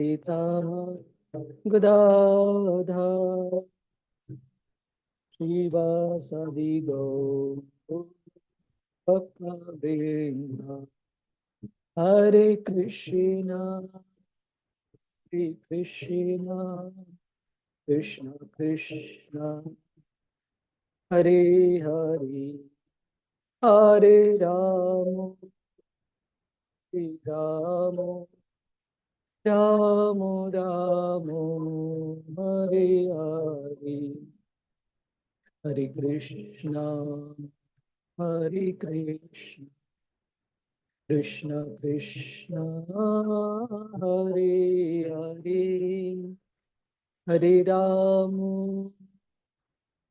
Gita Gadadha Srivasadi Go Bhakta Hare Krishna, Hare Krishna, Krishna Krishna, Hare Hare, Hare Rama, Hare Rama, Rama Rama, Hare Hare, Hare Krishna, Hare Krishna, Krishna Krishna, Hare Hare, Hare Rama,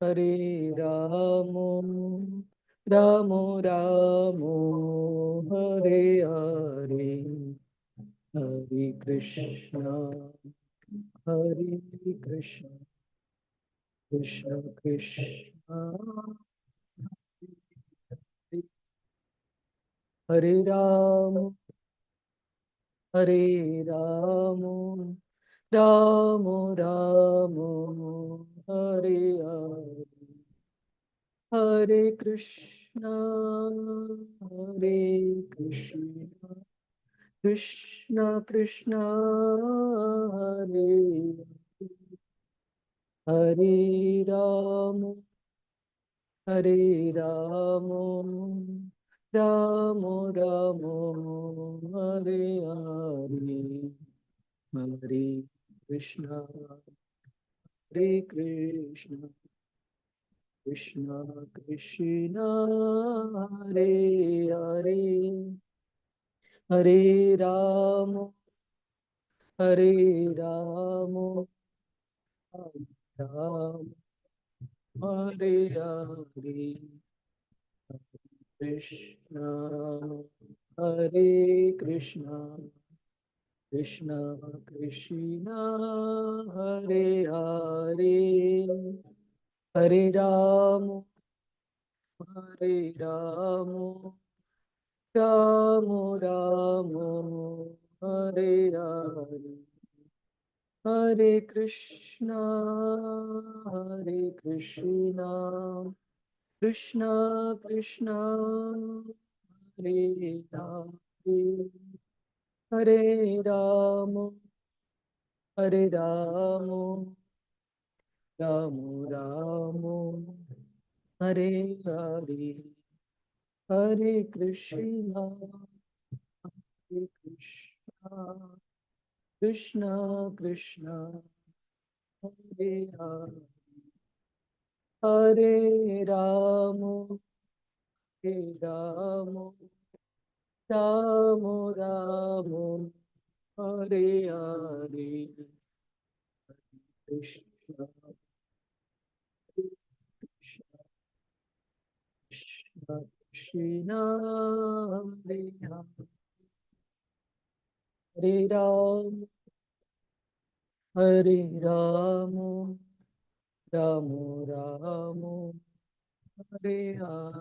Hare Ramo, Ramo Ramo, Hare Hare, Hare Krishna, Hare Krishna, Krishna Krishna, Hare Ramo, Hare Ramo, Ramo Ramo, Hare Hare. Hare Krishna, Hare Krishna, Krishna Krishna, Hare Hare Rama, Hare Rama, Rama Rama, Hare Hare, Hare Krishna, Hare Krishna, Krishna Krishna, Hare Hare, Hare Rama, Hare Rama, Hare Rama, Hare Hare, Krishna, Hare Krishna, Krishna Krishna, Hare Hare, Hare Rama, Hare Rama, Rama Rama, Hare Hare, Hare Krishna, Hare Krishna, Krishna Krishna, Hare Hare, Hare Rama, Hare Rama, Rama Rama, Hare Hare, Hare Krishna, Hare Krishna, Krishna Krishna, Hare Hare, Hare Rama, Hare Rama, Rama Rama, Hare Hare, Krishna, Krishna, Krishna, Krishna, Hare Hare, Hare Ram, Hare Ram, Ram Ram, Hare Hare,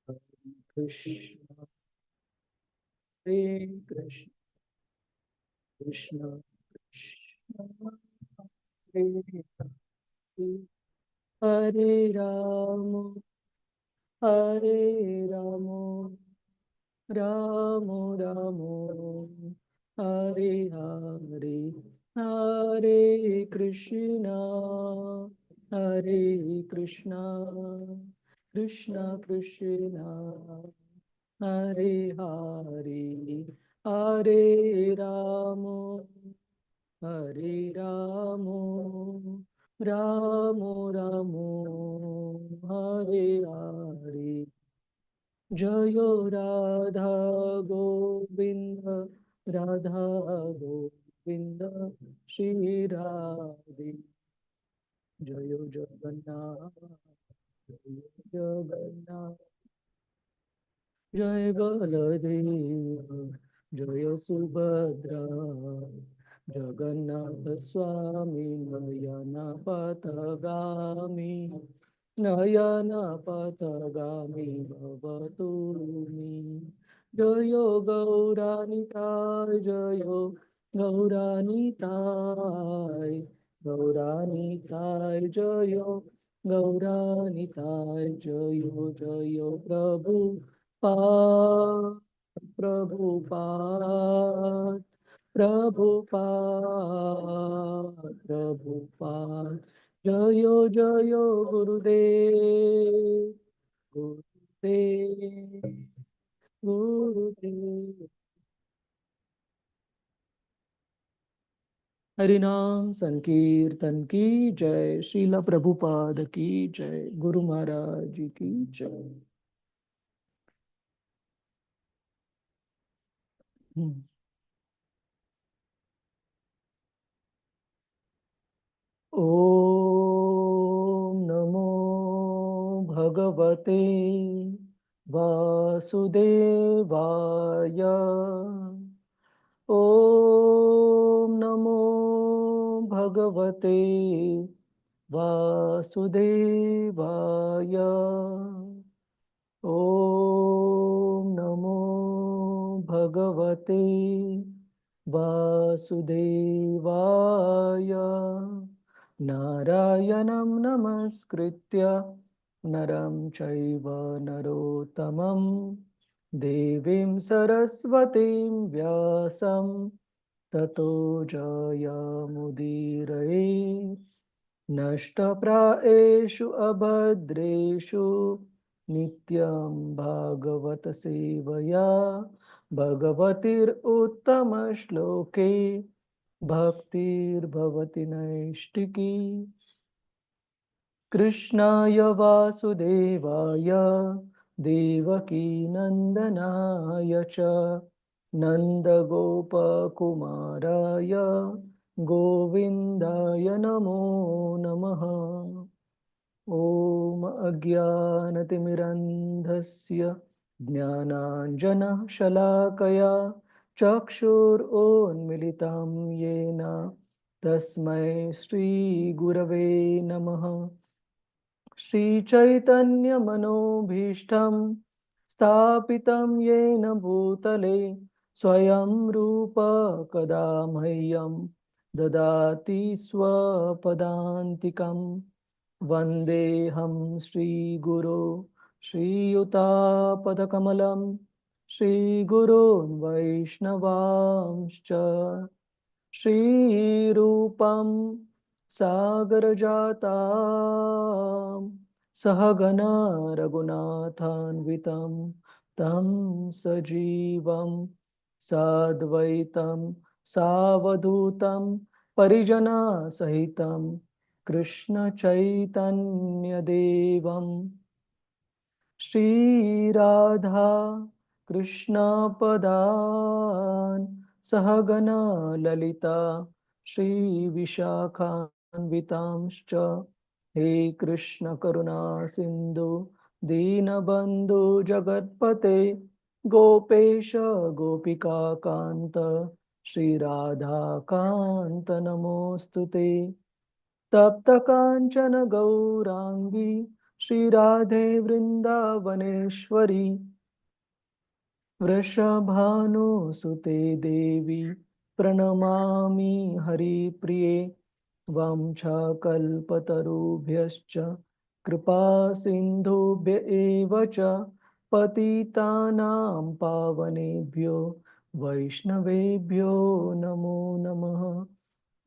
Hare Krishna, Hare Krishna, Krishna Krishna, Hare Hare, Hare Ram, Hare Ram, Ram Ram, Hare Hare, Hare Krishna, Hare Krishna, Krishna Krishna, Hare Hare, Hare Ramo, Hare Ramo, Ramo Ramo, Hare Hare. Jayo Radha Govinda, Radha Govinda, Shri Radhe. Jayo Jagannath, Jayo Jagannath, Jai Baladeva, Jaya Subhadra, Jagannath Swami Nayana Patagami, Nayana Patagami Bhavatumi, Jayo Gauranitai, Jayo Gauranitai, Gauranitai, Jayo, Gauranitai, Jayo, Jayo, Prabhupada, Prabhupada, Prabhupada, Prabhupada, Jayo, Jayo, Gurudev, Gurudev, Gurudev. हरिनाम संकीर्तन की जय, श्रीला प्रभुपाद की जय, गुरु महाराज जी की जय। ओम नमो भगवते वासुदेवाय। ओम नमो भगवते वासुदेवाय। ओम नमो भगवते वासुदेवाय। नारायणं नमस्कृत्य नरं चैव नरोत्तमं देवीं सरस्वतीं व्यासं ततो जयमुदीरये। नष्टप्रायेषु अभद्रेषु नित्यं भागवत सेवया भगवतीरुत्तमश्लोके भक्तिर्भवति नैष्टिकी। कृष्णाय वासुदेवाय देवकीनन्दनाय च नन्दगोपकुमाराय गोविन्दाय नमो नमः। ॐ अज्ञानतिमिरन्धस्य ज्ञानाञ्जनशलाकया चक्षुरुन्मिलितं येन तस्मै श्रीगुरवे नमः। श्रीचैतन्यमनोभीष्टं स्थापितं येन भूतले स्वयं रूप कदा मह्यं ददाति स्वपदान्तिकं। वन्देऽहं श्रीगुरो श्रीयुतापदकमलं श्रीगुरोन् वैष्णवांश्च। श्रीरूपं सागरजातां सहगना रघुनाथान्वितं तं सजीवं साद्वैतं सावधूतं परिजनसहितं कृष्णचैतन्यदेवं श्रीराधा कृष्णपदान् सहगना ललिता श्रीविशाखान्वितांश्च। हे कृष्ण करुणा सिन्धु दीनबन्धु जगत्पते गोपेश गोपिका कान्त श्रीराधा कान्त नमोऽस्तुते। तप्त कांचन गौरांगी श्रीराधे वृंदावनेश्वरी वृषभानुसुते देवी प्रणमामि हरिप्रिये। वंशकल्पतरुभ्यश्च कृपा सिन्धुभ्य एव च पतितानां पावनेभ्यो वैष्णवेभ्यो नमो नमः।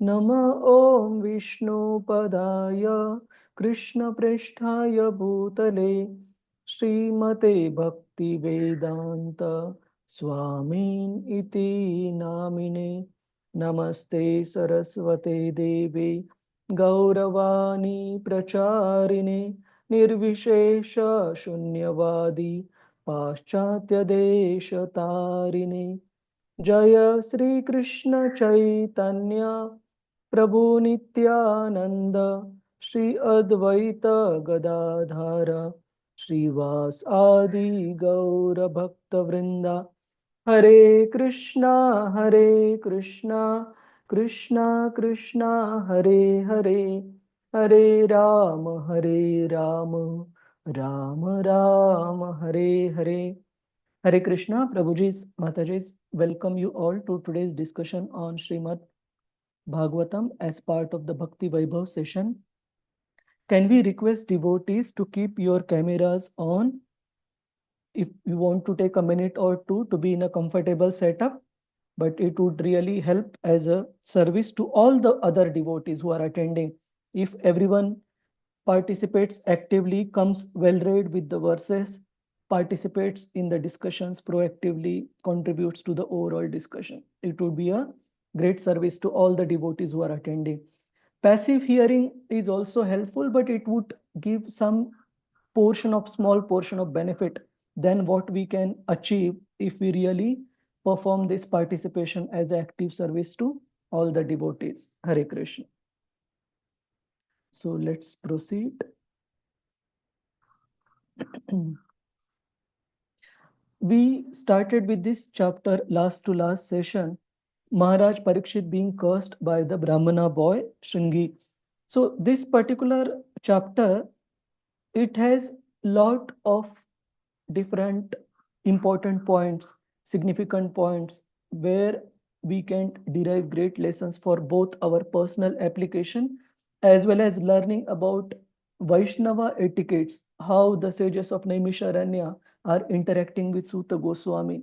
नमः ॐ विष्णुपदाय कृष्णप्रेष्ठाय भूतले श्रीमते भक्तिवेदान्त स्वामिन् इति नामिने। नमस्ते सरस्वते देवे गौरवाणी प्रचारिणे निर्विशेष शून्यवादी पाश्चात्यदेशतारिणे। जय श्री कृष्ण चैतन्य प्रभु नित्यानंद श्री अद्वैत गदाधर श्रीवास आदि गौर भक्त वृंदा। हरे कृष्णा कृष्णा कृष्णा हरे हरे, हरे Ram Ram Ram Hare Hare. Hare Krishna, Prabhujis, Matajis, welcome you all to today's discussion on Srimad Bhagavatam as part of the Bhakti Vaibhav session. Can we request devotees to keep your cameras on if you want to take a minute or two to be in a comfortable setup? But it would really help as a service to all the other devotees who are attending. If everyone participates actively, comes well read with the verses, participates in the discussions proactively, contributes to the overall discussion. It would be a great service to all the devotees who are attending. Passive hearing is also helpful, but it would give some small portion of benefit than what we can achieve if we really perform this participation as active service to all the devotees. Hare Krishna. So let's proceed. We started with this chapter last to last session, Maharaj Parikshit being cursed by the Brahmana boy Shringi. So this particular chapter, it has lot of different important points, significant points, where we can derive great lessons for both our personal application as well as learning about Vaishnava etiquettes, how the sages of Naimisharanya are interacting with Suta Goswami,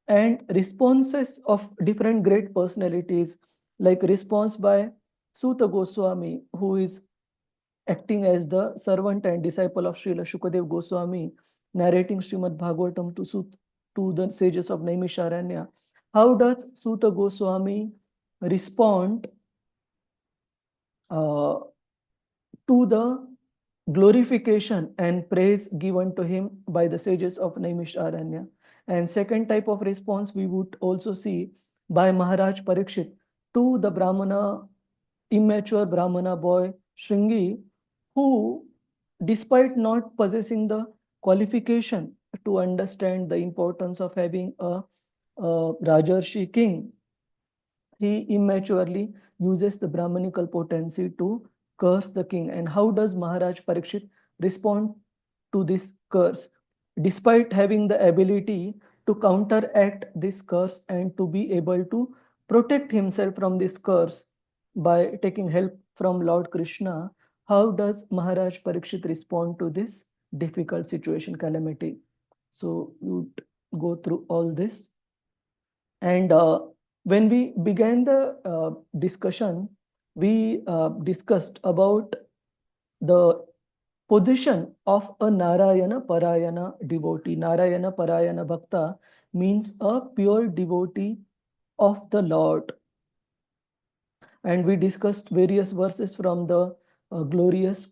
and responses of different great personalities, like response by Suta Goswami, who is acting as the servant and disciple of Srila Shukadev Goswami, narrating Srimad Bhagavatam to the sages of Naimisharanya. How does Suta Goswami respond uh, to the glorification and praise given to him by the sages of Naimisharanya? And second type of response we would also see by Maharaj Parikshit to the Brahmana, immature Brahmana boy Shringi, who, despite not possessing the qualification to understand the importance of having a Rajarshi king, he immaturely uses the Brahmanical potency to curse the king. And how does Maharaj Parikshit respond to this curse? Despite having the ability to counteract this curse and to be able to protect himself from this curse by taking help from Lord Krishna, how does Maharaj Parikshit respond to this difficult situation, calamity? So we would go through all this. And when we began the discussion, we discussed about the position of a Narayana Parayana devotee. Narayana Parayana Bhakta means a pure devotee of the Lord. And we discussed various verses from the glorious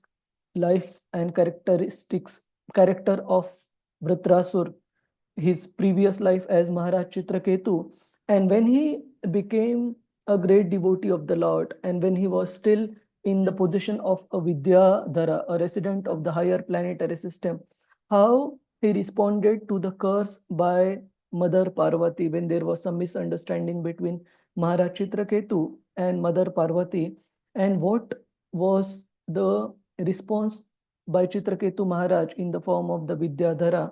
life and character of Vritrasur, his previous life as Maharaj Chitraketu. And when he became a great devotee of the Lord, and when he was still in the position of a Vidyadhara, a resident of the higher planetary system, how he responded to the curse by Mother Parvati when there was some misunderstanding between Maharaj Chitraketu and Mother Parvati, and what was the response by Chitraketu Maharaj in the form of the Vidyadhara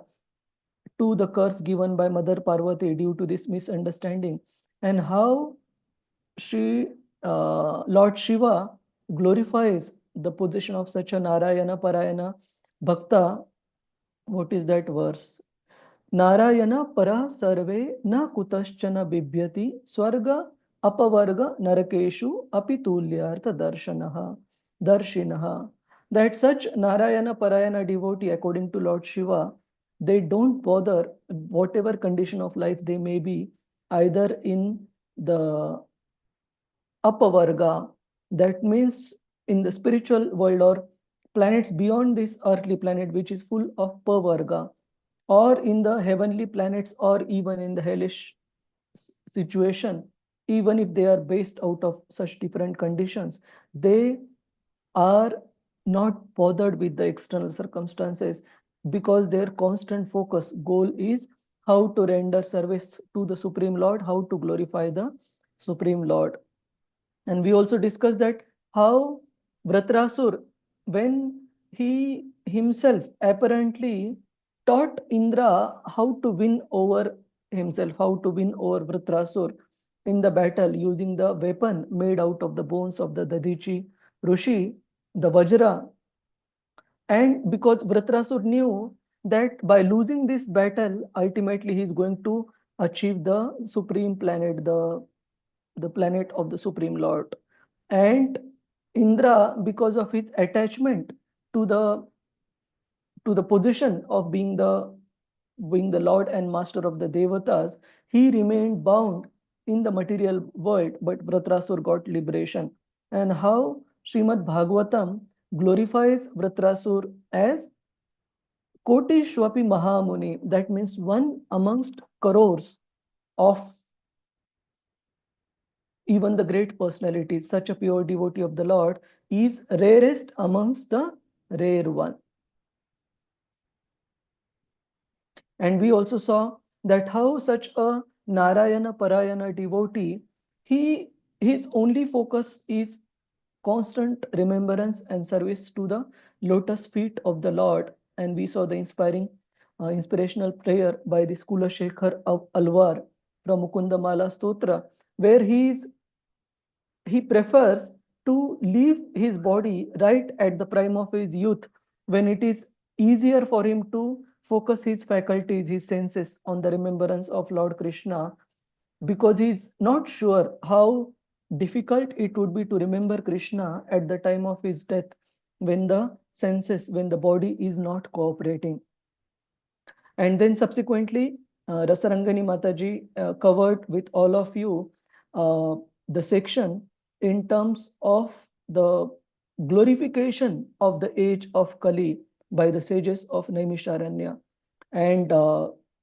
to the curse given by Mother Parvati due to this misunderstanding, and how Lord Shiva glorifies the position of such a Narayana Parayana Bhakta. What is that verse? Narayana para sarve na kutaschana bibhyati swarga apavarga narakeshu apitulyartha darshinaha. That such Narayana Parayana devotee, according to Lord Shiva, they don't bother whatever condition of life they may be, either in the apavarga, that means in the spiritual world or planets beyond this earthly planet, which is full of pavarga, or in the heavenly planets, or even in the hellish situation, even if they are based out of such different conditions, they are not bothered with the external circumstances, because their constant focus goal is how to render service to the Supreme Lord, how to glorify the Supreme Lord. And we also discussed that how Vratrasur, when he himself apparently taught Indra how to win over himself, how to win over Vritrasur in the battle using the weapon made out of the bones of the Dadichi Rishi, the Vajra. And because Vritrasur knew that by losing this battle, ultimately he is going to achieve the supreme planet, the planet of the Supreme Lord. And Indra, because of his attachment to the position of being the Lord and Master of the Devatas, he remained bound in the material world, but Vritrasur got liberation. And how Srimad Bhagavatam glorifies Vritrasur as Koti Shwapi Mahamuni, that means one amongst crores of even the great personalities. Such a pure devotee of the Lord is rarest amongst the rare one. And we also saw that how such a Narayana Parayana devotee, his only focus is constant remembrance and service to the lotus feet of the Lord. And we saw the inspirational prayer by the Skula Shekhar of Alwar from Mukundamala Stotra, where he prefers to leave his body right at the prime of his youth, when it is easier for him to focus his faculties, his senses on the remembrance of Lord Krishna, because he's not sure how difficult it would be to remember Krishna at the time of his death, when the senses, when the body is not cooperating. And then subsequently, Rasarangani Mataji covered with all of you uh, the section in terms of the glorification of the age of Kali by the sages of Naimisharanya, and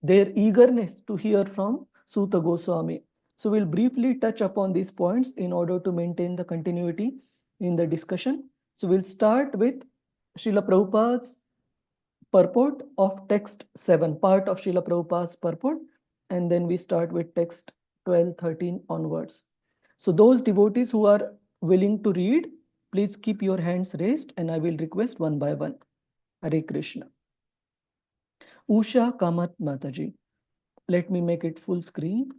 their eagerness to hear from Suta Goswami. So we'll briefly touch upon these points in order to maintain the continuity in the discussion. So we'll start with Srila Prabhupada's purport of text 7, part of Srila Prabhupada's purport, and then we start with text 12, 13 onwards. So those devotees who are willing to read, please keep your hands raised and I will request one by one. Hare Krishna. Usha Kamat Mataji. Let me make it full screen.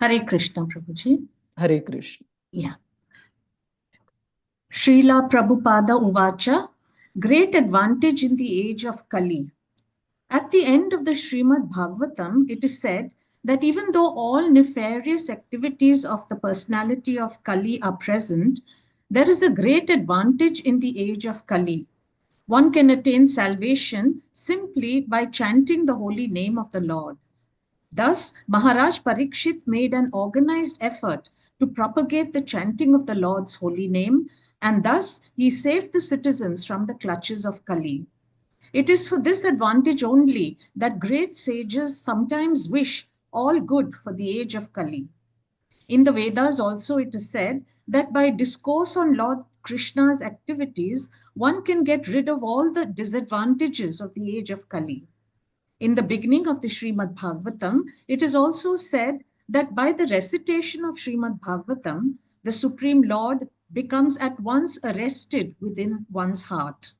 Hare Krishna, Prabhuji. Hare Krishna. Yeah. Srila Prabhupada Uvacha, great advantage in the age of Kali. At the end of the Srimad Bhagavatam, it is said that even though all nefarious activities of the personality of Kali are present, there is a great advantage in the age of Kali. One can attain salvation simply by chanting the holy name of the Lord. Thus, Maharaj Parikshit made an organized effort to propagate the chanting of the Lord's holy name, and thus he saved the citizens from the clutches of Kali. It is for this advantage only that great sages sometimes wish all good for the age of Kali. In the Vedas also it is said that by discourse on Lord Krishna's activities, one can get rid of all the disadvantages of the age of Kali. In the beginning of the Srimad Bhagavatam, it is also said that by the recitation of Srimad Bhagavatam, the Supreme Lord becomes at once arrested within one's heart.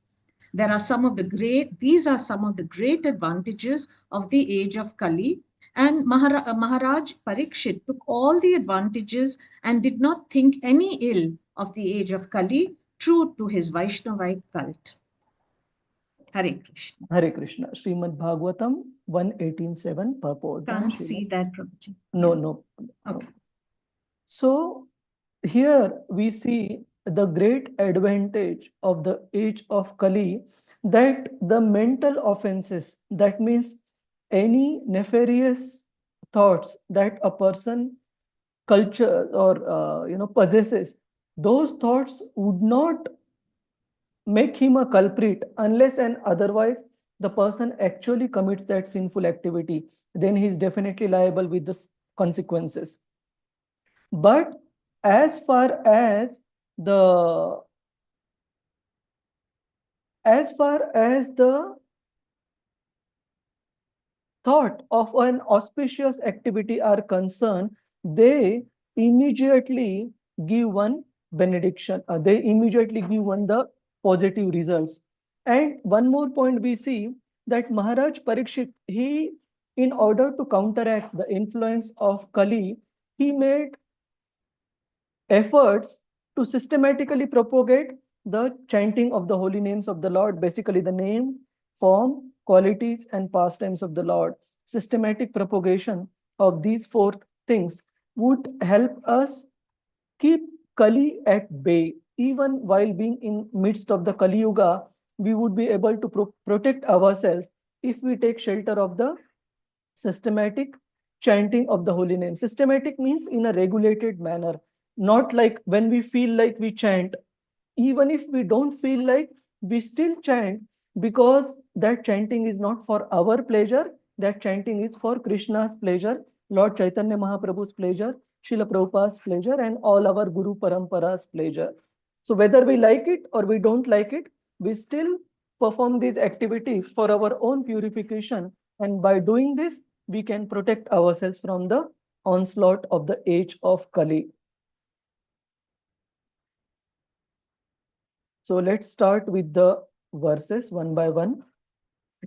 These are some of the great advantages of the age of Kali. And Maharaj Parikshit took all the advantages and did not think any ill of the age of Kali, true to his Vaishnavite cult. Hare Krishna. Hare Krishna. Srimad Bhagavatam 118.7 purport. Can't see that, Prabhuji. No. Okay. So here we see the great advantage of the age of Kali, that the mental offenses, that means any nefarious thoughts that a person culture or possesses, those thoughts would not make him a culprit unless and otherwise the person actually commits that sinful activity. Then he is definitely liable with the consequences. But as far as the thought of an auspicious activity are concerned, they immediately give one benediction. They immediately give one the positive results. And one more point we see that Maharaj Parikshit, he, in order to counteract the influence of Kali, he made efforts to systematically propagate the chanting of the holy names of the Lord, basically the name, form, qualities, and pastimes of the Lord. Systematic propagation of these four things would help us keep Kali at bay. Even while being in midst of the Kali Yuga, we would be able to protect ourselves if we take shelter of the systematic chanting of the holy name. Systematic means in a regulated manner, not like when we feel like we chant. Even if we don't feel like, we still chant, because that chanting is not for our pleasure, that chanting is for Krishna's pleasure, Lord Chaitanya Mahaprabhu's pleasure, Srila Prabhupada's pleasure, and all our Guru Parampara's pleasure. So whether we like it or we don't like it, we still perform these activities for our own purification, and by doing this, we can protect ourselves from the onslaught of the age of Kali. So let's start with the verses one by one.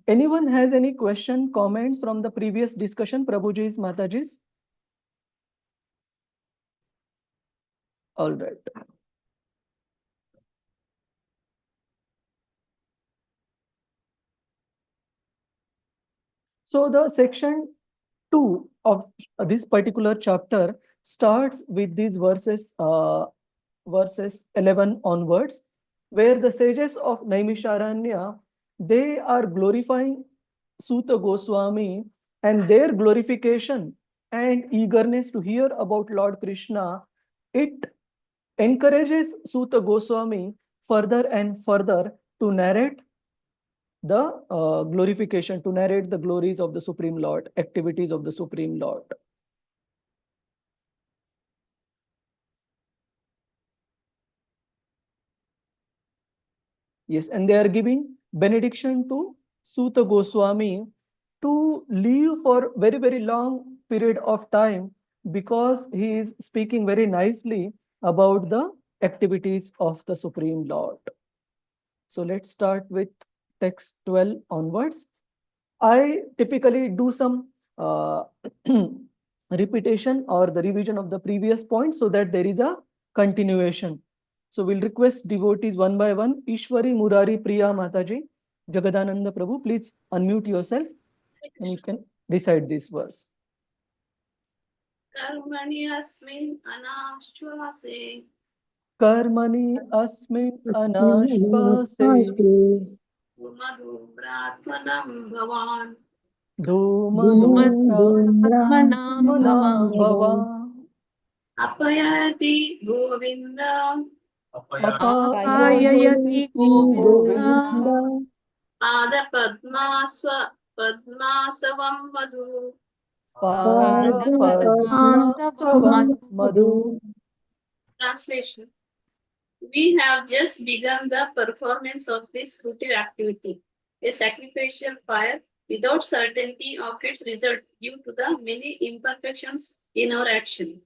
Anyone has any question, comments from the previous discussion, Prabhuji's, Mataji's? All right. So the section 2 of this particular chapter starts with these verses 11 onwards, where the sages of Naimisharanya, they are glorifying Suta Goswami, and their glorification and eagerness to hear about Lord Krishna, it encourages Suta Goswami further and further to narrate the glorification, to narrate the glories of the Supreme Lord, activities of the Supreme Lord. Yes, and they are giving benediction to Suta Goswami to live for very, very long period of time, because he is speaking very nicely about the activities of the Supreme Lord. So let's start with text 12 onwards. I typically do some repetition or the revision of the previous point, so that there is a continuation. So we'll request devotees one by one. Ishwari Murari Priya Mataji, Jagadananda Prabhu, please unmute yourself and you can recite this verse. Karmani asmin anashvase. Karmani asmin anashvase. Madhu Brahmanam Bhavan. Dhoomadhumratmanam Dhuma bhava. Bhava. Apayati Govinda. Apayayati Govinda. Pada Padmasavam Madhu. Pada Padmasavam Madhu. Translation. We have just begun the performance of this fruitive activity, a sacrificial fire without certainty of its result due to the many imperfections in our action.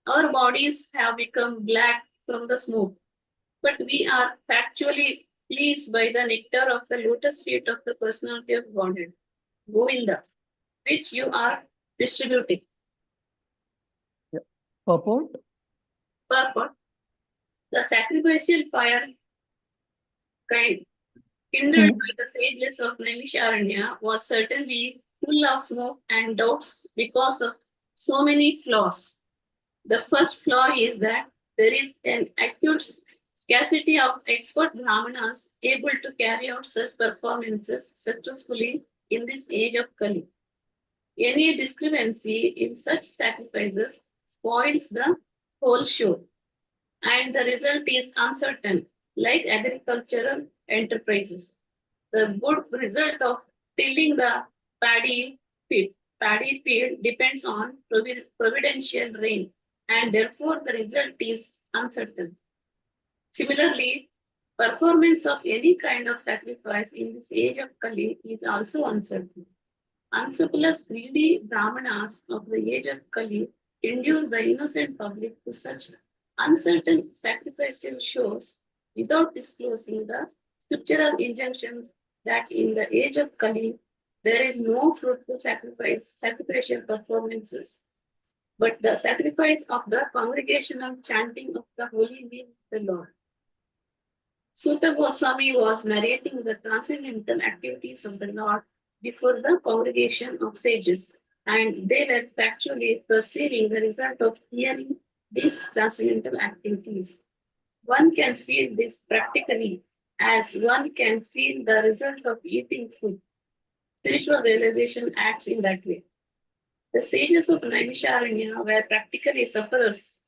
Our bodies have become black from the smoke, but we are factually pleased by the nectar of the lotus feet of the personality of Godhead, Govinda, which you are distributing. Purport. Purport. The sacrificial fire kindled by the sages of Naimisharanya was certainly full of smoke and doubts because of so many flaws. The first flaw is that there is an acute scarcity of expert brahmanas able to carry out such performances successfully in this age of Kali. Any discrepancy in such sacrifices spoils the whole show, and the result is uncertain, like agricultural enterprises. The good result of tilling the paddy field depends on providential rain, and therefore the result is uncertain. Similarly, performance of any kind of sacrifice in this age of Kali is also uncertain. Unscrupulous, greedy brahmanas of the age of Kali induce the innocent public to such uncertain sacrificial shows without disclosing the scriptural injunctions that in the age of Kali, there is no fruitful sacrificial performances, but the sacrifice of the congregational chanting of the holy name of the Lord. Suta Goswami was narrating the transcendental activities of the Lord before the congregation of sages, and they were factually perceiving the result of hearing these transcendental activities. One can feel this practically as one can feel the result of eating food. Spiritual realization acts in that way. The sages of Naimisharanya were practically sufferers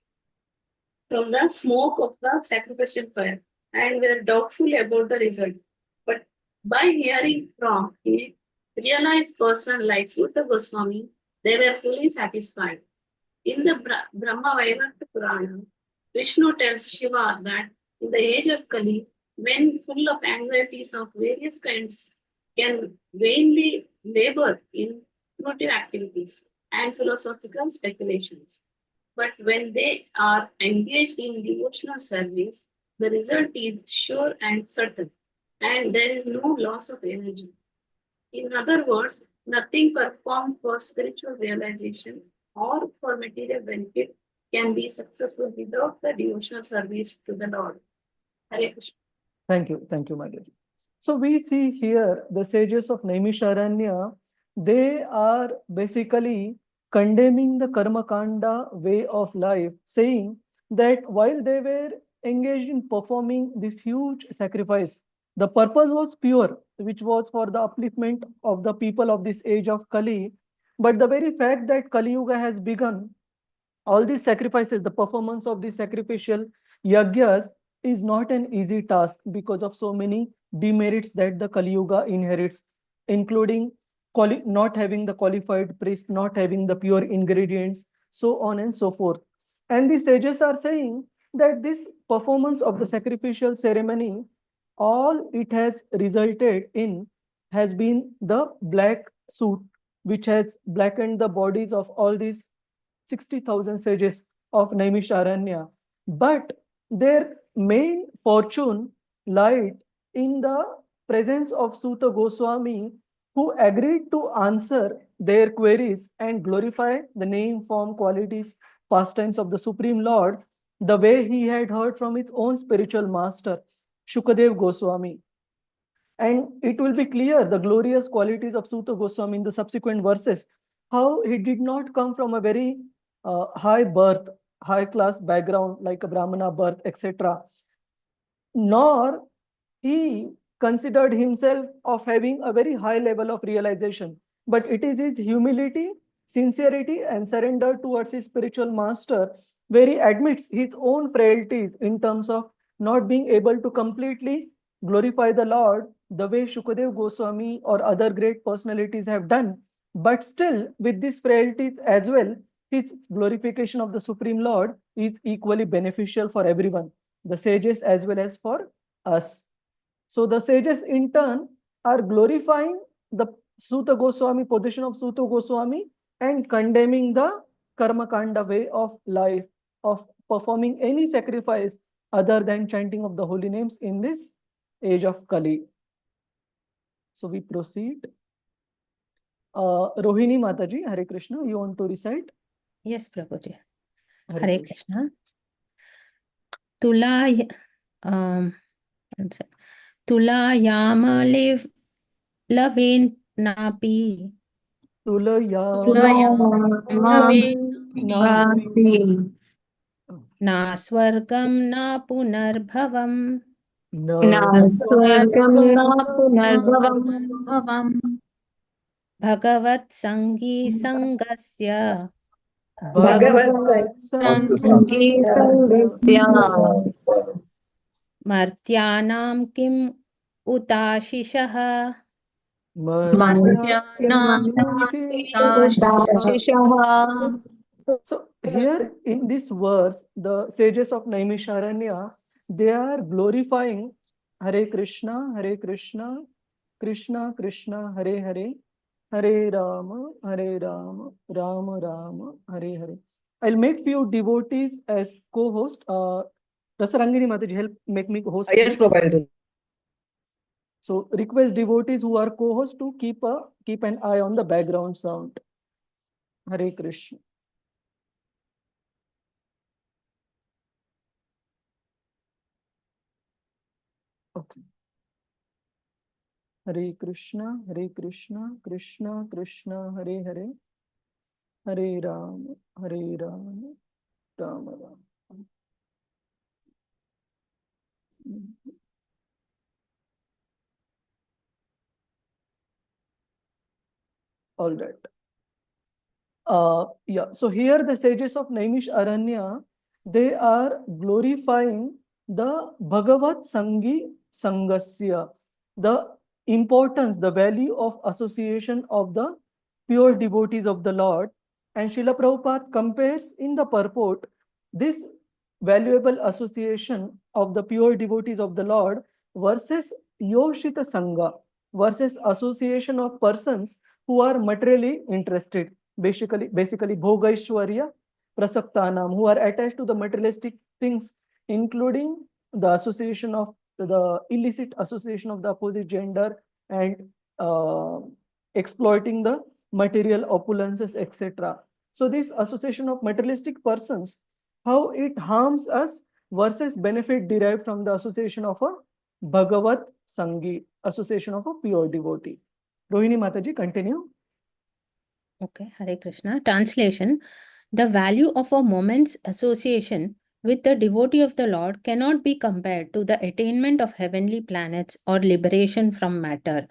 from the smoke of the sacrificial fire and were doubtful about the result. But by hearing from a realized person like Suta Goswami, they were fully satisfied. In the Brahma Vaivanta Purana, Vishnu tells Shiva that in the age of Kali, men full of anxieties of various kinds can vainly labor in fruitive activities and philosophical speculations. But when they are engaged in devotional service, the result is sure and certain, and there is no loss of energy. In other words, nothing performed for spiritual realization or for material benefit can be successful without the devotional service to the Lord. Hare Krishna. Thank you, my dear. So we see here the sages of Naimisharanya, they are basically condemning the karma kanda way of life, saying that while they were engaged in performing this huge sacrifice, the purpose was pure, which was for the upliftment of the people of this age of Kali. But the very fact that Kali Yuga has begun, all these sacrifices, the performance of these sacrificial yagyas is not an easy task because of so many demerits that the Kali Yuga inherits, including not having the qualified priest, not having the pure ingredients, so on and so forth. And the sages are saying that this performance of the sacrificial ceremony, all it has resulted in has been the black suit, which has blackened the bodies of all these 60,000 sages of Naimisharanya. But their main fortune lied in the presence of Suta Goswami, who agreed to answer their queries and glorify the name, form, qualities, pastimes of the Supreme Lord, the way he had heard from his own spiritual master, Shukadev Goswami. And it will be clear the glorious qualities of Suta Goswami in the subsequent verses, how he did not come from a very high birth, high class background like a Brahmana birth, etc. Nor he considered himself of having a very high level of realization. But it is his humility, sincerity, and surrender towards his spiritual master where he admits his own frailties in terms of not being able to completely glorify the Lord the way Shukadev Goswami or other great personalities have done. But still, with these frailties as well, his glorification of the Supreme Lord is equally beneficial for everyone, the sages as well as for us. So the sages in turn are glorifying the Suta Goswami, position of Suta Goswami, and condemning the Karma Kanda way of life, of performing any sacrifice other than chanting of the holy names in this age of Kali. So we proceed. Rohini Mataji, Hare Krishna, you want to recite? Yes, Prabhuji. Hare Krishna. Tula, Tulayama Lavin Napi. Na Swargam na Punarbhavam. Bhagavat Sangi Sangasya. Martyanam Kim Utashishah. So here in this verse, the sages of Naimisharanya, they are glorifying Hare Krishna, Krishna Krishna, Hare Hare, Hare Rama, Rama Rama, Hare Hare. I'll make few devotees as co-host. Rasarangini Mataji, help make me host. Yes, Prabhu, I'll do. So request devotees who are co-hosts to keep an eye on the background sound. Hare Krishna. Okay. Hare Krishna, Hare Krishna, Krishna Krishna, Hare Hare, Hare Ram, Hare Ram, Ram Ram. All right. Yeah, so here the sages of Naimish Aranya, they are glorifying the Bhagavat Sangi Sangasya, the importance, the value of association of the pure devotees of the Lord. And Srila Prabhupada compares in the purport this valuable association of the pure devotees of the Lord versus Yoshita Sangha, versus association of persons who are materially interested, basically bhogaishwarya prasaktanam, who are attached to the materialistic things, including the association of the illicit association of the opposite gender, and uh, exploiting the material opulences, etc. So this association of materialistic persons, how it harms us versus benefit derived from the association of a Bhagavat Sangi, association of a pure devotee. Rohini Mataji, continue. Okay, Hare Krishna. Translation: the value of a moment's association with the devotee of the Lord cannot be compared to the attainment of heavenly planets or liberation from matter.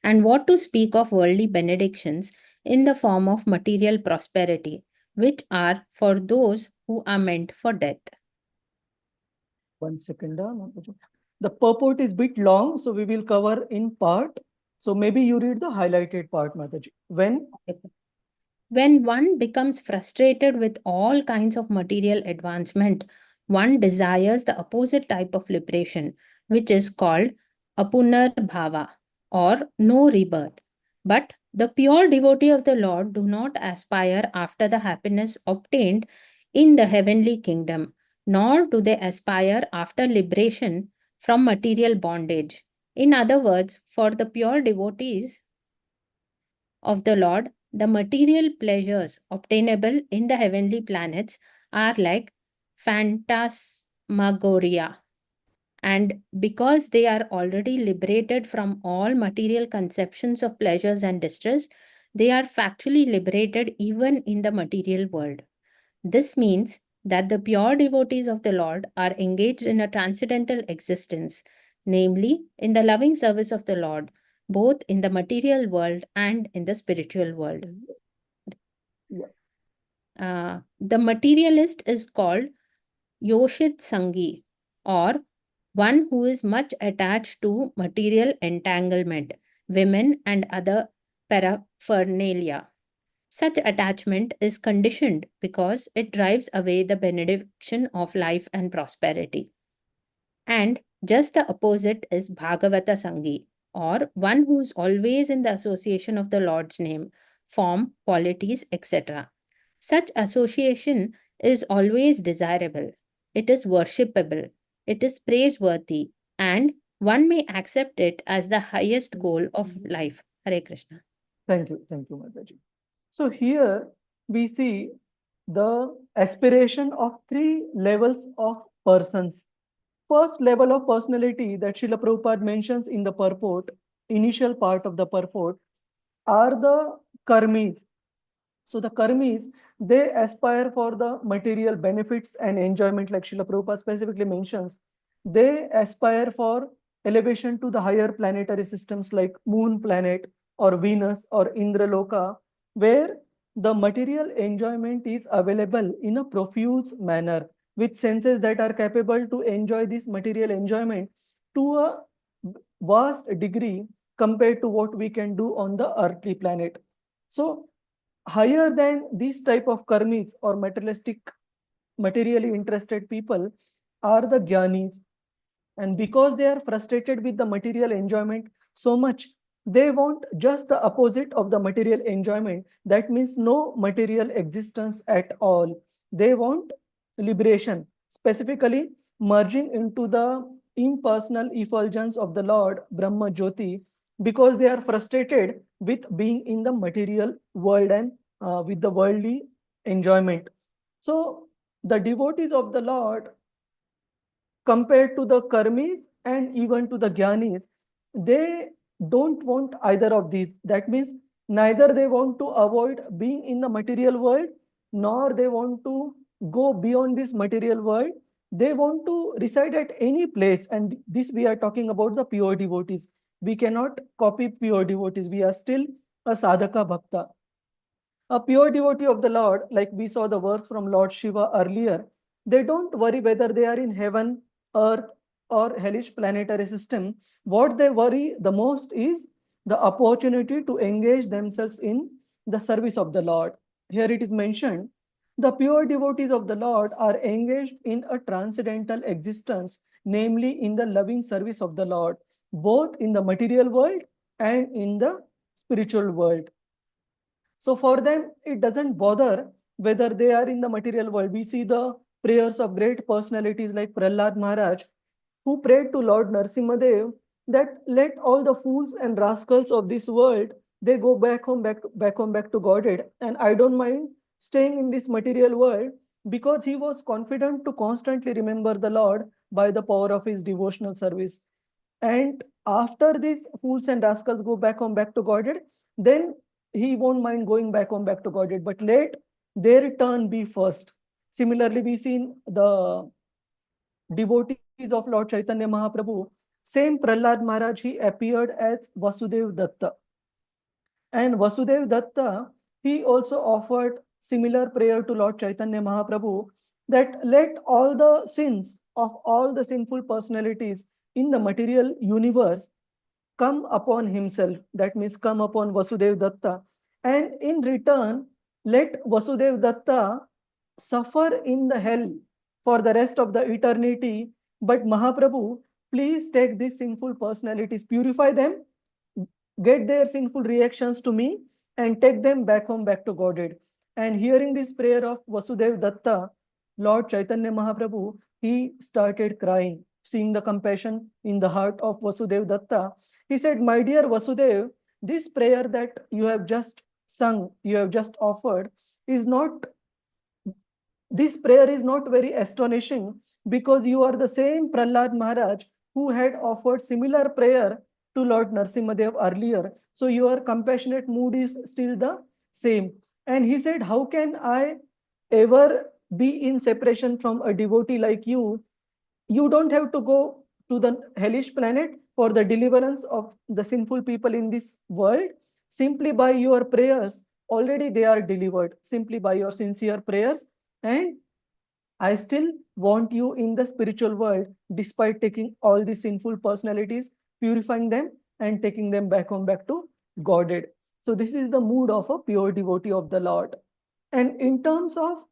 And what to speak of worldly benedictions in the form of material prosperity, which are for those who are meant for death. 1 second. The purport is bit long, so we will cover in part. So maybe you read the highlighted part, Mataji. When one becomes frustrated with all kinds of material advancement, one desires the opposite type of liberation, which is called apunarbhava, or no rebirth. But the pure devotee of the Lord do not aspire after the happiness obtained in the heavenly kingdom, nor do they aspire after liberation from material bondage. In other words, for the pure devotees of the Lord, the material pleasures obtainable in the heavenly planets are like phantasmagoria. And because they are already liberated from all material conceptions of pleasures and distress, they are factually liberated even in the material world. This means that the pure devotees of the Lord are engaged in a transcendental existence, namely in the loving service of the Lord, both in the material world and in the spiritual world. The materialist is called Yoshit Sangi, or one who is much attached to material entanglement, women, and other paraphernalia. Such attachment is conditioned because it drives away the benediction of life and prosperity. And just the opposite is Bhagavata Sangi, or one who is always in the association of the Lord's name, form, qualities, etc. Such association is always desirable, it is worshipable, it is praiseworthy, and one may accept it as the highest goal of life. Hare Krishna. Thank you, Mataji. So here we see the aspiration of 3 levels of persons. First level of personality that Srila Prabhupada mentions in the purport, initial part of the purport, are the karmis. So the karmis, they aspire for the material benefits and enjoyment, like Srila Prabhupada specifically mentions. They aspire for elevation to the higher planetary systems like Moon planet or Venus or Indraloka, where the material enjoyment is available in a profuse manner, with senses that are capable to enjoy this material enjoyment to a vast degree compared to what we can do on the earthly planet. So higher than these type of karmis or materialistic, materially interested people are the jnanis. And because they are frustrated with the material enjoyment so much, they want just the opposite of the material enjoyment. That means no material existence at all. They want liberation, specifically merging into the impersonal effulgence of the Lord, Brahma Jyoti, because they are frustrated with being in the material world and with the worldly enjoyment. So the devotees of the Lord, compared to the karmis and even to the jnanis, they don't want either of these. That means neither they want to avoid being in the material world, nor they want to go beyond this material world. They want to reside at any place. And this we are talking about the pure devotees. We cannot copy pure devotees. We are still a sadhaka bhakta. A pure devotee of the Lord, like we saw the verse from Lord Shiva earlier, they don't worry whether they are in heaven, earth, or hellish planetary system. What they worry the most is the opportunity to engage themselves in the service of the Lord. Here it is mentioned, the pure devotees of the Lord are engaged in a transcendental existence, namely in the loving service of the Lord, both in the material world and in the spiritual world. So for them, it doesn't bother whether they are in the material world. We see the prayers of great personalities like Prahlad Maharaj, who prayed to Lord Narsimhadev that let all the fools and rascals of this world, they go back home, back to Godhead. And I don't mind staying in this material world, because he was confident to constantly remember the Lord by the power of his devotional service. And after these fools and rascals go back home, back to Godhead, then he won't mind going back home, back to Godhead, but let their turn be first. Similarly, we seen the devotees of Lord Chaitanya Mahaprabhu. Same Prahlad Maharaj, he appeared as Vasudev Datta. And Vasudev Datta, he also offered similar prayer to Lord Chaitanya Mahaprabhu, that let all the sins of all the sinful personalities in the material universe come upon himself. That means come upon Vasudev Datta. And in return, let Vasudev Datta suffer in the hell for the rest of the eternity. But Mahaprabhu, please take these sinful personalities, purify them, get their sinful reactions to me, and take them back home, back to Godhead. And hearing this prayer of Vasudev Datta, Lord Chaitanya Mahaprabhu, he started crying, seeing the compassion in the heart of Vasudev Datta. He said, my dear Vasudev, this prayer that you have just sung, you have just offered, is not this prayer is not very astonishing, because you are the same Prahlad Maharaj who had offered similar prayer to Lord Narsimhadev earlier. So your compassionate mood is still the same. And he said, how can I ever be in separation from a devotee like you? You don't have to go to the hellish planet for the deliverance of the sinful people in this world. Simply by your prayers, already they are delivered, simply by your sincere prayers. And I still want you in the spiritual world, despite taking all these sinful personalities, purifying them, and taking them back home, back to Godhead. So this is the mood of a pure devotee of the Lord. And in terms of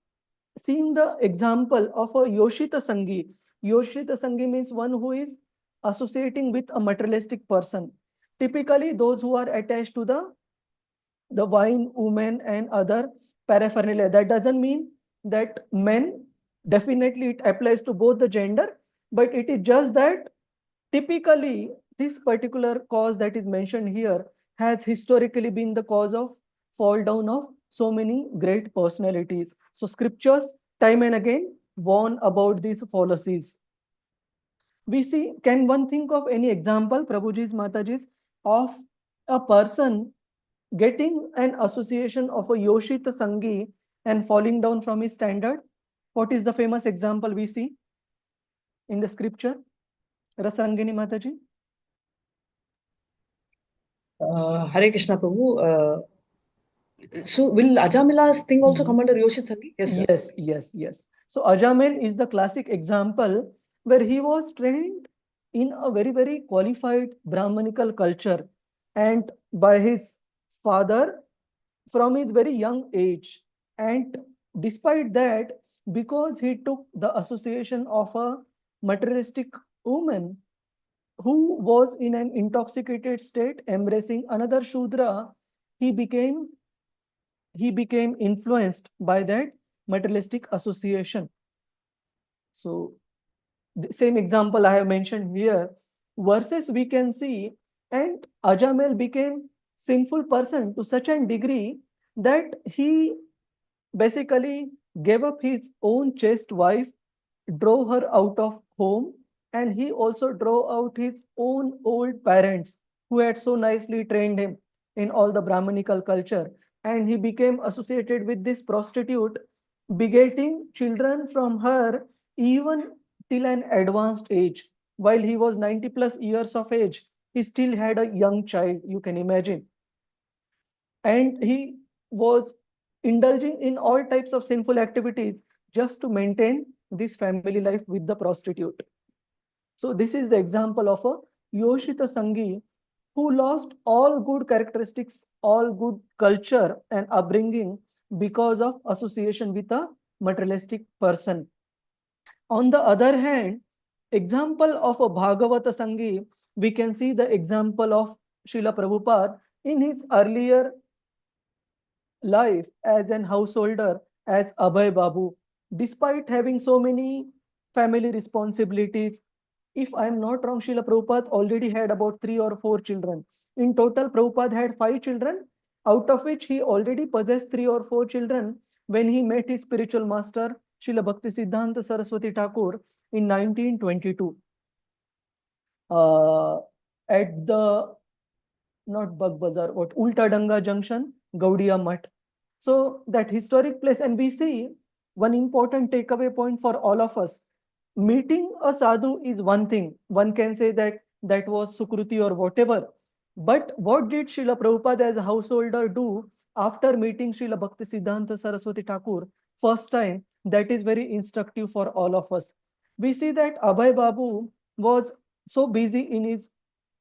seeing the example of a Yoshita Sangi, Yoshita Sangi means one who is associating with a materialistic person. Typically, those who are attached to the wine, women, and other paraphernalia. That doesn't mean that men, definitely it applies to both the gender, but it is just that typically this particular cause that is mentioned here has historically been the cause of fall down of so many great personalities. So scriptures time and again warn about these fallacies. We see, can one think of any example, Prabhuji's, Mataji's, of a person getting an association of a Yoshita Sangi and falling down from his standard? What is the famous example we see in the scripture? Rasarangini Mataji? Hare Krishna Prabhu. So will Ajamila's thing also come under Yoshit Sangi? Yes, sir. Yes. So Ajamil is the classic example where he was trained in a very, very qualified Brahmanical culture, and by his father from his very young age. And despite that, because he took the association of a materialistic woman who was in an intoxicated state, embracing another Shudra, he became influenced by that materialistic association. So The same example I have mentioned here, versus we can see, and Ajamel became sinful person to such a degree that he basically gave up his own chaste wife, drove her out of home, and he also drove out his own old parents who had so nicely trained him in all the Brahmanical culture. And he became associated with this prostitute, begetting children from her even till an advanced age. While he was 90 plus years of age, he still had a young child, you can imagine. And he was indulging in all types of sinful activities just to maintain this family life with the prostitute. So this is the example of a Yoshita Sangi who lost all good characteristics, all good culture and upbringing because of association with a materialistic person. On the other hand, example of a Bhagavata Sangi, we can see the example of Srila Prabhupada in his earlier life as an householder as Abhay Babu, despite having so many family responsibilities. If I am not wrong, Srila Prabhupada already had about 3 or 4 children. In total, Prabhupada had 5 children, out of which he already possessed 3 or 4 children when he met his spiritual master, Srila Bhakti Siddhanta Saraswati Thakur, in 1922 uh, at the, not Bug Bazaar, what, Ulta Danga Junction, Gaudiya Mutt. So that historic place, and we see one important takeaway point for all of us. Meeting a sadhu is one thing. One can say that that was Sukruti or whatever. But what did Srila Prabhupada as a householder do after meeting Srila Bhakti Siddhanta Saraswati Thakur first time? That is very instructive for all of us. We see that Abhay Babu was so busy in his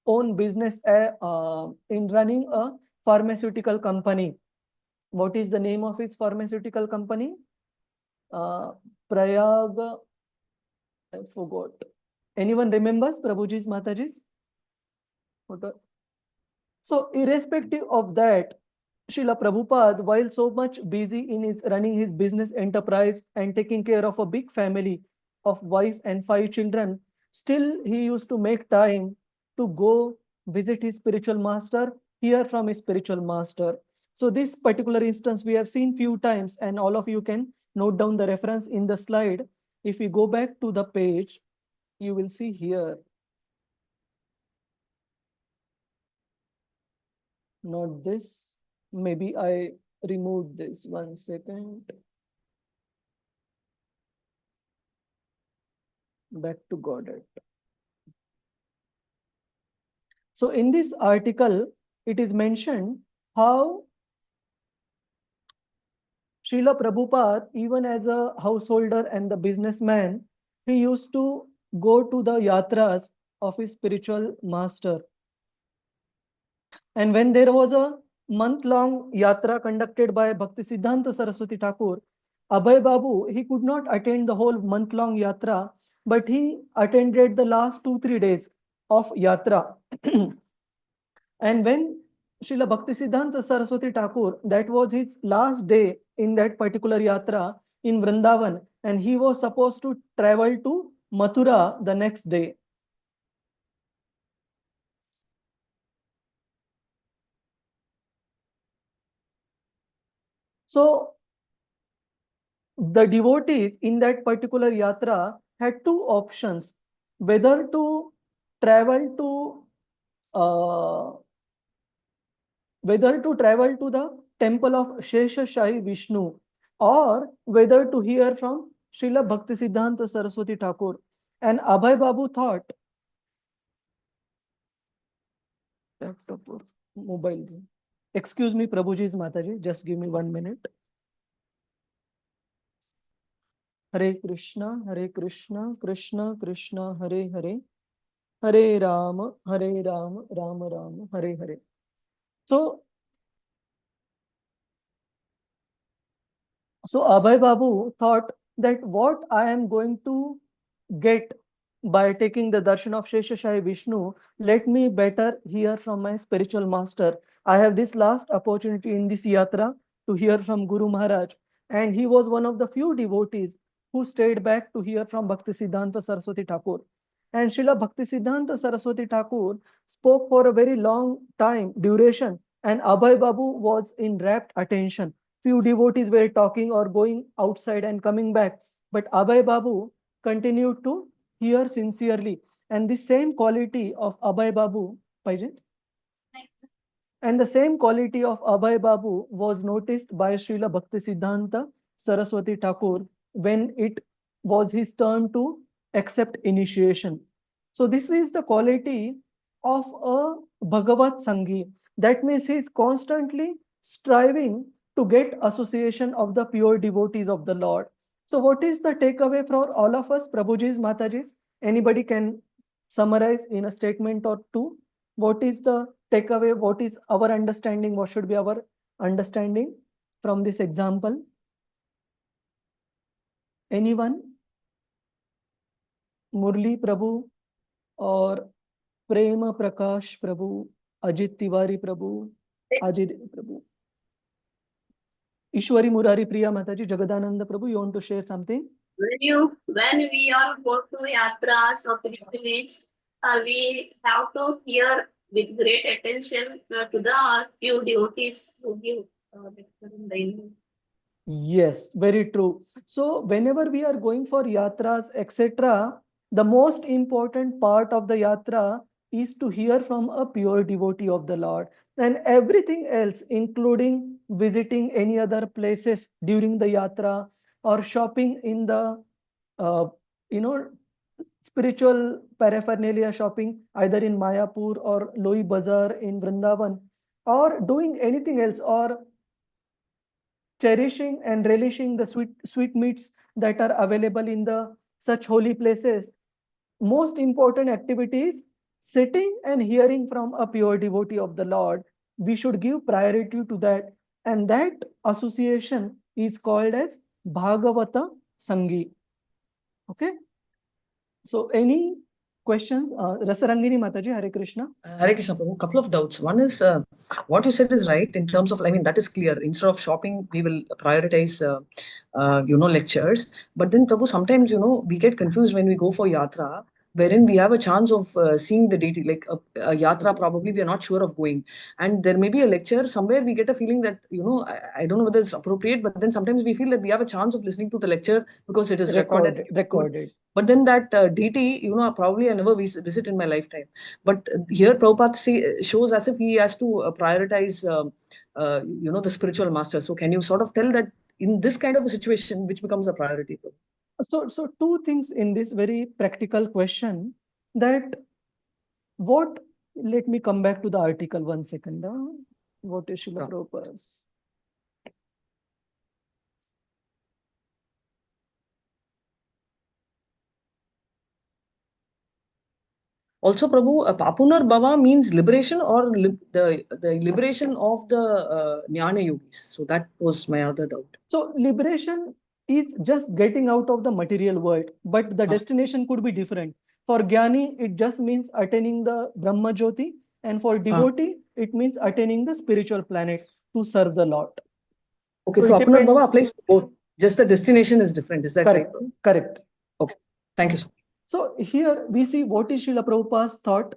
own business in running a pharmaceutical company. What is the name of his pharmaceutical company? Uh, Prayag, I forgot. Anyone remembers Prabhuji's Mataji's? So irrespective of that, Srila Prabhupada, while so much busy in his running his business enterprise and taking care of a big family of wife and 5 children, still he used to make time to go visit his spiritual master, hear from his spiritual master. So this particular instance we have seen few times, and all of you can note down the reference in the slide. If we go back to the page, you will see here. Not this. Maybe I removed this. 1 second. Back to Goddard. So in this article, it is mentioned how Srila Prabhupada, even as a householder and the businessman, he used to go to the yatras of his spiritual master. And when there was a month-long yatra conducted by Bhakti Siddhanta Saraswati Thakur, Abhay Babu, he could not attend the whole month-long yatra, but he attended the last 2-3 days of yatra. And when Srila Bhakti Siddhanta Saraswati Thakur, that was his last day in that particular yatra in Vrindavan, and he was supposed to travel to Mathura the next day. So the devotees in that particular yatra had two options, whether to travel to the temple of Sheshashahi Vishnu, or whether to hear from Srila Bhakti Siddhanta Saraswati Thakur. And Abhay Babu thought, mobile game. Excuse me, Prabhuji's Mataji, just give me 1 minute. Hare Krishna, Krishna Krishna, Hare Hare, Hare Rama, Rama Rama, Hare Hare. So Abhay Babu thought that what I am going to get by taking the darshan of Sheshashahi Vishnu, let me better hear from my spiritual master. I have this last opportunity in this yatra to hear from Guru Maharaj, and he was one of the few devotees who stayed back to hear from Bhaktisiddhanta Saraswati Thakur. And Srila Bhaktisiddhanta Saraswati Thakur spoke for a very long time, duration, and Abhay Babu was in rapt attention. Few devotees were talking or going outside and coming back, but Abhay Babu continued to hear sincerely. And the same quality of Abhay Babu, and the same quality of Abhay Babu was noticed by Srila Bhaktisiddhanta Saraswati Thakur when it was his turn to accept initiation. So this is the quality of a Bhagavat Sanghi. That means he is constantly striving to get association of the pure devotees of the Lord. So what is the takeaway for all of us, Prabhujis, Matajis? Anybody can summarize in a statement or two? What is the takeaway? What is our understanding? What should be our understanding from this example? Anyone? Murli Prabhu or Prema Prakash Prabhu, Ajit Tiwari Prabhu, Adit Prabhu, Ishwari Murari Priya Mataji, Jagadananda Prabhu, you want to share something? When we all go to yatras or pilgrimage, we have to hear with great attention to the few devotees who give lecture in the Yes, very true. So whenever we are going for yatras, etc., the most important part of the yatra is to hear from a pure devotee of the Lord. And everything else, including visiting any other places during the yatra or shopping in the, uh, you know, spiritual paraphernalia shopping, either in Mayapur or Loi Bazaar in Vrindavan, or doing anything else, or cherishing and relishing the sweetmeats that are available in the such holy places. Most important activity is sitting and hearing from a pure devotee of the Lord. We should give priority to that, and that association is called as Bhagavata Sangi. Okay. So any questions? Rasarangini Mataji, Hare Krishna. Hare Krishna Prabhu, couple of doubts. One is what you said is right in terms of, I mean, that is clear. Instead of shopping, we will prioritize, lectures. But then, Prabhu, sometimes, we get confused when we go for yatra, wherein we have a chance of seeing the deity. Like a yatra, probably we are not sure of going. And there may be a lecture somewhere, we get a feeling that, I don't know whether it's appropriate, but then sometimes we feel that we have a chance of listening to the lecture because it is recorded. Recorded. But then that deity, probably I never visit in my lifetime. But here Prabhupada shows as if he has to prioritize, the spiritual master. So can you sort of tell that in this kind of a situation, which becomes a priority? So two things in this very practical question, that what, let me come back to the article 1 second. What is Srila Prabhupada's? Also, Prabhu, Papunar Bhava means liberation, or the liberation of the Jnana Yogis. So that was my other doubt. So liberation is just getting out of the material world, but the destination could be different. For Jnani, it just means attaining the Brahma Jyoti, and for devotee, it means attaining the spiritual planet to serve the Lord. Okay, so Papunar Bhava applies to both. Just the destination is different. Is that correct? Right? Correct. Okay, thank you, sir. So here we see what is Srila Prabhupada's thought.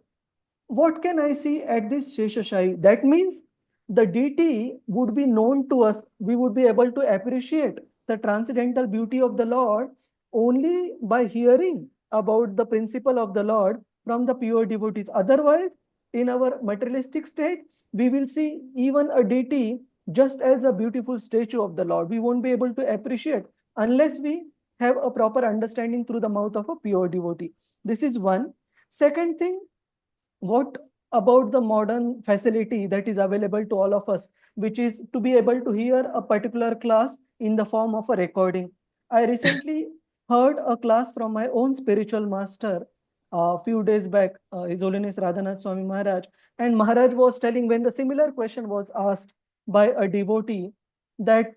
What can I see at this Sheshashai? That means the deity would be known to us. We would be able to appreciate the transcendental beauty of the Lord only by hearing about the principle of the Lord from the pure devotees. Otherwise, in our materialistic state, we will see even a deity just as a beautiful statue of the Lord. We won't be able to appreciate unless we have a proper understanding through the mouth of a pure devotee. This is one. Second thing, what about the modern facility that is available to all of us, which is to be able to hear a particular class in the form of a recording? I recently heard a class from my own spiritual master a few days back, His Holiness Radhanath Swami Maharaj, and Maharaj was telling, when the similar question was asked by a devotee, that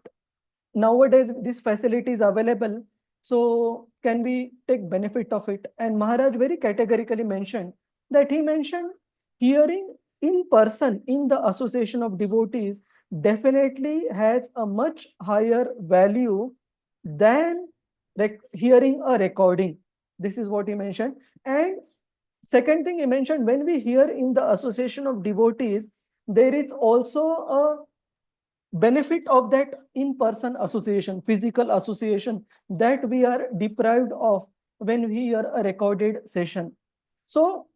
nowadays this facility is available, so can we take benefit of it? And Maharaj very categorically mentioned that, he mentioned hearing in person in the association of devotees definitely has a much higher value than hearing a recording. This is what he mentioned. And second thing he mentioned, when we hear in the association of devotees, there is also a benefit of that in-person association, physical association, that we are deprived of when we hear a recorded session. So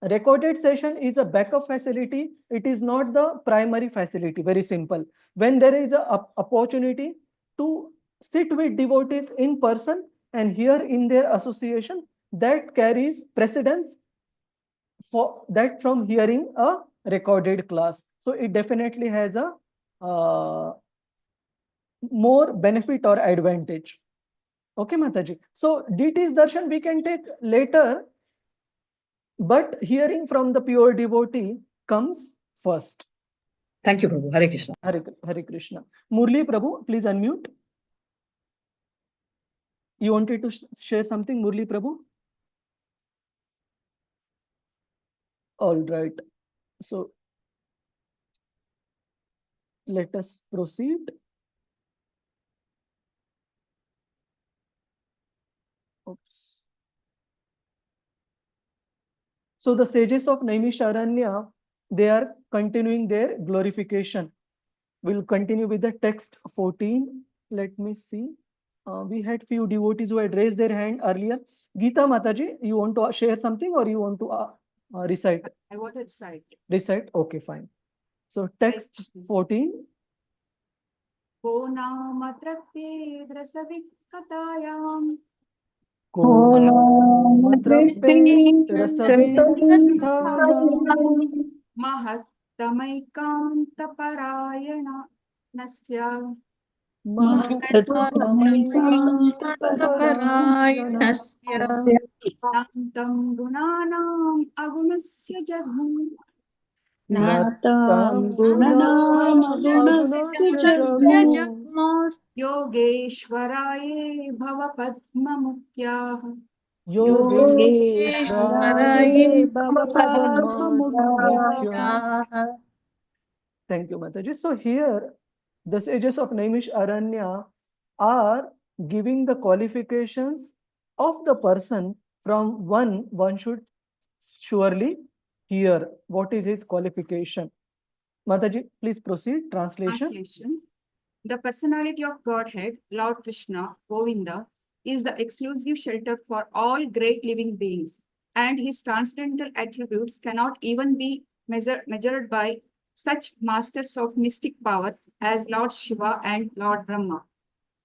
recorded session is a backup facility. It is not the primary facility. Very simple. When there is a opportunity to sit with devotees in person and hear in their association, that carries precedence for that from hearing a recorded class. So it definitely has a more benefit or advantage. Okay, Mataji. So deities darshan we can take later, but hearing from the pure devotee comes first. Thank you, Prabhu. Hare Krishna. Hare Krishna. Murli Prabhu, please unmute. You wanted to share something, Murli Prabhu? All right. So let us proceed. Oops. So the sages of Naimisharanya, they are continuing their glorification. We'll continue with the text 14. Let me see. We had few devotees who had raised their hand earlier. Gita Mataji, you want to share something or you want to recite? I want to recite. Recite? Okay, fine. So text 14. Ko namatrapye drasavikatayam mahattamaikantaparayana nasya Nantam gunanam agunasya jadham Yogeshwaraye bhavapadmamutyah Thank you, Mataji. So here, the sages of Naimish Aranya are giving the qualifications of the person from one should surely hear. What is his qualification? Mataji, please proceed. Translation. The personality of Godhead, Lord Krishna, Govinda, is the exclusive shelter for all great living beings, and his transcendental attributes cannot even be measured by such masters of mystic powers as Lord Shiva and Lord Brahma.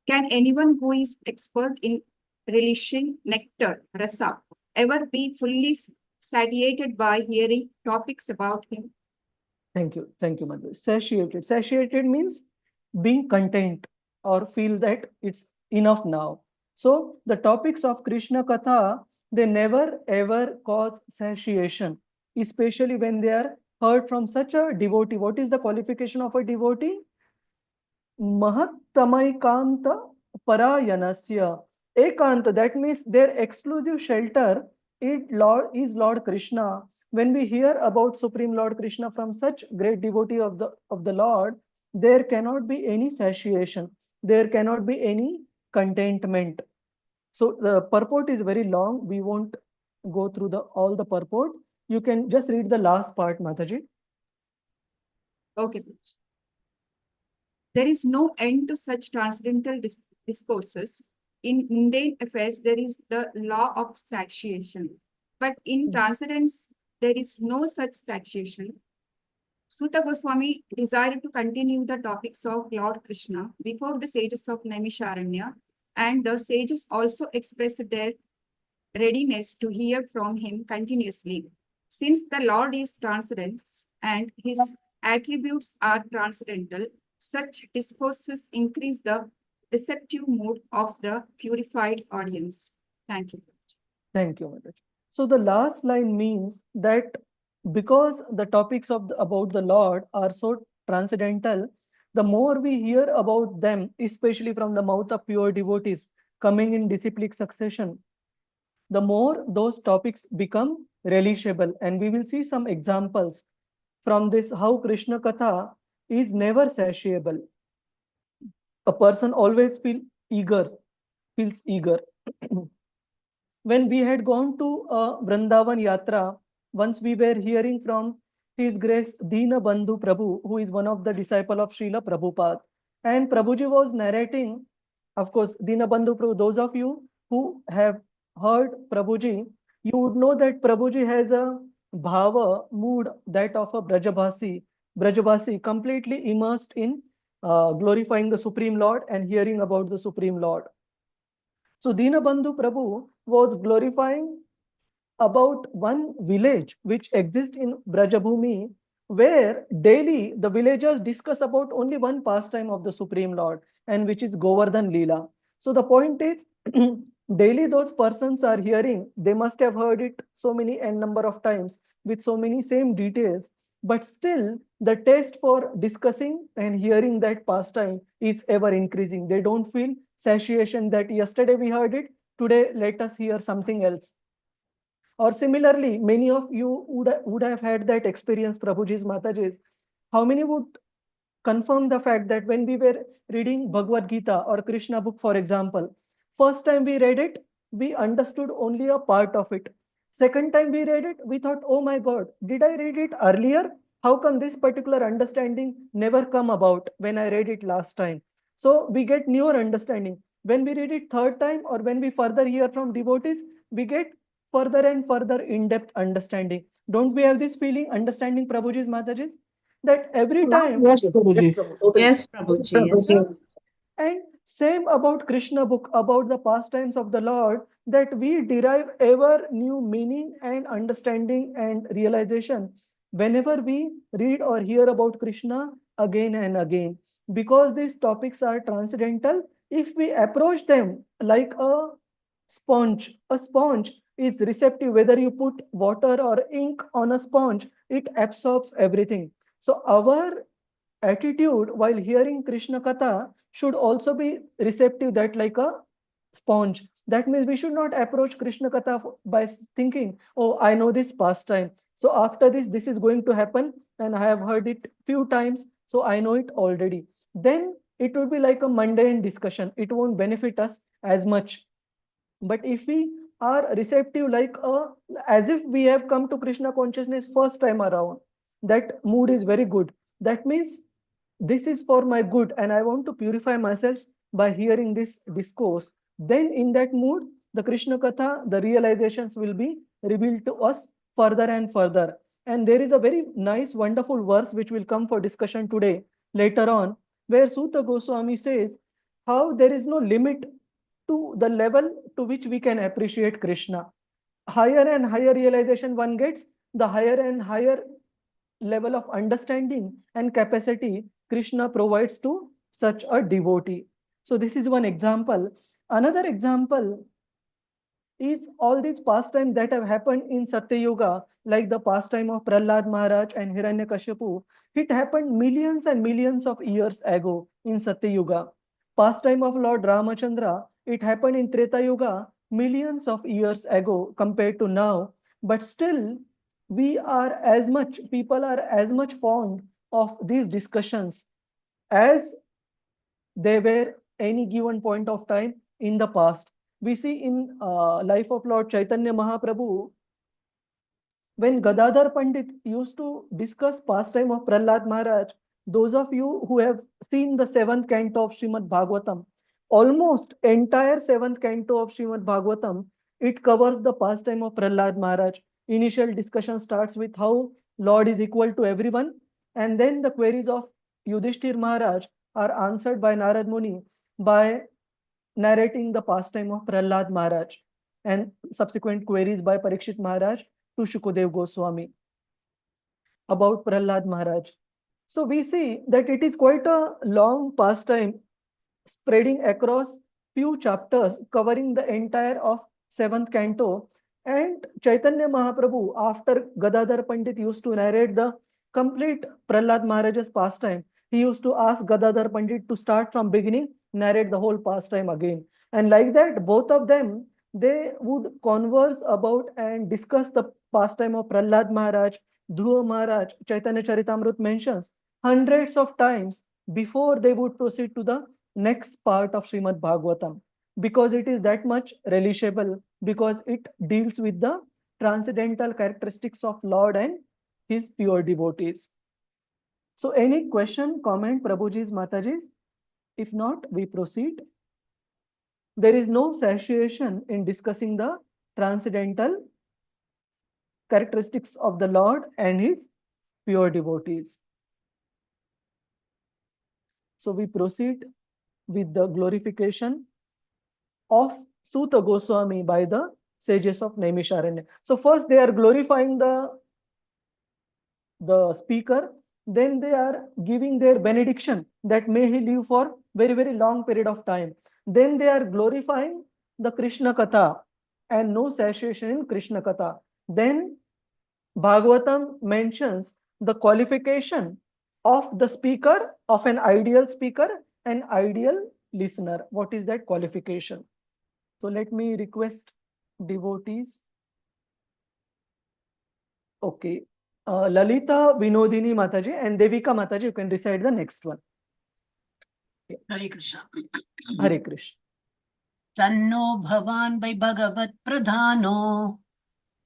Can anyone who is expert in relishing nectar, rasa, ever be fully satiated by hearing topics about him? Thank you, Madhu. Satiated. Satiated means being content or feel that it's enough now. So the topics of Krishna Katha, they never ever cause satiation, especially when they are heard from such a devotee. What is the qualification of a devotee? Mahattamaikanta parayanasya. Ekanta, that means their exclusive shelter is Lord Krishna. When we hear about Supreme Lord Krishna from such great devotee of the Lord, there cannot be any satiation. There cannot be any contentment. So the purport is very long. We won't go through all the purport. You can just read the last part, Mataji. Okay. There is no end to such transcendental discourses. In mundane affairs, there is the law of satiation. But in transcendence, there is no such satiation. Suta Goswami desired to continue the topics of Lord Krishna before the sages of Naimisharanya, and the sages also expressed their readiness to hear from him continuously. Since the Lord is transcendence and his attributes are transcendental, such discourses increase the receptive mood of the purified audience. Thank you. Thank you, Madhaj. So the last line means that because the topics about the Lord are so transcendental, the more we hear about them, especially from the mouth of pure devotees coming in disciplic succession, the more those topics become relishable. And we will see some examples from this, how Krishna Katha is never satiable. A person always feels eager feels eager. When we had gone to Vrindavan Yatra, once we were hearing from His Grace Dina Bandhu Prabhu, who is one of the disciple of Srila Prabhupada. And Prabhuji was narrating, of course, Dina Bandhu Prabhu, those of you who have heard Prabhuji, you would know that Prabhuji has a bhava, mood, that of a Brajabasi, completely immersed in glorifying the Supreme Lord and hearing about the Supreme Lord. So Dinabandhu Prabhu was glorifying about one village which exists in Brajabhumi, where daily the villagers discuss about only one pastime of the Supreme Lord, and which is Govardhan Leela. So the point is, daily those persons are hearing, they must have heard it so many n number of times with so many same details, but still the taste for discussing and hearing that pastime is ever increasing. They don't feel satiation that yesterday we heard it, today let us hear something else. Or similarly, many of you would have had that experience, Prabhuji's, Mataji's. How many would confirm the fact that when we were reading Bhagavad Gita or Krishna book, for example, first time we read it, we understood only a part of it. Second time we read it, we thought, oh my God, did I read it earlier? How come this particular understanding never come about when I read it last time? So we get newer understanding. When we read it third time or when we further hear from devotees, we get further and further in-depth understanding. Don't we have this feeling, understanding Prabhuji's, Mataji's? That every time. Yes, Prabhuji. Totally. Yes, Prabhuji. Yes. And same about Krishna book, about the pastimes of the Lord, that we derive ever new meaning and understanding and realization whenever we read or hear about Krishna again and again. Because these topics are transcendental, if we approach them like a sponge is receptive, whether you put water or ink on a sponge, it absorbs everything. So our attitude while hearing Krishna Katha should also be receptive, that like a sponge. That means we should not approach Krishna Katha by thinking, oh, I know this pastime. So after this, this is going to happen and I have heard it few times, so I know it already. Then it would be like a mundane discussion. It won't benefit us as much. But if we are receptive, like as if we have come to Krishna consciousness first time around, that mood is very good. That means this is for my good and I want to purify myself by hearing this discourse. Then in that mood, the Krishna Katha, the realizations will be revealed to us further and further. And there is a very nice, wonderful verse which will come for discussion today, later on, where Sutta Goswami says how there is no limit to the level to which we can appreciate Krishna. Higher and higher realization one gets, the higher and higher level of understanding and capacity Krishna provides to such a devotee. So this is one example. Another example is all these pastimes that have happened in Satya Yuga, like the pastime of Prahlad Maharaj and Hiranyakashipu. It happened millions and millions of years ago in Satya Yuga. Pastime of Lord Ramachandra, it happened in Treta Yuga millions of years ago compared to now. But still, people are as much fond of these discussions as they were any given point of time in the past. We see in life of Lord Chaitanya Mahaprabhu, when Gadadhar Pandit used to discuss pastime of Prahlad Maharaj, those of you who have seen the seventh canto of Srimad Bhagavatam, almost entire seventh canto of Srimad Bhagavatam, it covers the pastime of Prahlad Maharaj. Initial discussion starts with how Lord is equal to everyone, and then the queries of Yudhishthir Maharaj are answered by Narad Muni by narrating the pastime of Prahlad Maharaj, and subsequent queries by Parikshit Maharaj to Shukadev Goswami about Prahlad Maharaj. So we see that it is quite a long pastime spreading across few chapters covering the entire of seventh canto. And Chaitanya Mahaprabhu, after Gadadhar Pandit used to narrate the complete Prahlad Maharaj's pastime, he used to ask Gadadhar Pandit to start from beginning, narrate the whole pastime again. And like that, both of them, they would converse about and discuss the pastime of Prahlad Maharaj, Dhruva Maharaj. Chaitanya Charitamrut mentions hundreds of times before they would proceed to the next part of Srimad Bhagavatam. because it is that much relishable, because it deals with the transcendental characteristics of Lord and his pure devotees. So any question, comment, Prabhuji's, Mataji's? If not, we proceed. There is no satiation in discussing the transcendental characteristics of the Lord and his pure devotees. So we proceed with the glorification of Suta Goswami by the sages of Naimisharanya. So first they are glorifying the speaker, then they are giving their benediction that may he live for very, very long period of time. Then they are glorifying the Krishna Katha and no satiation in Krishna Katha. Then Bhagavatam mentions the qualification of the speaker, of an ideal speaker, an ideal listener. What is that qualification? So let me request devotees. Okay. Lalita, Vinodini Mataji and Devika Mataji, you can recite the next one. Hare Krishna. Hare Krishna. Tanno Bhavan by Bhagavat Pradhano.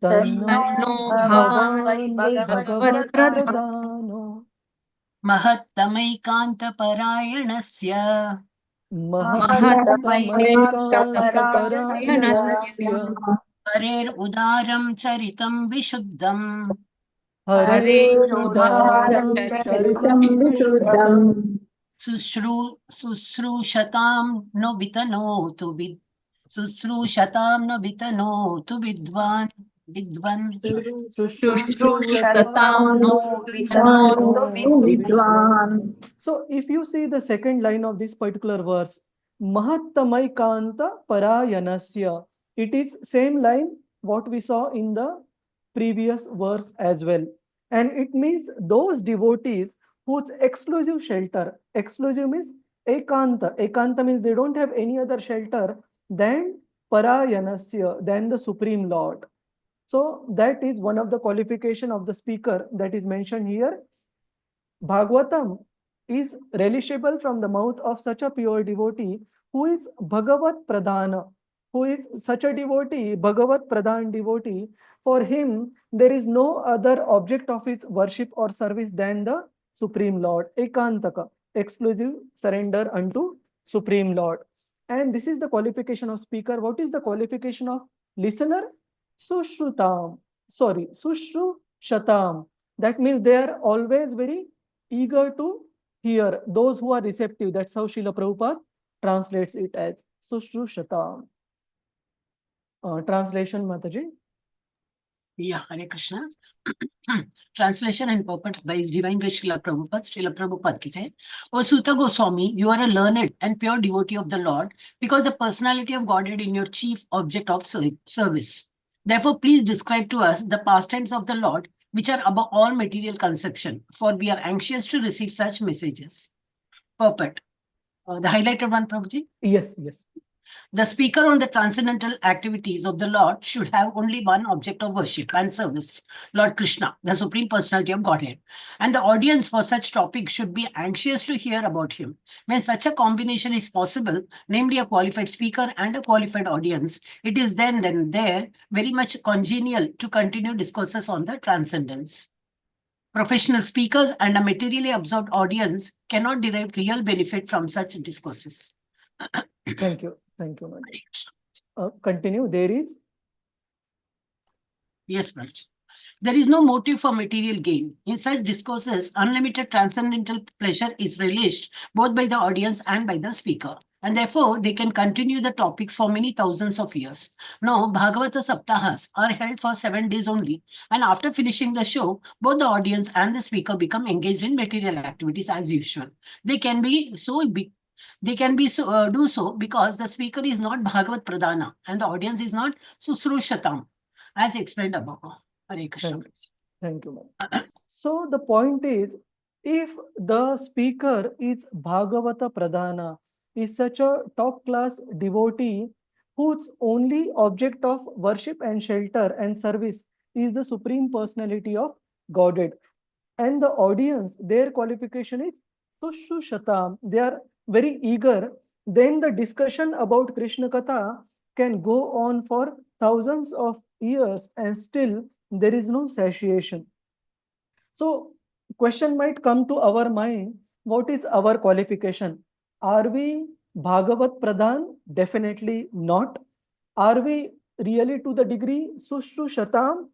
Tanno Bhavan Bhagavat Pradhano. Mahattamaikanта Parayanasya. Mahattamaikantaparanasya. Harer Udaram Charitam Vishuddham. Hare Udaram Charitam Vishuddham. Sushrushatam no vitanotu vid. Sushrushatam no vitanotu vidvan. So if you see the second line of this particular verse, Mahattamaikanta Parayanasya, it is same line what we saw in the previous verse as well. And it means those devotees whose exclusive shelter, exclusive means Ekanta. Ekanta means they don't have any other shelter than Parayanasya, than the Supreme Lord. So that is one of the qualification of the speaker that is mentioned here. Bhagavatam is relishable from the mouth of such a pure devotee who is Bhagavat Pradhana, who is such a devotee, Bhagavat Pradhan devotee. For him, there is no other object of his worship or service than the Supreme Lord, Ekantaka, exclusive surrender unto Supreme Lord. And this is the qualification of speaker. What is the qualification of listener? Sushrutam, sorry, Sushrushatam. That means they are always very eager to hear, those who are receptive. That's how Srila Prabhupada translates it as Sushrushatam. Translation, Mataji. Yeah, Hare Krishna. Translation and purport by His Divine Grace Srila Prabhupada. Srila Prabhupada ki jai. O Suta Goswami, you are a learned and pure devotee of the Lord because the personality of Godhead in your chief object of service. Therefore, please describe to us the pastimes of the Lord which are above all material conception, for we are anxious to receive such messages. Purport. The highlighted one, Prabhuji? Yes, yes. The speaker on the transcendental activities of the Lord should have only one object of worship and service, Lord Krishna, the Supreme Personality of Godhead. And the audience for such topics should be anxious to hear about him. When such a combination is possible, namely a qualified speaker and a qualified audience, it is then and there very much congenial to continue discourses on the transcendence. Professional speakers and a materially absorbed audience cannot derive real benefit from such discourses. Thank you. Thank you, Madam. Continue. There is. Yes, Raj. There is no motive for material gain. In such discourses, unlimited transcendental pleasure is relished both by the audience and by the speaker. And therefore, they can continue the topics for many thousands of years. Now, Bhagavata Saptahas are held for 7 days only. And after finishing the show, both the audience and the speaker become engaged in material activities as usual. They can be so big. They can be do so because the speaker is not Bhagavat Pradhana and the audience is not Susrushatam, as explained above. Hare Krishna. Thank you, ma'am. So the point is, if the speaker is Bhagavata Pradhana, is such a top class devotee whose only object of worship and shelter and service is the Supreme Personality of Godhead, and the audience, their qualification is Tushushatam, they are very eager then the discussion about Krishna Katha can go on for thousands of years and still there is no satiation. So question might come to our mind, what is our qualification? Are we Bhagavat Pradhan? Definitely not. Are we really to the degree Sushru Shatam?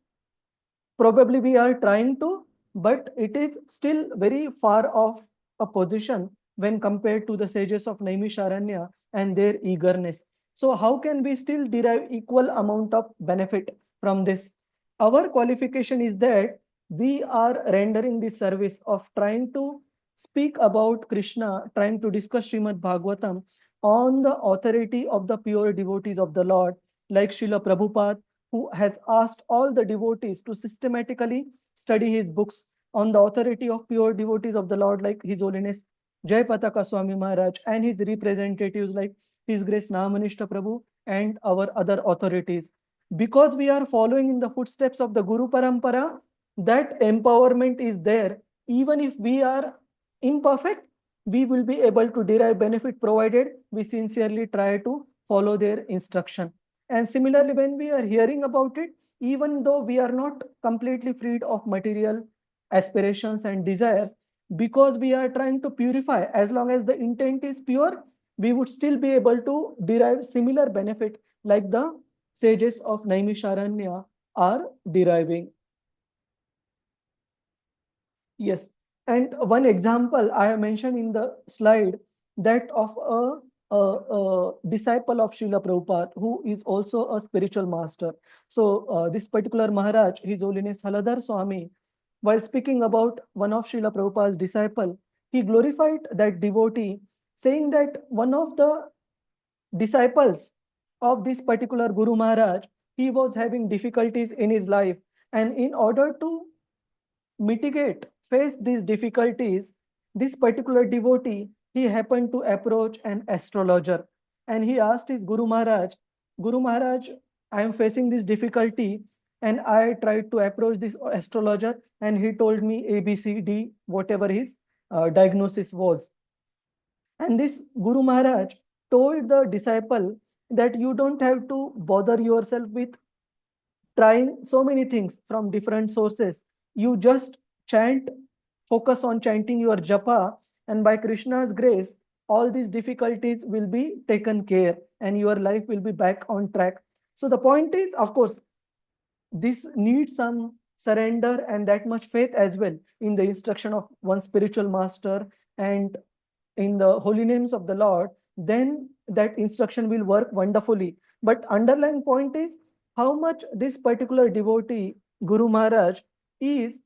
Probably we are trying to, but it is still very far off a position when compared to the sages of Naimisharanya and their eagerness. So how can we still derive equal amount of benefit from this? Our qualification is that we are rendering the service of trying to speak about Krishna, trying to discuss Srimad Bhagavatam on the authority of the pure devotees of the Lord, like Srila Prabhupada, who has asked all the devotees to systematically study his books on the authority of pure devotees of the Lord, like His Holiness Jai Pataka Swami Maharaj and his representatives like His Grace Namanishta Prabhu and our other authorities. Because we are following in the footsteps of the Guru Parampara, that empowerment is there. Even if we are imperfect, we will be able to derive benefit provided we sincerely try to follow their instruction. And similarly, when we are hearing about it, even though we are not completely freed of material aspirations and desires, because we are trying to purify, as long as the intent is pure, we would still be able to derive similar benefit like the sages of Naimisharanya are deriving. Yes. And one example I have mentioned in the slide, that of a disciple of Srila Prabhupada who is also a spiritual master. So this particular Maharaj, His Holiness Haladhar Swami, while speaking about one of Srila Prabhupada's disciple, he glorified that devotee, saying that one of the disciples of this particular Guru Maharaj, he was having difficulties in his life. And in order to mitigate, face these difficulties, this particular devotee, he happened to approach an astrologer and he asked his Guru Maharaj, I am facing this difficulty and I tried to approach this astrologer and he told me A, B, C, D, whatever his diagnosis was. And this Guru Maharaj told the disciple that you don't have to bother yourself with trying so many things from different sources. You just chant, focus on chanting your japa, and by Krishna's grace, all these difficulties will be taken care and your life will be back on track. So the point is, of course, this needs some surrender and that much faith as well in the instruction of one spiritual master and in the holy names of the Lord, then that instruction will work wonderfully. But underlying point is how much this particular devotee, Guru Maharaj, is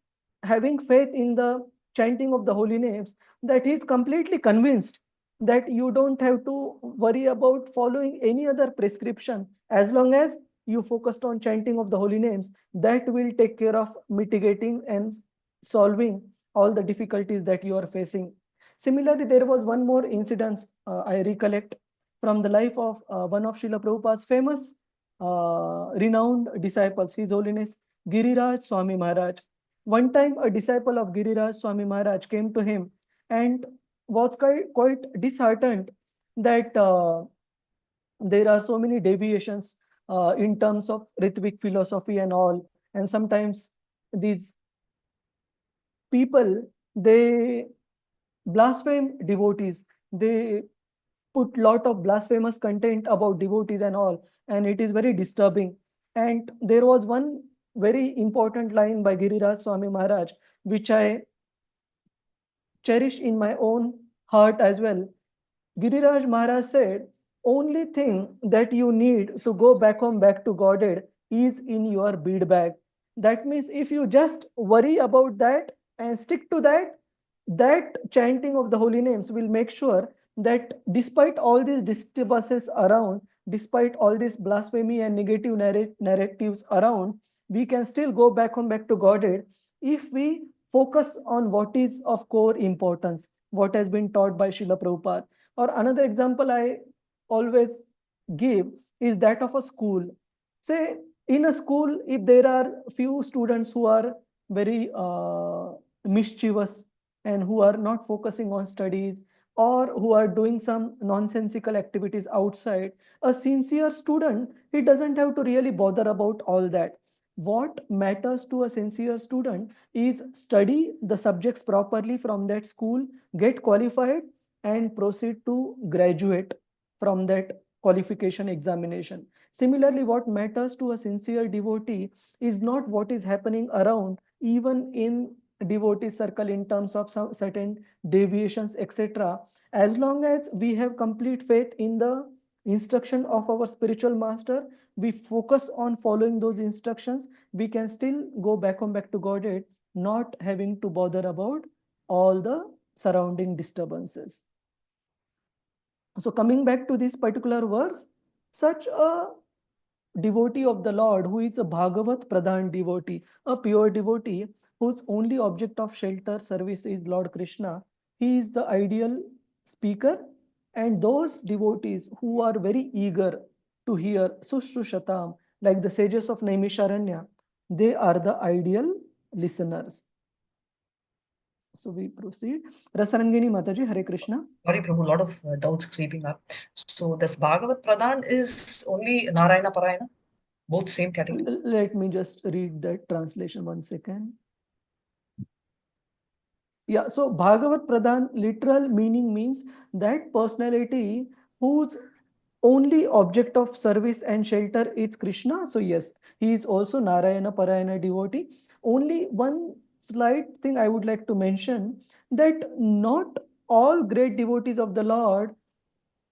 having faith in the chanting of the holy names, that he is completely convinced that you don't have to worry about following any other prescription as long as you focused on chanting of the holy names. That will take care of mitigating and solving all the difficulties that you are facing. Similarly, there was one more incident I recollect from the life of one of Srila Prabhupada's famous, renowned disciples, His Holiness Giriraj Swami Maharaj. One time, a disciple of Giriraj Swami Maharaj came to him and was quite disheartened that there are so many deviations in terms of Ritvik philosophy and all. And sometimes these people, they blaspheme devotees. They put lot of blasphemous content about devotees and all, and it is very disturbing. And there was one very important line by Giriraj Swami Maharaj, which I cherish in my own heart as well. Giriraj Maharaj said, only thing that you need to go back home, back to Godhead, is in your bead bag. That means if you just worry about that and stick to that, that chanting of the holy names will make sure that despite all these disturbances around, despite all this blasphemy and negative narratives around, we can still go back home, back to Godhead if we focus on what is of core importance, what has been taught by Srila Prabhupada. Or another example I always give is that of a school. Say, in a school, if there are few students who are very mischievous and who are not focusing on studies, or who are doing some nonsensical activities outside. A sincere student, he doesn't have to really bother about all that. What matters to a sincere student is study the subjects properly from that school, get qualified, and proceed to graduate from that qualification examination. Similarly, what matters to a sincere devotee is not what is happening around, even in devotee circle, in terms of some certain deviations, etc. As long as we have complete faith in the instruction of our spiritual master, we focus on following those instructions, we can still go back to Godhead, not having to bother about all the surrounding disturbances. So coming back to this particular verse, such a devotee of the Lord who is a Bhagavat Pradhan devotee, a pure devotee whose only object of shelter service is Lord Krishna, he is the ideal speaker. And those devotees who are very eager to hear Sushrushatam, like the sages of Naimisharanya, they are the ideal listeners. So we proceed. Rasarangini Mataji, Hare Krishna. Sorry, Prabhu, a lot of doubts creeping up. So this Bhagavat Pradhan is only Narayana Parayana? Both same category? Let me just read that translation 1 second. Yeah, so Bhagavat Pradhan literal meaning means that personality whose only object of service and shelter is Krishna. So yes, he is also Narayana Parayana devotee. Only one slight thing I would like to mention, that not all great devotees of the Lord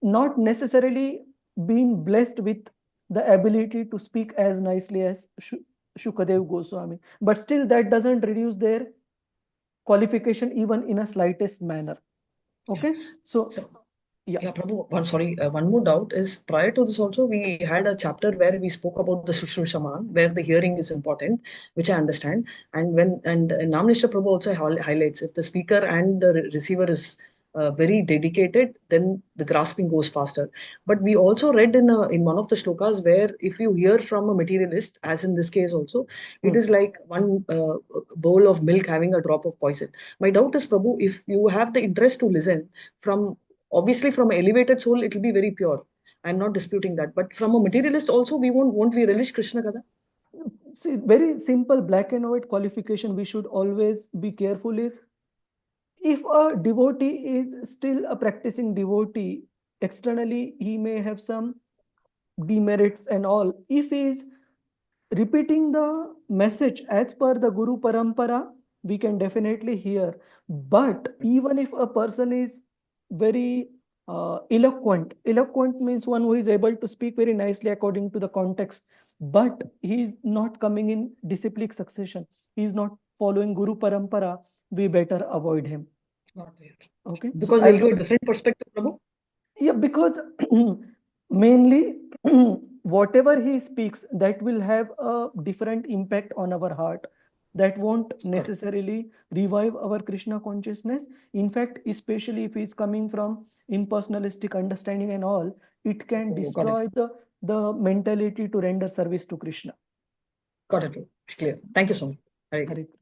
not necessarily been blessed with the ability to speak as nicely as Shukadev Goswami, but still that doesn't reduce their qualification even in a slightest manner. Okay, so yeah. Yeah, Prabhu, one more doubt is, prior to this also, we had a chapter where we spoke about the Shushrushaman, where the hearing is important, which I understand. And Namnishra Prabhu also highlights, if the speaker and the receiver is very dedicated, then the grasping goes faster. But we also read in one of the shlokas where if you hear from a materialist, as in this case also, it is like one bowl of milk having a drop of poison. My doubt is, Prabhu, if you have the interest to listen from, obviously from an elevated soul, it will be very pure. I'm not disputing that. But from a materialist also, won't we relish Krishna Kada? See, very simple black and white qualification we should always be careful is, if a devotee is still a practicing devotee, externally he may have some demerits and all. If he is repeating the message as per the Guru Parampara, we can definitely hear. But even if a person is very eloquent means one who is able to speak very nicely according to the context, but he is not coming in disciplic succession, he is not following Guru Parampara, we better avoid him. Not there. Okay, Because so they'll give a different perspective, Prabhu? yeah, because mainly whatever he speaks, that will have a different impact on our heart. That won't necessarily revive our Krishna consciousness. In fact, especially if it's coming from impersonalistic understanding and all, it can destroy the mentality to render service to Krishna. Got it. It's clear. Thank you so much. Hare Krishna.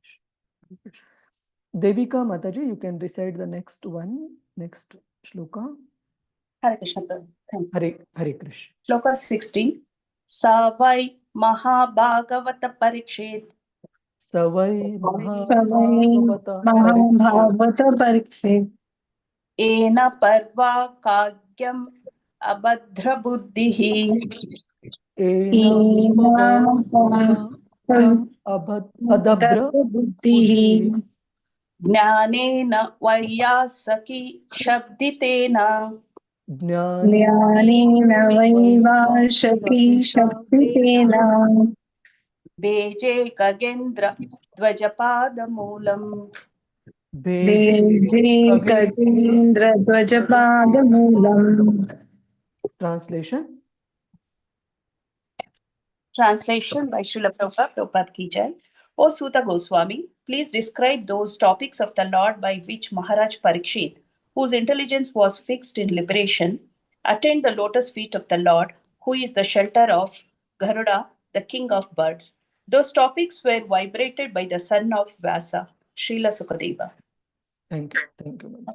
Devika Mataji, you can recite the next one, next shloka. Hare Krishna. Thank you. Hare Krishna. Shloka 16. Savai Mahabhagavata Parikshit. Savai Mahabhagavata Parikshit. Ena Parva Kagyam Abhadra Buddhihi. Adabra Buddhihi. Jnanena Vaiyasaki Shabditena. Jnanena Vaivashaki Shakritena. Beje Kagendra Dvajapada Moolam. Beje Kajendra Dvajapada Moolam. Translation. Translation by Srila Prabhupada, Prabhupada Ki Jai. O Suta Goswami, please describe those topics of the Lord by which Maharaj Parikshit, whose intelligence was fixed in liberation, attained the lotus feet of the Lord, who is the shelter of Garuda, the king of birds. Those topics were vibrated by the son of Vyasa, Srila Sukadeva. Thank you.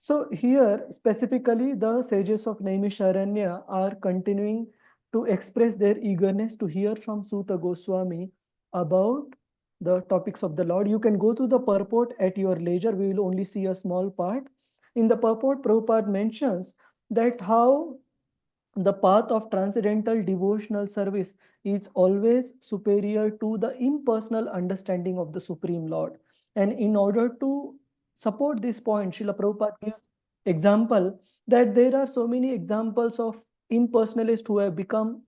So here, specifically, the sages of Naimisharanya are continuing to express their eagerness to hear from Suta Goswami about the topics of the Lord. You can go to the purport at your leisure. We will only see a small part. In the purport, Prabhupada mentions that how the path of transcendental devotional service is always superior to the impersonal understanding of the Supreme Lord. And in order to support this point, Srila Prabhupada gives example that there are so many examples of impersonalists who have become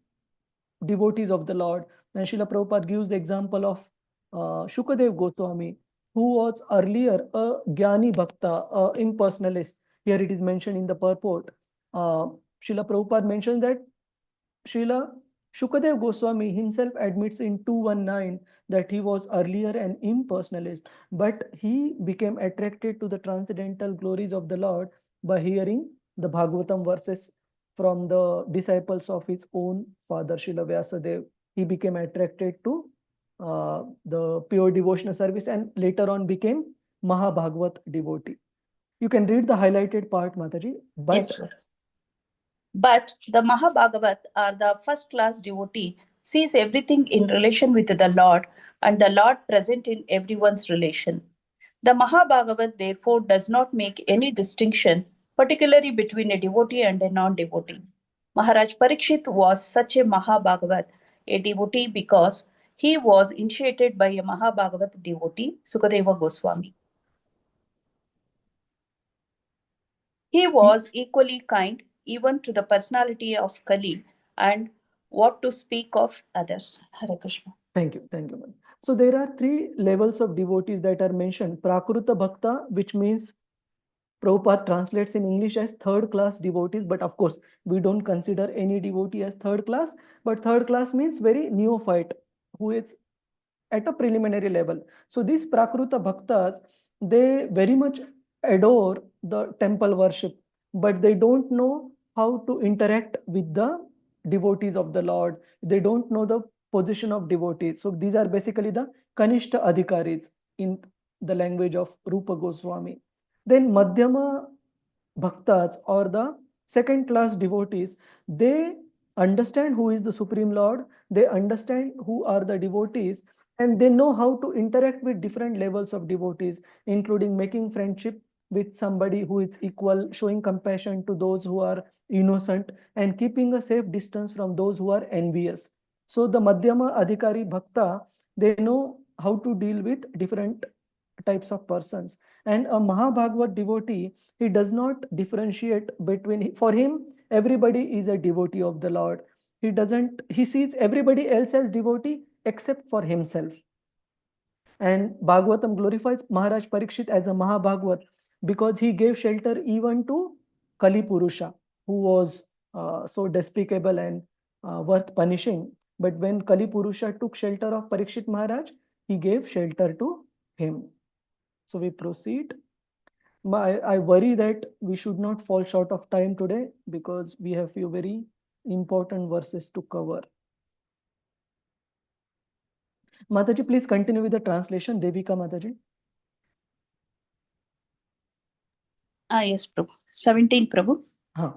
devotees of the Lord. And Srila Prabhupada gives the example of Shukadev Goswami, who was earlier a Jnani Bhakta, impersonalist. Here it is mentioned in the purport. Uh, Srila Prabhupada mentions that Srila Shukadev Goswami himself admits in 219 that he was earlier an impersonalist, but he became attracted to the transcendental glories of the Lord by hearing the Bhagavatam verses from the disciples of his own father, Srila Vyasadev. He became attracted to the pure devotional service and later on became Mahabhagavat devotee. You can read the highlighted part, Mataji. But Yes, sir. But the Mahabhagavat, or the first class devotee, sees everything in relation with the Lord and the Lord present in everyone's relation. The Mahabhagavat, therefore, does not make any distinction, particularly between a devotee and a non devotee. Maharaj Parikshit was such a Mahabhagavat, a devotee, because he was initiated by a Mahabhagavat devotee, Sukadeva Goswami. He was equally kind even to the personality of Kali, and what to speak of others. Hare Krishna. thank you, thank you, ma'am. So there are three levels of devotees that are mentioned. Prakruta Bhakta, which means Prabhupada translates in English as third class devotees, but of course, we don't consider any devotee as third class, but third class means very neophyte, who is at a preliminary level. So these Prakruta Bhaktas, they very much adore the temple worship, but they don't know how to interact with the devotees of the Lord. They don't know the position of devotees. So these are basically the Kanishta Adhikaris in the language of Rupa Goswami. Then Madhyama Bhaktas, or the second class devotees, they understand who is the Supreme Lord, they understand who are the devotees, and they know how to interact with different levels of devotees, including making friendship with somebody who is equal, showing compassion to those who are innocent, and keeping a safe distance from those who are envious. So the Madhyama Adhikari Bhakta, they know how to deal with different types of persons. And a Mahabhagavat devotee, he does not differentiate between, for him, everybody is a devotee of the Lord. He sees everybody else as devotee except for himself. And Bhagavatam glorifies Maharaj Parikshit as a Mahabhagavat because he gave shelter even to Kali Purusha, who was so despicable and worth punishing. But when Kali Purusha took shelter of Parikshit Maharaj, he gave shelter to him. So we proceed. I worry that we should not fall short of time today because we have few very important verses to cover. Mataji, please continue with the translation. Devika Mataji. Yes, Prabhu. 17, Prabhu. Huh.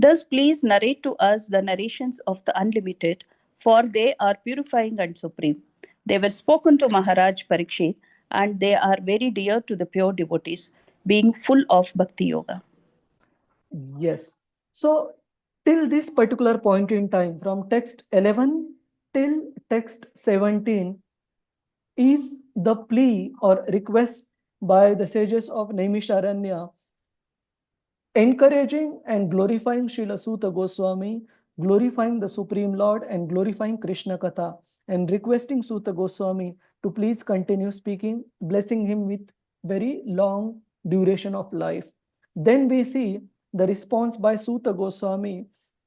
Thus, please narrate to us the narrations of the unlimited, for they are purifying and supreme. They were spoken to Maharaj Parikshit, and they are very dear to the pure devotees, being full of Bhakti Yoga. Yes. So till this particular point in time, from text 11 till text 17, is the plea or request by the sages of Naimisharanya encouraging and glorifying Srila Suta Goswami, glorifying the Supreme Lord and glorifying Krishna Katha, and requesting Suta Goswami to please continue speaking, blessing him with very long duration of life. Then we see the response by Suta Goswami.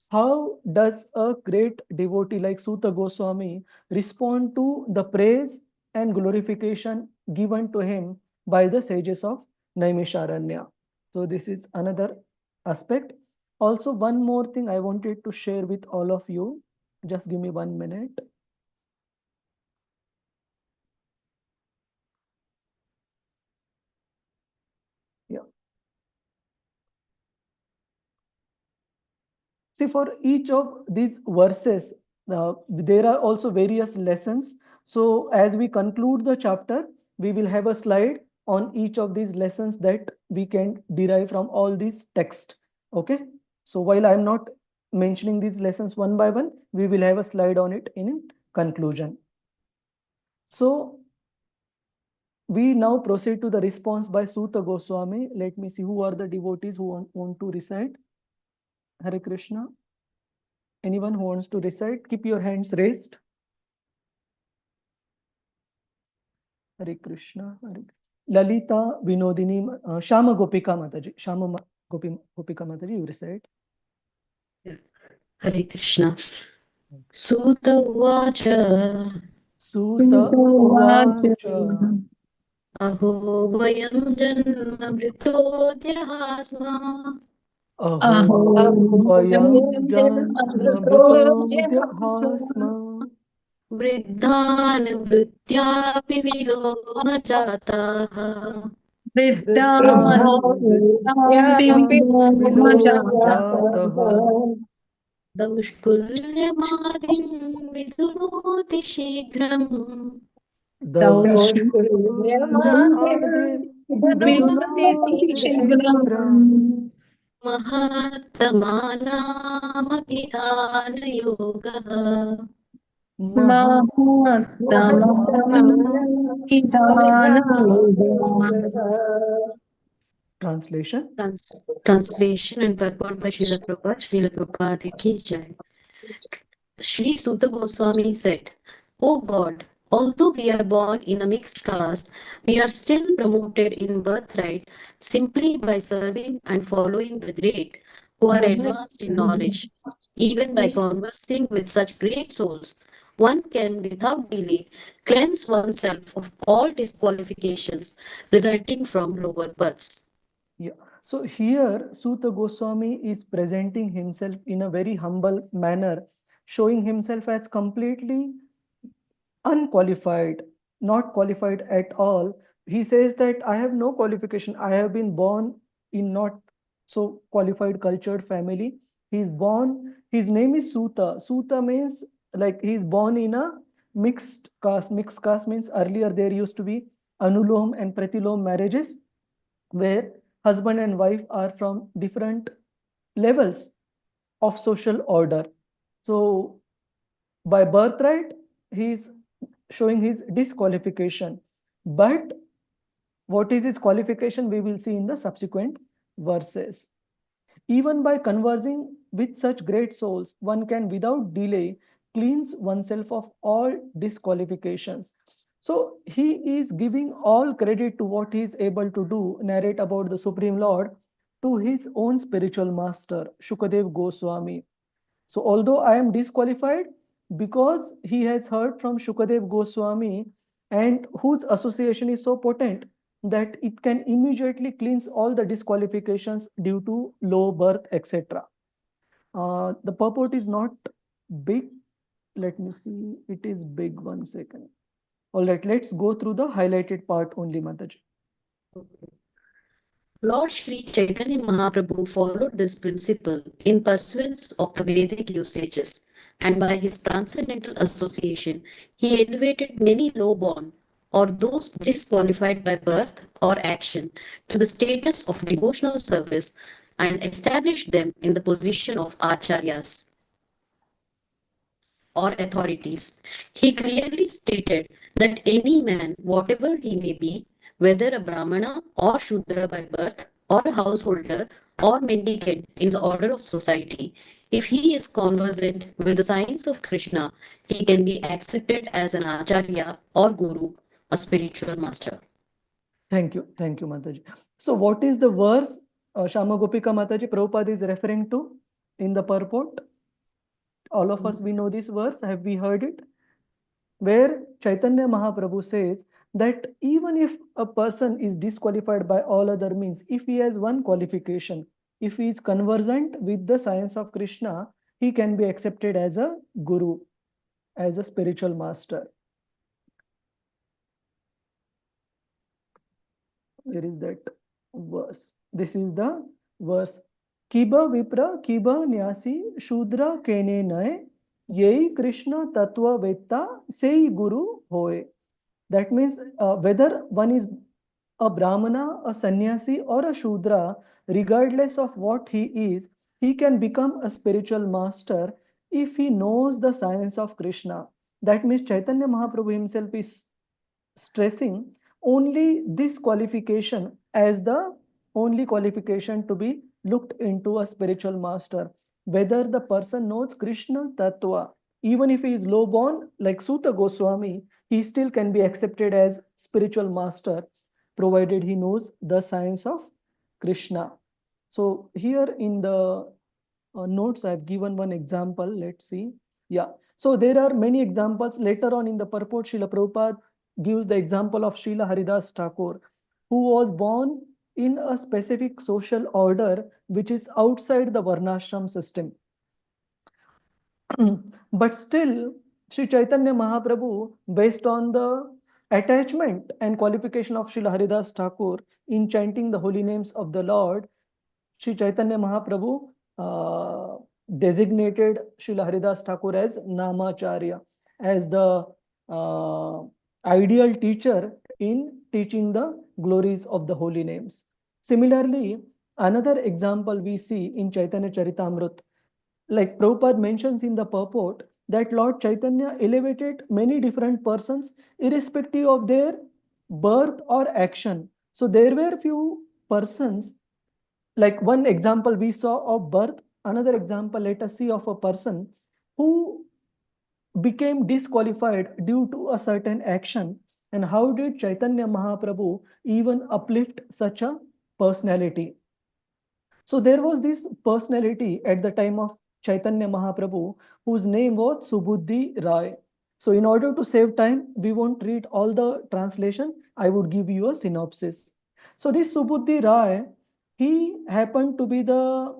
How does a great devotee like Suta Goswami respond to the praise and glorification given to him by the sages of Naimisharanya? So this is another aspect. Also, one more thing I wanted to share with all of you. Just give me 1 minute. See, for each of these verses, there are also various lessons. So as we conclude the chapter, we will have a slide on each of these lessons that we can derive from all these texts. Okay. So while I'm not mentioning these lessons one by one, we will have a slide on it in conclusion. So we now proceed to the response by Suta Goswami. Let me see who are the devotees who want to recite. Hare Krishna. Anyone who wants to recite, keep your hands raised. Hare Krishna. Lalita Vinodini, Shama Gopika Mataji. Shama Gopika Mataji, you recite. Hare Krishna. Suta Uvacha. Suta Uvacha. Aho Vayam Janma Mritodhyasma. Aho Vayam Janma Mritodhyasma. Vriddhan Vrityapi Viloma Jataha. Daushkulyamadin vidunoti shigram. Daushkulyamadin vidunoti shigram. Mahatmanamapidhana yogaha. Translation. Translation and purport by Srila Prabhupada. Srila Prabhupada ki jai. Sri Suta Goswami said, "O God, although we are born in a mixed caste, we are still promoted in birthright simply by serving and following the great who are advanced in knowledge. Even by conversing with such great souls, one can without delay cleanse oneself of all disqualifications resulting from lower births." Yeah. So here Suta Goswami is presenting himself in a very humble manner, showing himself as completely unqualified, not qualified at all. He says that I have no qualification. I have been born in not so qualified cultured family. He's born, his name is Suta. Suta means like he's born in a mixed caste. Mixed caste means earlier there used to be Anulom and Pratilom marriages where husband and wife are from different levels of social order. So by birthright, he is showing his disqualification. But what is his qualification? We will see in the subsequent verses. Even by conversing with such great souls, one can without delay cleanse oneself of all disqualifications. So he is giving all credit to what he is able to do, narrate about the Supreme Lord to his own spiritual master, Shukadev Goswami. So although I am disqualified, because he has heard from Shukadev Goswami and whose association is so potent that it can immediately cleanse all the disqualifications due to low birth, etc. The purport is not big. Let me see. It is big. 1 second. All right, let's go through the highlighted part only, Mataji. Lord Sri Chaitanya Mahaprabhu followed this principle in pursuance of the Vedic usages, and by his transcendental association, he elevated many low-born or those disqualified by birth or action to the status of devotional service and established them in the position of acharyas or authorities. He clearly stated that any man, whatever he may be, whether a Brahmana or Shudra by birth, or a householder or mendicant in the order of society, if he is conversant with the science of Krishna, he can be accepted as an acharya or guru, a spiritual master. Thank you, Mataji. So what is the verse Shama Gopika Mataji Prabhupada is referring to in the purport? All of us, we know this verse. Have we heard it? Where Chaitanya Mahaprabhu says that even if a person is disqualified by all other means, if he has one qualification, if he is conversant with the science of Krishna, he can be accepted as a guru, as a spiritual master. Where is that verse? This is the verse Kiba Vipra, Kiba Nyasi, Shudra Kene Nae, Yei Krishna Tattva Vetta, Sei Guru Hoye. That means whether one is a Brahmana, a sannyasi, or a Shudra, regardless of what he is, he can become a spiritual master if he knows the science of Krishna. That means Chaitanya Mahaprabhu himself is stressing only this qualification as the only qualification to be looked into a spiritual master. Whether the person knows Krishna Tattva, even if he is low born like Suta Goswami, he still can be accepted as spiritual master provided he knows the science of Krishna. So here in the notes I've given one example. Let's see. Yeah. So there are many examples. Later on in the purport, Srila Prabhupada gives the example of Srila Haridas Thakur, who was born in a specific social order which is outside the Varnashram system. But still, Sri Chaitanya Mahaprabhu, based on the attachment and qualification of Srila Haridas Thakur in chanting the holy names of the Lord, Sri Chaitanya Mahaprabhu designated Srila Haridas Thakur as Namacharya, as the ideal teacher in teaching the glories of the holy names. Similarly, another example we see in Chaitanya Charitamrita, like Prabhupada mentions in the purport, that Lord Chaitanya elevated many different persons irrespective of their birth or action. So there were few persons, like one example we saw of birth, another example let us see of a person who became disqualified due to a certain action. And how did Chaitanya Mahaprabhu even uplift such a personality? So there was this personality at the time of Chaitanya Mahaprabhu whose name was Subuddhi Rai. So in order to save time, we won't read all the translation. I would give you a synopsis. So this Subuddhi Rai, he happened to be the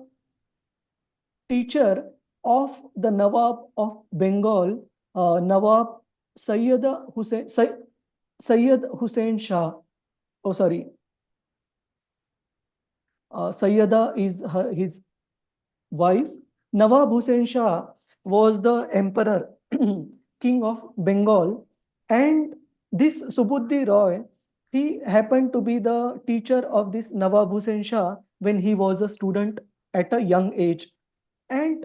teacher of the Nawab of Bengal, Nawab Sayyid Hussain, Sayyid Hussain Shah. Oh, sorry. Sayyida is his wife. Nawab Hussain Shah was the emperor, king of Bengal, and this Subuddhi Roy, he happened to be the teacher of this Nawab Hussain Shah when he was a student at a young age. And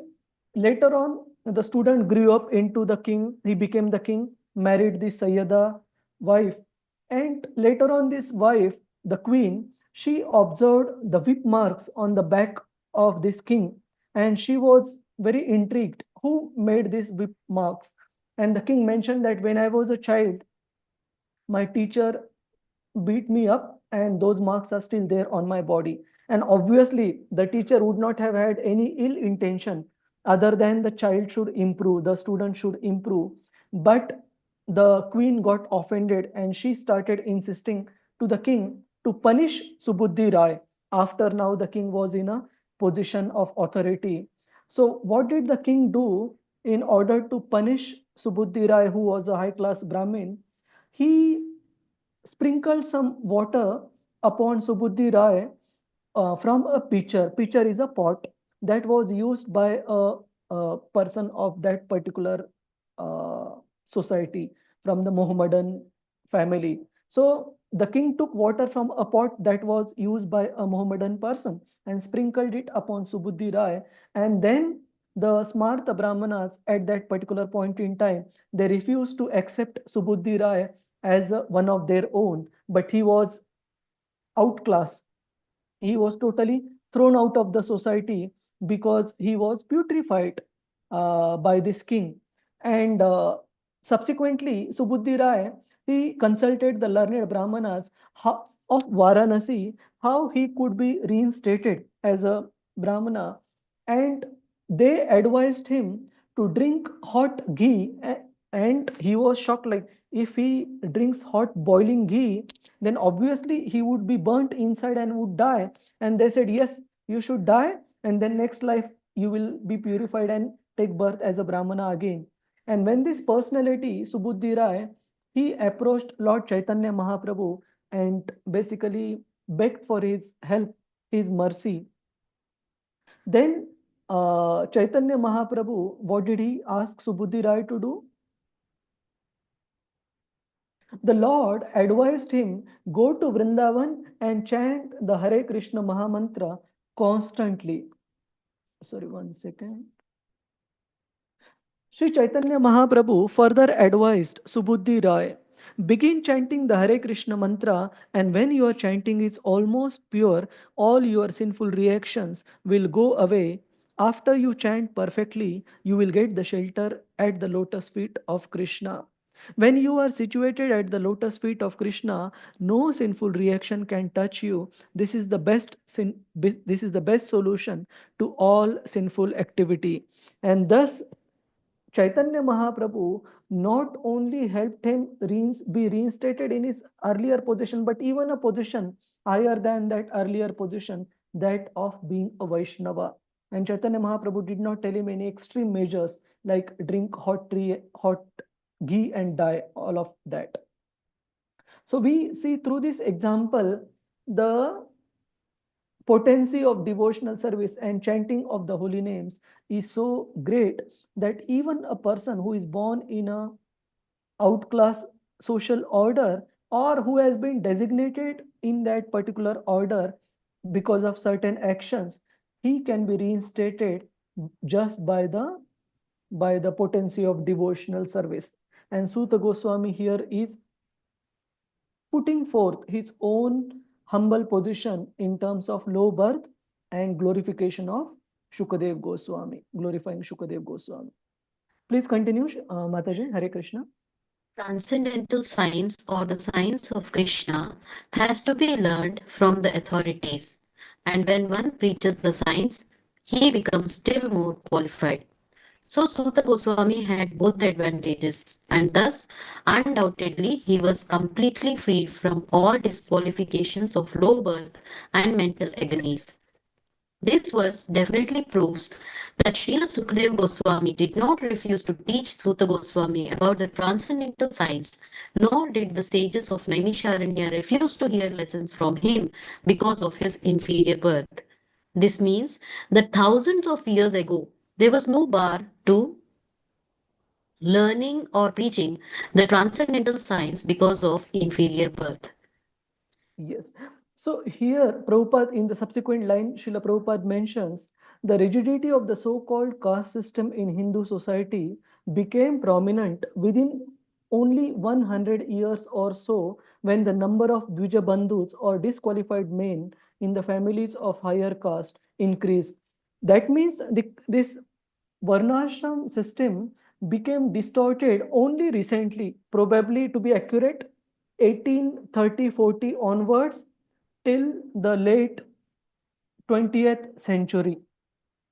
later on, the student grew up into the king. He became the king, married the Sayyida wife. And later on, this wife, the queen, she observed the whip marks on the back of this king. And she was very intrigued who made these whip marks. And the king mentioned that when I was a child, my teacher beat me up and those marks are still there on my body. And obviously the teacher would not have had any ill intention other than the child should improve, the student should improve. But the queen got offended and she started insisting to the king to punish Subuddhi Rai after now the king was in a position of authority. So what did the king do in order to punish Subuddhi Rai, who was a high class Brahmin? He sprinkled some water upon Subuddhi Rai from a pitcher. Pitcher is a pot that was used by a person of that particular uh, society from the Mohammedan family. So the king took water from a pot that was used by a Mohammedan person and sprinkled it upon Subuddhi Rai. And then the Smarta Brahmanas at that particular point in time, they refused to accept Subuddhi Rai as one of their own, but he was outclassed. He was totally thrown out of the society because he was putrefied by this king. And subsequently, Subuddhi Rai, he consulted the learned Brahmanas of Varanasi how he could be reinstated as a Brahmana. And they advised him to drink hot ghee. And he was shocked, like, if he drinks hot boiling ghee, then obviously he would be burnt inside and would die. And they said, yes, you should die, and then next life you will be purified and take birth as a Brahmana again. And when this personality, Subuddhi Rai, he approached Lord Chaitanya Mahaprabhu and basically begged for his help, his mercy. Then Chaitanya Mahaprabhu, what did he ask Subudhi Rai to do? The Lord advised him, go to Vrindavan and chant the Hare Krishna Mahamantra constantly. Sorry, one second. Sri Chaitanya Mahaprabhu further advised Subudhi Rai, begin chanting the Hare Krishna mantra, and when your chanting is almost pure, all your sinful reactions will go away. After you chant perfectly, you will get the shelter at the lotus feet of Krishna. When you are situated at the lotus feet of Krishna, no sinful reaction can touch you. This is the best solution to all sinful activity. And thus Chaitanya Mahaprabhu not only helped him be reinstated in his earlier position, but even a position higher than that earlier position, that of being a Vaishnava. And Chaitanya Mahaprabhu did not tell him any extreme measures like drink hot ghee and die, all of that. So we see through this example the potency of devotional service and chanting of the holy names is so great that even a person who is born in a outclass social order, or who has been designated in that particular order because of certain actions, he can be reinstated just by the potency of devotional service. And Suta Goswami here is putting forth his own humble position in terms of low birth and glorification of Shukadev Goswami, glorifying Shukadev Goswami. Please continue, Mataji. Hare Krishna. Transcendental science or the science of Krishna has to be learned from the authorities. And when one preaches the science, he becomes still more qualified. So Suta Goswami had both the advantages, and thus undoubtedly he was completely freed from all disqualifications of low birth and mental agonies. This verse definitely proves that Srila Sukadeva Goswami did not refuse to teach Suta Goswami about the transcendental science, nor did the sages of Naimisharanya refuse to hear lessons from him because of his inferior birth. This means that thousands of years ago, there was no bar to learning or preaching the transcendental science because of inferior birth. Yes. So here, Prabhupada, in the subsequent line, Srila Prabhupada mentions the rigidity of the so-called caste system in Hindu society became prominent within only 100 years or so, when the number of Dvija Bandhus or disqualified men in the families of higher caste increased. That means this Varnashram system became distorted only recently, probably to be accurate, 1830-40 onwards till the late 20th century.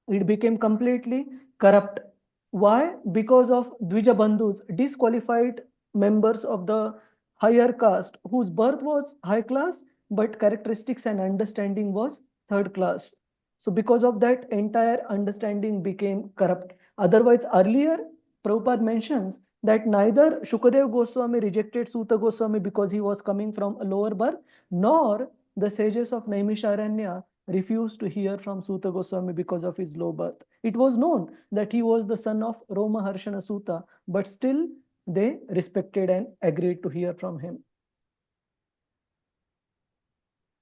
It became completely corrupt. Why? Because of Dvija Bandhus, disqualified members of the higher caste whose birth was high class but characteristics and understanding was third class. So because of that, entire understanding became corrupt. Otherwise, earlier, Prabhupada mentions that neither Shukadev Goswami rejected Suta Goswami because he was coming from a lower birth, nor the sages of Naimisharanya refused to hear from Suta Goswami because of his low birth. It was known that he was the son of Roma Harshana Suta, but still they respected and agreed to hear from him.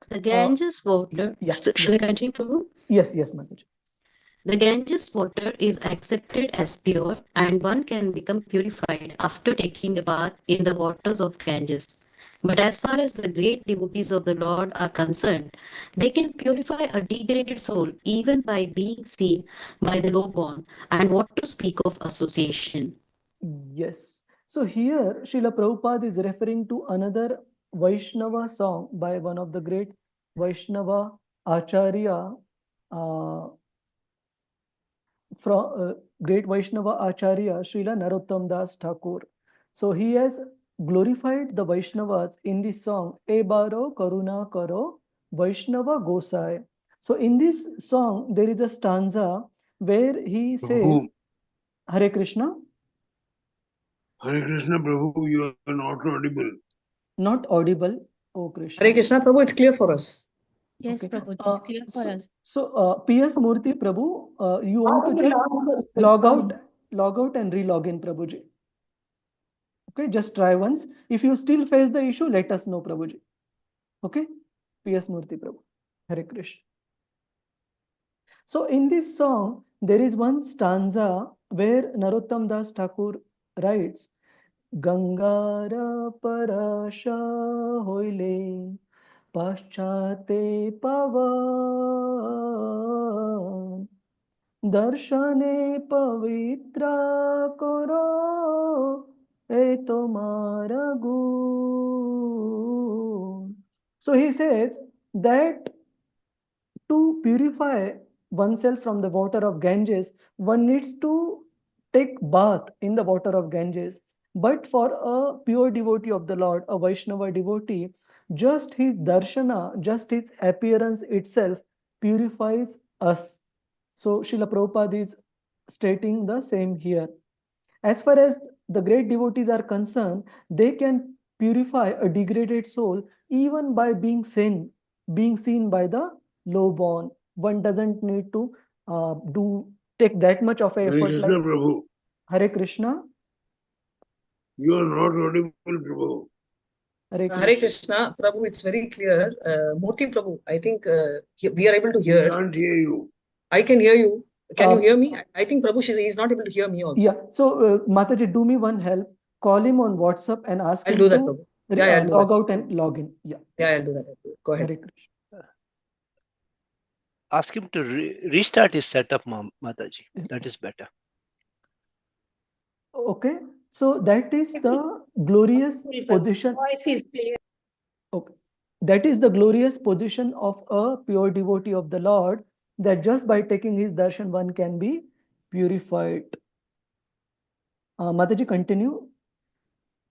The Ganges water. Shall I continue, Prabhu? Yes, Mataji. The Ganges water is accepted as pure, and one can become purified after taking a bath in the waters of Ganges. But as far as the great devotees of the Lord are concerned, they can purify a degraded soul even by being seen by the lowborn, and what to speak of association. Yes. So here, Srila Prabhupada is referring to another Vaishnava song by one of the great Vaishnava Acharya, great Vaishnava Acharya, Srila Narottam Das Thakur. So he has glorified the Vaishnavas in this song, E Baro Karuna Karo Vaishnava Gosai. So in this song, there is a stanza where he says, Hare Krishna. Hare Krishna, Prabhu, you are not audible. Not audible. Oh, Krishna. Hare Krishna, Prabhu, it's clear for us. Yes, Okay. Prabhuji, it's clear for us. So, P.S. Murthy Prabhu, you want to just log out and re-log in, Prabhuji. Okay, just try once. If you still face the issue, let us know, Prabhuji. Okay, P.S. Murthy Prabhu. Hare Krishna. So in this song, there is one stanza where Narottam Das Thakur writes, Gangara parasha hoile paschate pavan darshane pavitra koro e tomara gun. So he says that to purify oneself from the water of Ganges, one needs to take bath in the water of Ganges. But for a pure devotee of the Lord, a Vaishnava devotee, just his darshana, just his appearance itself purifies us. So Srila Prabhupada is stating the same here. As far as the great devotees are concerned, they can purify a degraded soul even by being seen by the low-born. One doesn't need to take that much of Hare effort. Krishna, Like Prabhu. Hare Krishna. You are not audible, Prabhu. Hare Krishna, Prabhu, it's very clear. Murthy Prabhu, I think we are able to hear. I can't hear you. I can hear you. Can you hear me? I think Prabhu, he's not able to hear me also. Yeah. So Mataji, do me one help. Call him on WhatsApp and ask I'll him do that, to Prabhu. Yeah, I'll do log that. out and log in. Yeah. Yeah, I'll do that. Go ahead. Hare Krishna. Ask him to restart his setup, Mataji. That is better. Okay. So that is the glorious position. Voice is clear. Okay. That is the glorious position of a pure devotee of the Lord, that just by taking his darshan, one can be purified. Mataji, continue.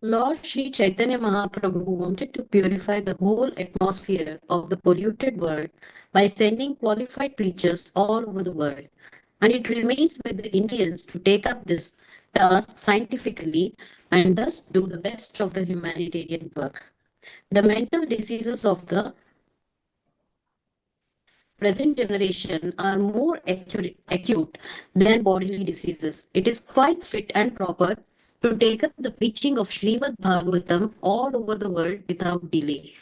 Lord Sri Chaitanya Mahaprabhu wanted to purify the whole atmosphere of the polluted world by sending qualified preachers all over the world. And it remains with the Indians to take up this task scientifically and thus do the best of the humanitarian work. The mental diseases of the present generation are more acute than bodily diseases. It is quite fit and proper to take up the preaching of Srimad Bhagavatam all over the world without delay.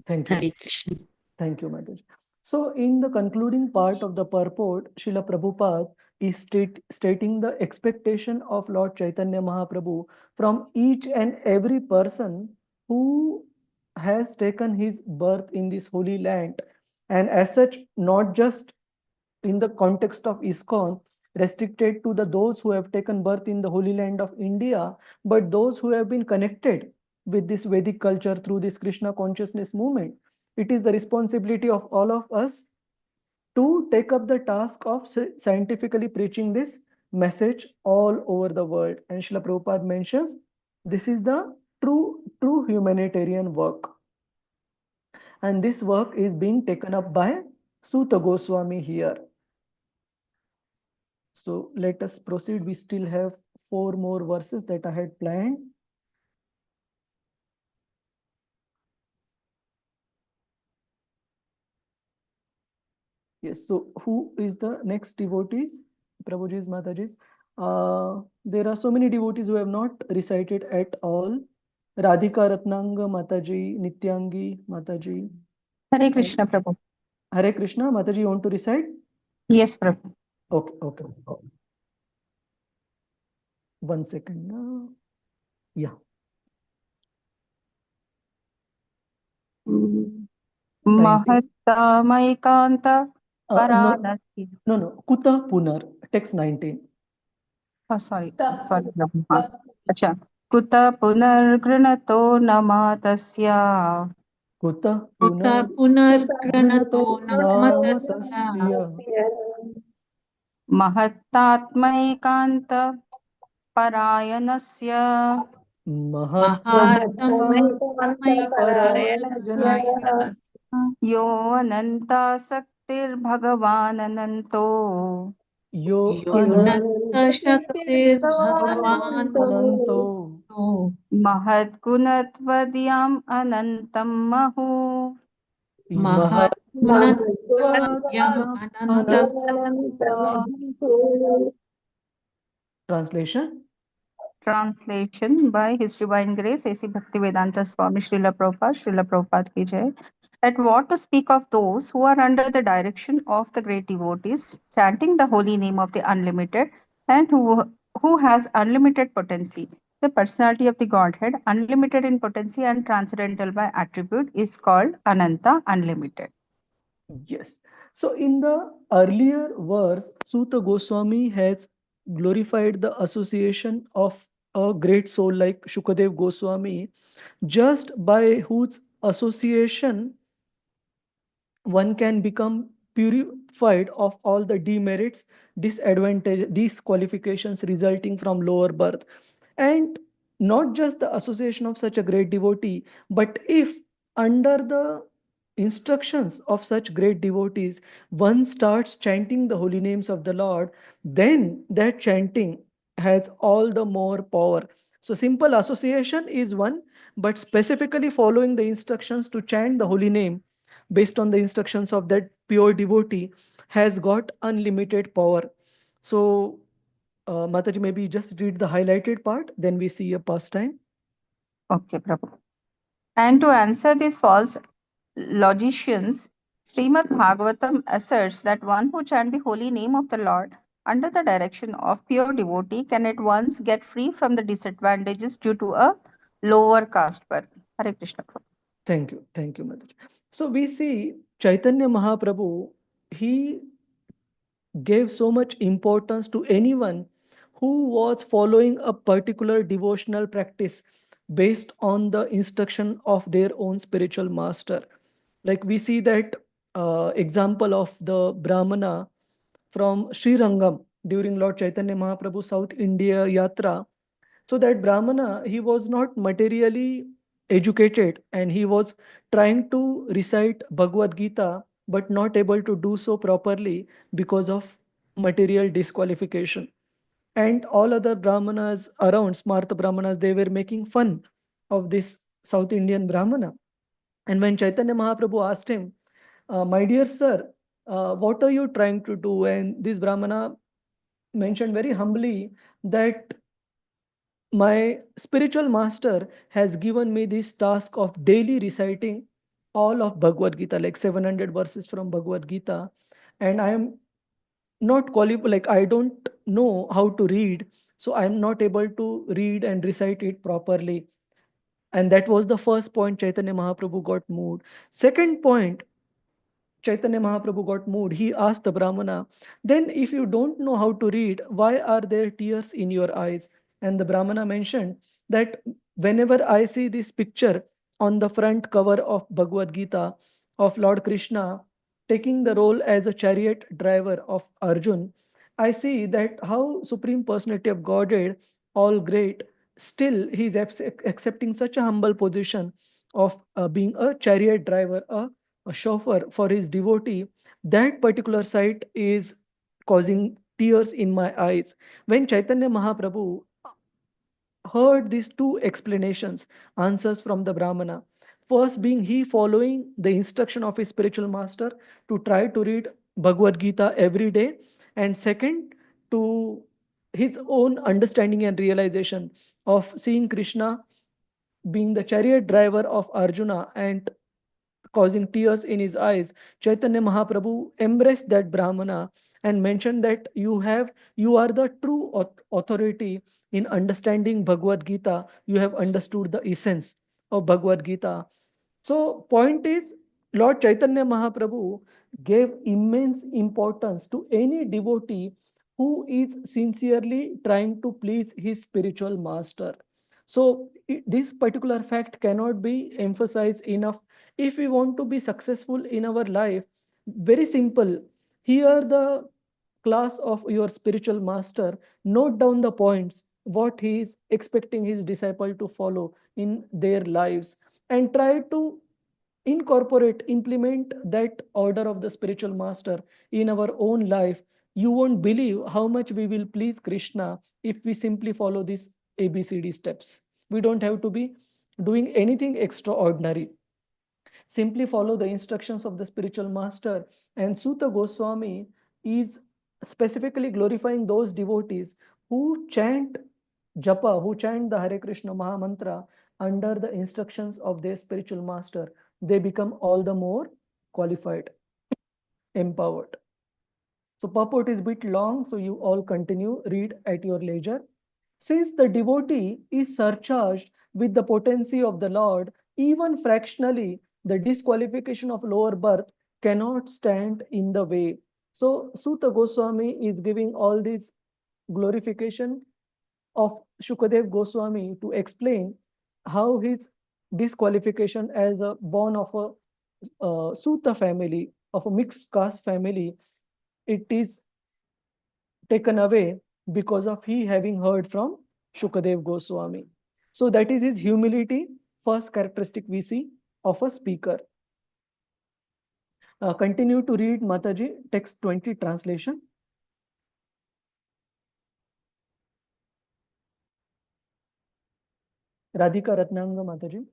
Thank you. Hare Krishna. Thank you, Mataji. So in the concluding part of the purport, Srila Prabhupada is stating the expectation of Lord Chaitanya Mahaprabhu from each and every person who has taken his birth in this holy land. And as such, not just in the context of ISKCON, restricted to those who have taken birth in the holy land of India, but those who have been connected with this Vedic culture through this Krishna consciousness movement. It is the responsibility of all of us to take up the task of scientifically preaching this message all over the world. And Srila Prabhupada mentions this is the true humanitarian work. And this work is being taken up by Suta Goswami here. So let us proceed. We still have 4 more verses that I had planned. Yes, so who is the next devotees? Prabhuji's, Mataji's. There are so many devotees who have not recited at all. Radhika Ratnanga Mataji, Nityangi Mataji. Hare Krishna, Prabhu. Hare Krishna, Mataji, you want to recite? Yes, Prabhu. Okay, okay. 1 second. Yeah. Mahatamaikanta Paranasti. No. Kuta Punar, text 19. Oh, sorry, Prabhu. Acha. Kuta Punargranato Namatasya. Kuta Punargranato Namatasya. Mahatmatmaikanta Parayanasya. Mahatmatmaikanta Yo Ananta Saktir Bhagavan Ananto. Yo Ananta Shaktir Bhagavan Ananto. Mahat Gunatvadiyam Anantam Mahu. Mahat Satyam Ananta. Translation. Translation by His Divine Grace, A.C. Bhaktivedanta Swami Srila Prabhupada ki jai. At what to speak of those who are under the direction of the great devotees, chanting the holy name of the Unlimited, and who has unlimited potency. The personality of the Godhead, unlimited in potency and transcendental by attribute, is called Ananta, unlimited. Yes. So in the earlier verse, Suta Goswami has glorified the association of a great soul like Shukadev Goswami, just by whose association one can become purified of all the demerits, disadvantage, disqualifications resulting from lower birth. And not just the association of such a great devotee, but if under the instructions of such great devotees, one starts chanting the holy names of the Lord, then that chanting has all the more power. So, simple association is one, but specifically following the instructions to chant the holy name based on the instructions of that pure devotee has got unlimited power. So, Mataji, maybe just read the highlighted part, then we see a pastime. Okay, Prabhu. And to answer these false logicians, Srimad Bhagavatam asserts that one who chants the holy name of the Lord under the direction of pure devotee can at once get free from the disadvantages due to a lower caste birth. Hare Krishna. Prabhu. Thank you, Mataji. So we see Chaitanya Mahaprabhu, he gave so much importance to anyone who was following a particular devotional practice based on the instruction of their own spiritual master. Like we see that example of the Brahmana from Sri Rangam during Lord Chaitanya Mahaprabhu South India Yatra. So that Brahmana, he was not materially educated and he was trying to recite Bhagavad Gita but not able to do so properly because of material disqualification. And all other Brahmanas around, Smarta Brahmanas, they were making fun of this South Indian Brahmana. And when Chaitanya Mahaprabhu asked him, my dear sir, what are you trying to do? And this Brahmana mentioned very humbly that my spiritual master has given me this task of daily reciting all of Bhagavad Gita, like 700 verses from Bhagavad Gita. And I am not qualified, like I don't know how to read. So I am not able to read and recite it properly. And that was the first point Chaitanya Mahaprabhu got moved. Second point, Chaitanya Mahaprabhu got moved. He asked the Brahmana, then if you don't know how to read, why are there tears in your eyes? And the Brahmana mentioned that whenever I see this picture on the front cover of Bhagavad Gita of Lord Krishna taking the role as a chariot driver of Arjun, I see that how Supreme Personality of Godhead, all great, still he is accepting such a humble position of being a chariot driver, a chauffeur for his devotee. That particular sight is causing tears in my eyes. When Chaitanya Mahaprabhu heard these two explanations, answers from the Brahmana, first being he following the instruction of his spiritual master to try to read Bhagavad Gita every day, and second, to his own understanding and realization of seeing Krishna being the chariot driver of Arjuna and causing tears in his eyes, Chaitanya Mahaprabhu embraced that Brahmana and mentioned that you are the true authority in understanding Bhagavad Gita. You have understood the essence of Bhagavad Gita. So, point is, Lord Chaitanya Mahaprabhu gave immense importance to any devotee who is sincerely trying to please his spiritual master. So, this particular fact cannot be emphasized enough. If we want to be successful in our life, very simple. Here, the class of your spiritual master, note down the points, what he is expecting his disciple to follow in their lives, and try to incorporate, implement that order of the spiritual master in our own life. You won't believe how much we will please Krishna if we simply follow these ABCD steps. We don't have to be doing anything extraordinary. simply follow the instructions of the spiritual master. And Suta Goswami is specifically glorifying those devotees who chant japa, who chant the Hare Krishna Maha Mantra under the instructions of their spiritual master. They become all the more qualified, empowered. So purport is a bit long, so you all continue, read at your leisure. Since the devotee is surcharged with the potency of the Lord, even fractionally, the disqualification of lower birth cannot stand in the way. So Suta Goswami is giving all this glorification of Shukadev Goswami to explain how his disqualification as a born of a Suta family, of a mixed caste family, it is taken away because of he having heard from Shukadev Goswami. So that is his humility, first characteristic we see of a speaker. Continue to read Mataji, text 20 translation. Radhika Ratnanga Mataji.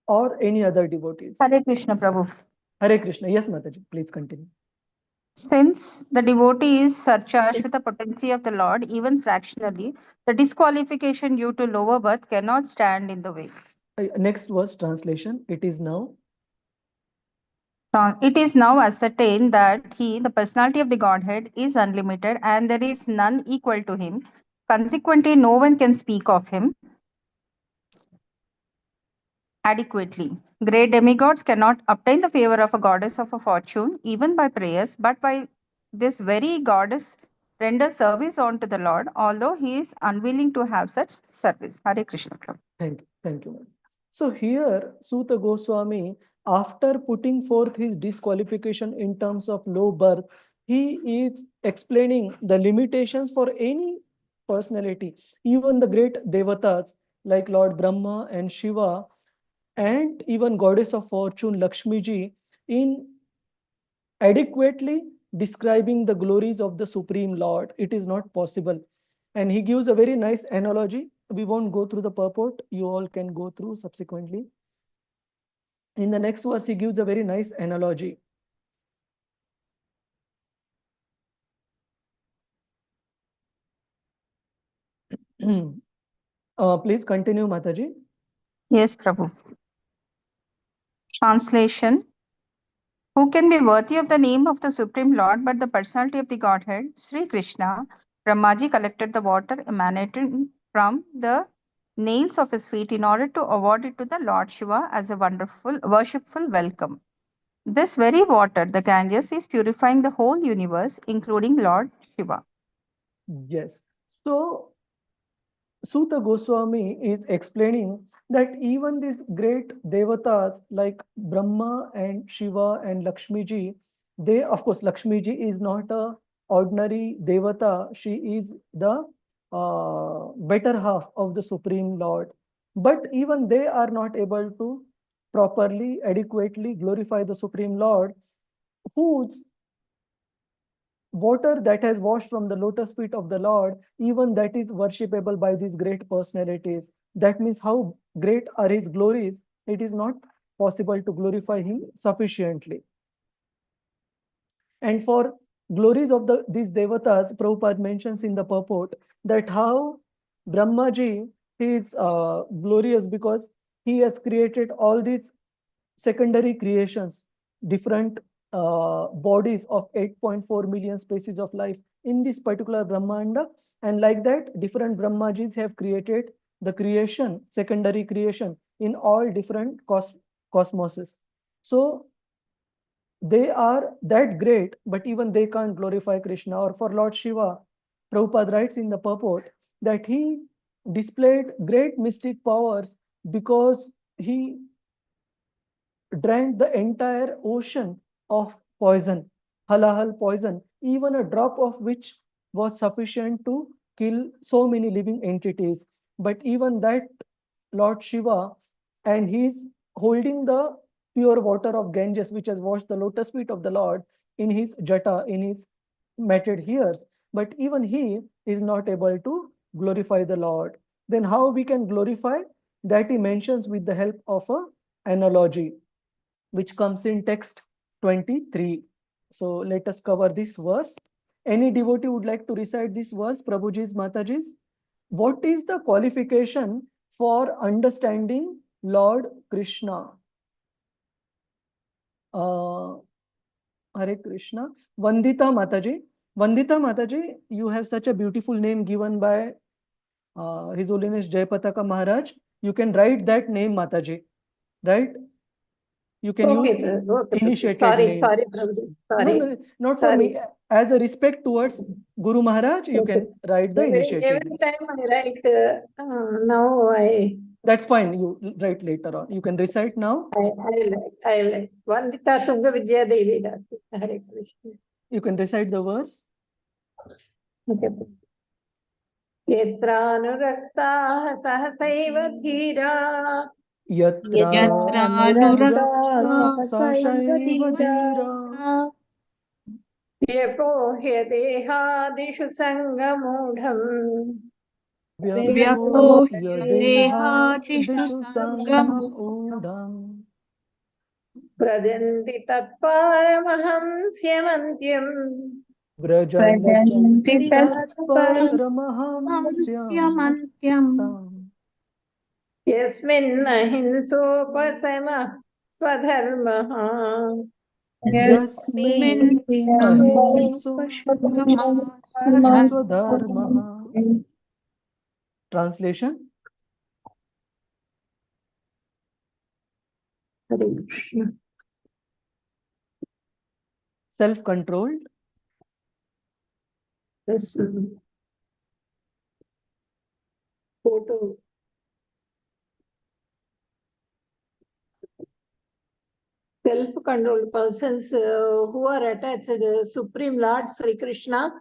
Or any other devotees. Hare Krishna, Prabhu. Hare Krishna. Yes, Mataji, please continue. Since the devotee is surcharged with the potency of the Lord, even fractionally, the disqualification due to lower birth cannot stand in the way. Next verse translation. It is now ascertained that he, the personality of the Godhead, is unlimited and there is none equal to him. Consequently, no one can speak of him adequately. Great demigods cannot obtain the favor of a goddess of a fortune, even by prayers, but by this very goddess renders service unto the Lord, although he is unwilling to have such service. Hare Krishna. Thank you. So here, Suta Goswami, after putting forth his disqualification in terms of low birth, he is explaining the limitations for any personality, even the great devatas like Lord Brahma and Shiva, and even goddess of fortune Lakshmi ji, in adequately describing the glories of the Supreme Lord. It is not possible. And he gives a very nice analogy. We won't go through the purport. You all can go through subsequently. In the next verse, he gives a very nice analogy. Please continue, Mataji. Yes, Prabhu. Translation. Who can be worthy of the name of the Supreme Lord but the personality of the Godhead, Sri Krishna? Brahmaji collected the water emanating from the nails of his feet in order to award it to the Lord Shiva as a wonderful, worshipful welcome. This very water, the Ganges, is purifying the whole universe, including Lord Shiva. Yes. So Suta Goswami is explaining that even these great devatas like Brahma and Shiva and Lakshmi ji, they, of course, Lakshmi ji is not a ordinary devata. She is the better half of the Supreme Lord. But even they are not able to properly, adequately glorify the Supreme Lord, whose water that has washed from the lotus feet of the Lord, even that is worshipable by these great personalities. That means how great are his glories. It is not possible to glorify him sufficiently. And for glories of these devatas, Prabhupada mentions in the purport that how Brahmaji is glorious because he has created all these secondary creations, different bodies of 8.4 million species of life in this particular Brahmanda. And like that, different Brahmajis have created the creation, secondary creation in all different cosmoses. So they are that great, but even they can't glorify Krishna. Or for Lord Shiva, Prabhupada writes in the purport that he displayed great mystic powers because he drank the entire ocean of poison, halahal poison, even a drop of which was sufficient to kill so many living entities. But even that Lord Shiva, and he's holding the pure water of Ganges, which has washed the lotus feet of the Lord in his jata, in his matted hairs. But even he is not able to glorify the Lord. Then how we can glorify? That he mentions with the help of a analogy, which comes in text 23. So let us cover this verse. Any devotee would like to recite this verse, Prabhuji's, Mataji's? What is the qualification for understanding Lord Krishna? Hare Krishna. Vandita Mataji. Vandita Mataji, you have such a beautiful name given by His Holiness Jayapataka Maharaj. You can write that name, Mataji. Right? You can use initiated Sorry, name. sorry, Prabhuji. Sorry. No, not for me. As a respect towards Guru Maharaj, you can write the initiated. Every time I write, now That's fine. You write later on. You can recite now. I will write. Vandita Tunga Vijaya Devi Dasi. Hare Krishna. You can recite the verse. Okay. Yetranuraktaah sahasaiva dhira. Yatranurakta sahasaiva dhira. Vyapohya dehadishu sangamudham. Vyapohya dehadishu sangamudham. Prajanti tatparamahamsyamantyam. Brajanti tatparamahamsyamantyam. Yasmin ahinsopasamah swadharmaha. Yasmin ahimso swadharmaha. Translation. Self-controlled. Photo. Self-controlled persons who are attached to the Supreme Lord Sri Krishna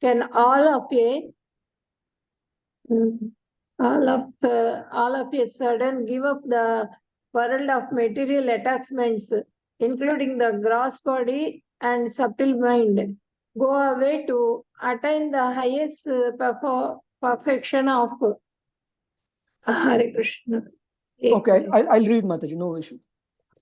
can all of a sudden give up the world of material attachments, including the gross body and subtle mind, go away to attain the highest perfection of Hare Krishna. Okay, I'll read, Mataji, no issue.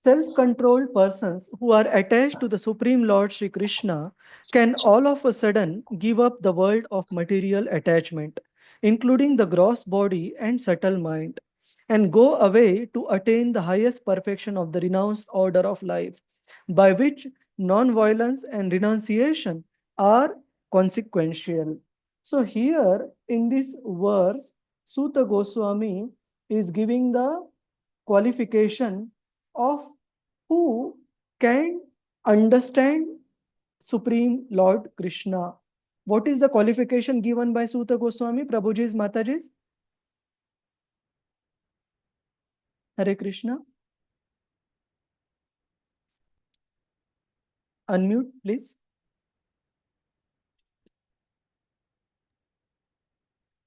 Self-controlled persons who are attached to the Supreme Lord Sri Krishna can all of a sudden give up the world of material attachment, including the gross body and subtle mind, and go away to attain the highest perfection of the renounced order of life, by which non-violence and renunciation are consequential. So here in this verse, Suta Goswami is giving the qualification of who can understand Supreme Lord Krishna. What is the qualification given by Suta Goswami, Prabhuji's, Mataji's? Hare Krishna. Unmute, please.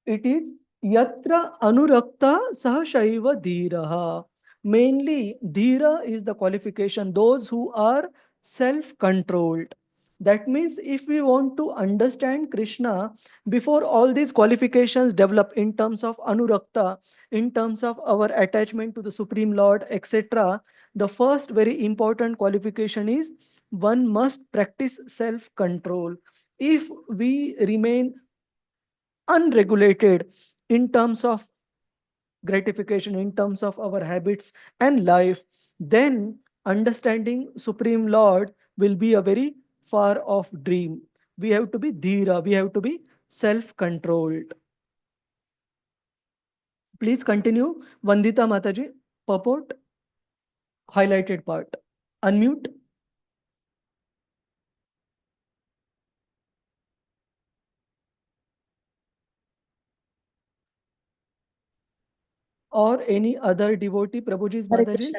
It is Yatra Anurakta Sahashaiva Dhiraha. Mainly, Dhira is the qualification, those who are self-controlled. That means if we want to understand Krishna, before all these qualifications develop in terms of Anurakta, in terms of our attachment to the Supreme Lord, etc., the first very important qualification is one must practice self-control. If we remain unregulated in terms of gratification, in terms of our habits and life, then understanding Supreme Lord will be a very far off dream. We have to be dhira, we have to be self-controlled. Please continue. Vandita Mataji, purport, highlighted part. Unmute. Or any other devotee, Prabhuji's, Mataji?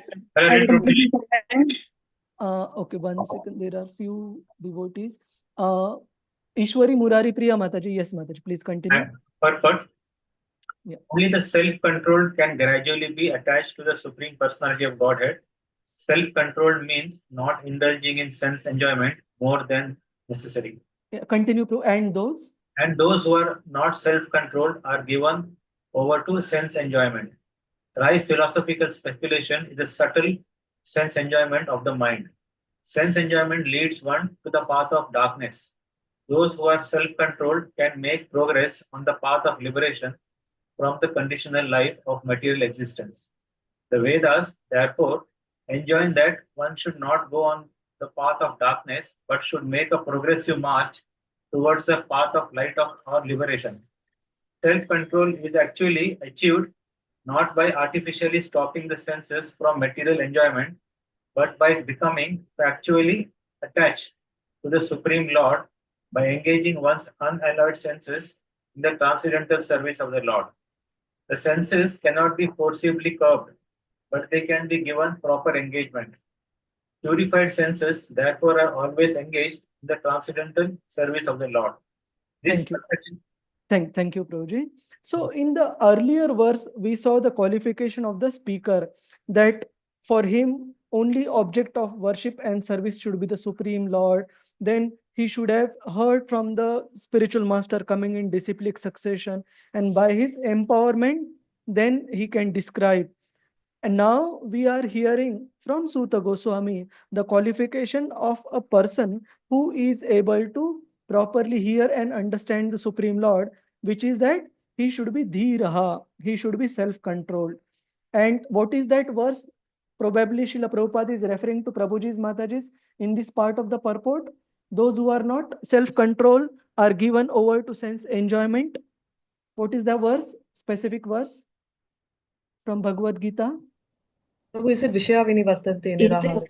Okay, 1 second. There are few devotees. Ishwari Murari Priya Mataji. Yes, Mataji, please continue. Purport. Yeah. Only the self-controlled can gradually be attached to the Supreme Personality of Godhead. Self-controlled means not indulging in sense enjoyment more than necessary. Yeah, continue. And those? And those who are not self-controlled are given over to sense enjoyment. Dry philosophical speculation is a subtle sense enjoyment of the mind. Sense enjoyment leads one to the path of darkness. Those who are self-controlled can make progress on the path of liberation from the conditional life of material existence. The Vedas, therefore, enjoin that one should not go on the path of darkness, but should make a progressive march towards the path of light of or liberation. Self-control is actually achieved not by artificially stopping the senses from material enjoyment, but by becoming factually attached to the Supreme Lord by engaging one's unalloyed senses in the transcendental service of the Lord. The senses cannot be forcibly curbed, but they can be given proper engagement. Purified senses, therefore, are always engaged in the transcendental service of the Lord. This Thank you. Thank you, Prabhuji. So in the earlier verse, we saw the qualification of the speaker that for him only object of worship and service should be the Supreme Lord. Then he should have heard from the spiritual master coming in disciplic succession, and by his empowerment, then he can describe. And now we are hearing from Suta Goswami the qualification of a person who is able to properly hear and understand the Supreme Lord, which is that he should be dhiraha, he should be self-controlled. And what is that verse? Probably Srila Prabhupada is referring to Prabhuji's Mataji's in this part of the purport. Those who are not self-controlled are given over to sense enjoyment. What is the verse? Specific verse from Bhagavad Gita? Prabhu, is it Vishaya Vinivartante Niraha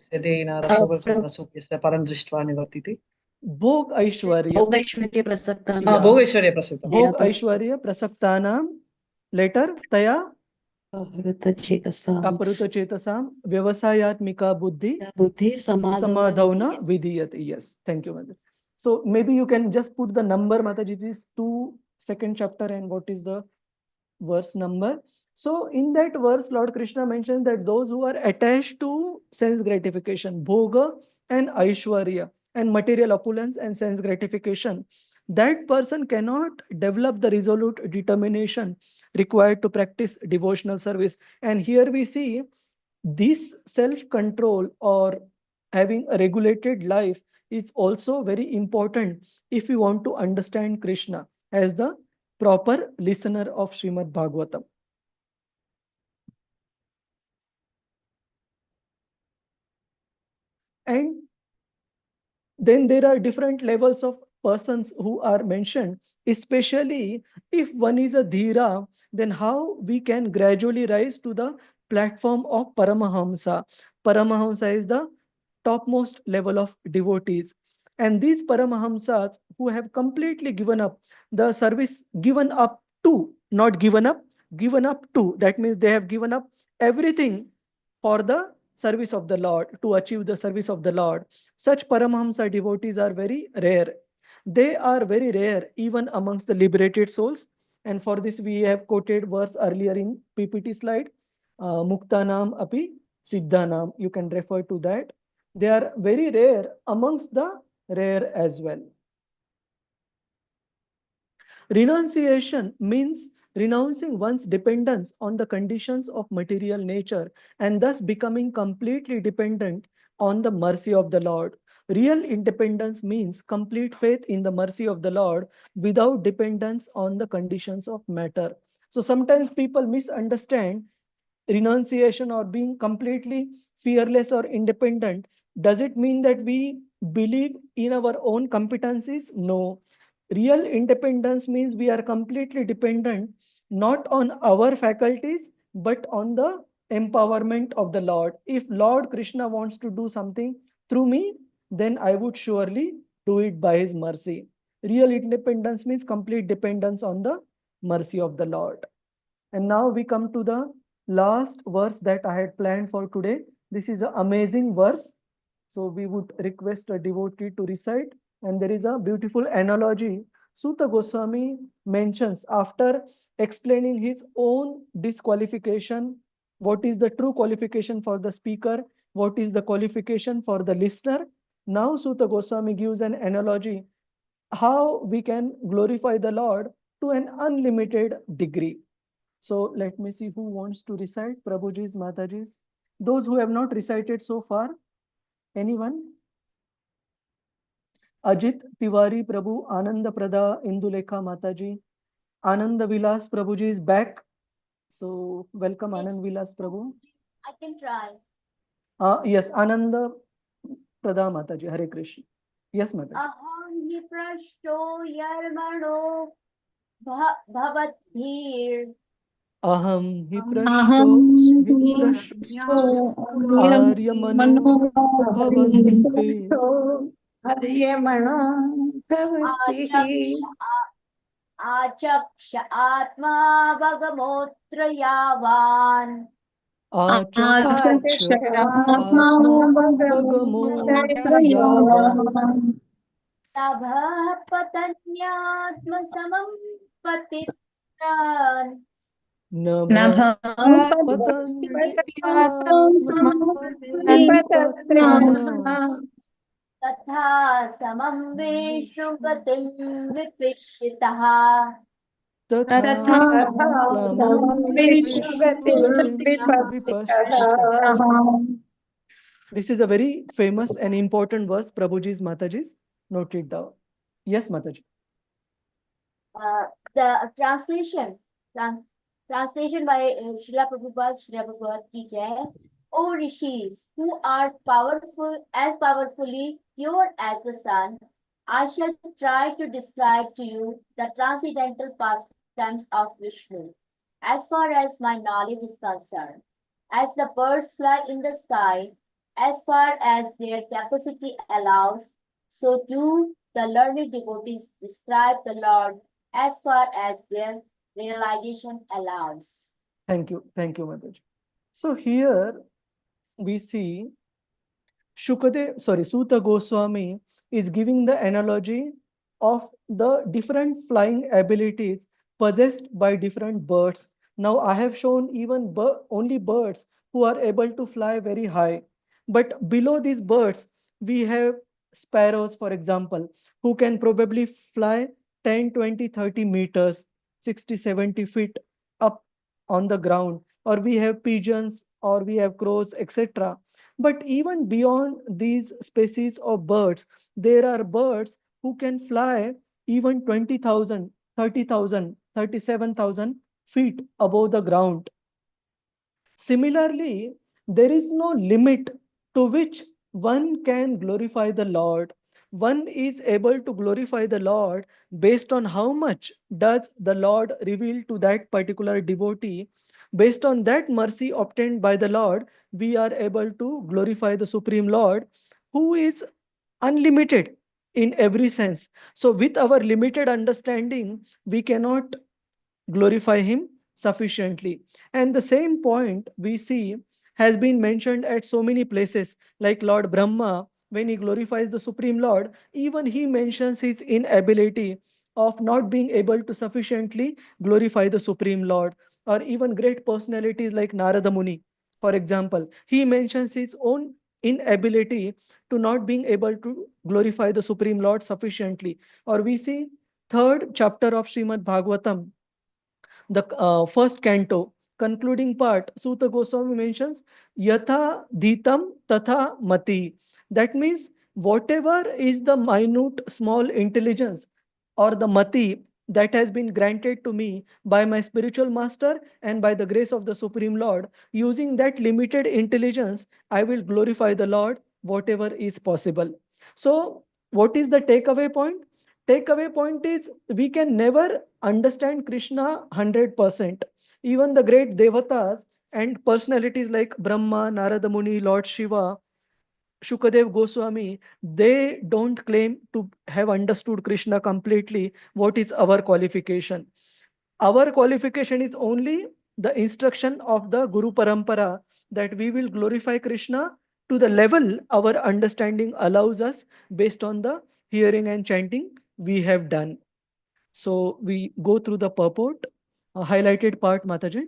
Rasopyasya Param Drishtva Nivartiti? Bhog Aishwarya. Bhog Aishwarya Prasaktanam. Bhog Aishwarya Prasaktanam. Bhog Aishwarya Prasaktanam. Later, Taya Aparuta Chetasam Vyavasayatmika Buddhi Samadhauna Vidiyati. Yes, thank you, Mother. So maybe you can just put the number, Mataji, it is 2 second chapter, and what is the verse number? So in that verse, Lord Krishna mentions that those who are attached to sense gratification, bhoga and aishwarya, and material opulence and sense gratification, that person cannot develop the resolute determination required to practice devotional service. And here we see this self-control or having a regulated life is also very important if we want to understand Krishna as the proper listener of Srimad Bhagavatam. And then there are different levels of persons who are mentioned, especially if one is a dhira, then how we can gradually rise to the platform of Paramahamsa. Paramahamsa is the topmost level of devotees. And these Paramahamsas who have completely given up the service, given up to, not given up, given up to, that means they have given up everything for the service of the Lord, to achieve the service of the Lord. Such Paramahamsa devotees are very rare. They are very rare even amongst the liberated souls. And for this, we have quoted verse earlier in PPT slide, Muktanam api Siddhanam. You can refer to that. They are very rare amongst the rare as well. Renunciation means renouncing one's dependence on the conditions of material nature and thus becoming completely dependent on the mercy of the Lord. Real independence means complete faith in the mercy of the Lord without dependence on the conditions of matter. So sometimes people misunderstand renunciation or being completely fearless or independent. Does it mean that we believe in our own competencies? No. Real independence means we are completely dependent not on our faculties but on the empowerment of the Lord. If Lord Krishna wants to do something through me, then I would surely do it by his mercy. Real independence means complete dependence on the mercy of the Lord. And now we come to the last verse that I had planned for today. This is an amazing verse. So we would request a devotee to recite. And there is a beautiful analogy Suta Goswami mentions after explaining his own disqualification. What is the true qualification for the speaker? What is the qualification for the listener? Now Suta Goswami gives an analogy how we can glorify the Lord to an unlimited degree. So let me see who wants to recite. Prabhuji's, Mataji's. Those who have not recited so far. Anyone? Ajit Tiwari Prabhu, Ananda Prada, Indulekha Mataji. Anand Vilas Prabhuji is back. So welcome Anand Vilas Prabhu. I can try. Yes, Ananda Prada Mataji. Hare Krishna. Yes, Mataji. Aham hi prashto yarmano bhavatbhir. Aham hi Aham prashto Aryamano bhavadbhe Haryamano bhavati Achaksha atma bhagamotra yavan. Achaksha Atma Atma Bhagamotra Yavan Nabha patanyatma samam patitran. Nabha Patanyatma Patitran Tatha samam vishnu gatim vipishitaha. Tatha Samam Vishnugatim Vipashchitaha. This is a very famous and important verse. Prabhuji's, Mataji's. Note it down. Yes, Mataji. The translation by Srila Prabhupada ki jai. O Rishis, who are powerful, as powerfully pure as the sun, I shall try to describe to you the transcendental pastimes of Vishnu, as far as my knowledge is concerned. As the birds fly in the sky, as far as their capacity allows, so do the learned devotees describe the Lord as far as their realization allows. Thank you, Mataji. So here we see Suta Goswami is giving the analogy of the different flying abilities possessed by different birds. Now I have shown even only birds who are able to fly very high. But below these birds, we have sparrows, for example, who can probably fly 10, 20, 30 meters, 60, 70 feet up on the ground. Or we have pigeons, or we have crows, etc. But even beyond these species of birds, there are birds who can fly even 20,000, 30,000, 37,000 feet above the ground. Similarly, there is no limit to which one can glorify the Lord. One is able to glorify the Lord based on how much does the Lord reveal to that particular devotee. Based on that mercy obtained by the Lord, we are able to glorify the Supreme Lord, who is unlimited in every sense. So with our limited understanding, we cannot glorify him sufficiently. And the same point we see has been mentioned at so many places, like Lord Brahma, when he glorifies the Supreme Lord, even he mentions his inability of not being able to sufficiently glorify the Supreme Lord. Or even great personalities like Narada Muni, for example, he mentions his own inability to not being able to glorify the Supreme Lord sufficiently. Or we see third chapter of Srimad Bhagavatam, the first canto, concluding part, Suta Goswami mentions Yatha Dhitam Tatha Mati. That means whatever is the minute small intelligence or the Mati that has been granted to me by my spiritual master and by the grace of the Supreme Lord, using that limited intelligence, I will glorify the Lord whatever is possible. So, what is the takeaway point? Takeaway point is we can never understand Krishna 100%. Even the great devatas and personalities like Brahma, Narada Muni, Lord Shiva, Shukadev Goswami, they don't claim to have understood Krishna completely. What is our qualification? Our qualification is only the instruction of the Guru Parampara, that we will glorify Krishna to the level our understanding allows us based on the hearing and chanting we have done. So we go through the purport, highlighted part, Mataji.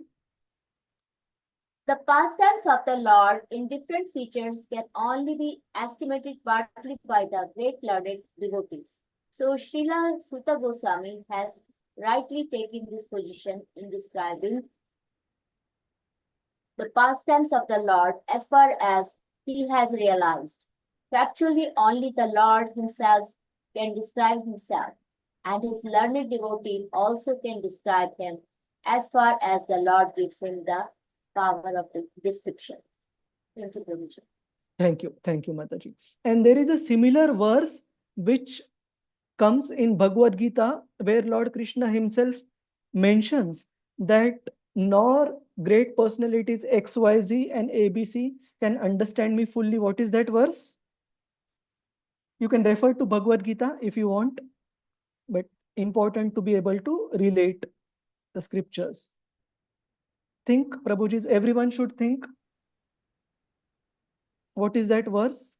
The pastimes of the Lord in different features can only be estimated partly by the great learned devotees. So Srila Suta Goswami has rightly taken this position in describing the pastimes of the Lord as far as he has realized. Factually, only the Lord himself can describe himself, and his learned devotee also can describe him as far as the Lord gives him the power of the description. Thank you, Prabhuji. Thank you, Mataji. And there is a similar verse which comes in Bhagavad Gita where Lord Krishna himself mentions that nor great personalities XYZ and ABC can understand me fully. What is that verse? You can refer to Bhagavad Gita if you want, but important to be able to relate the scriptures. Think, Prabhuji, everyone should think. What is that verse?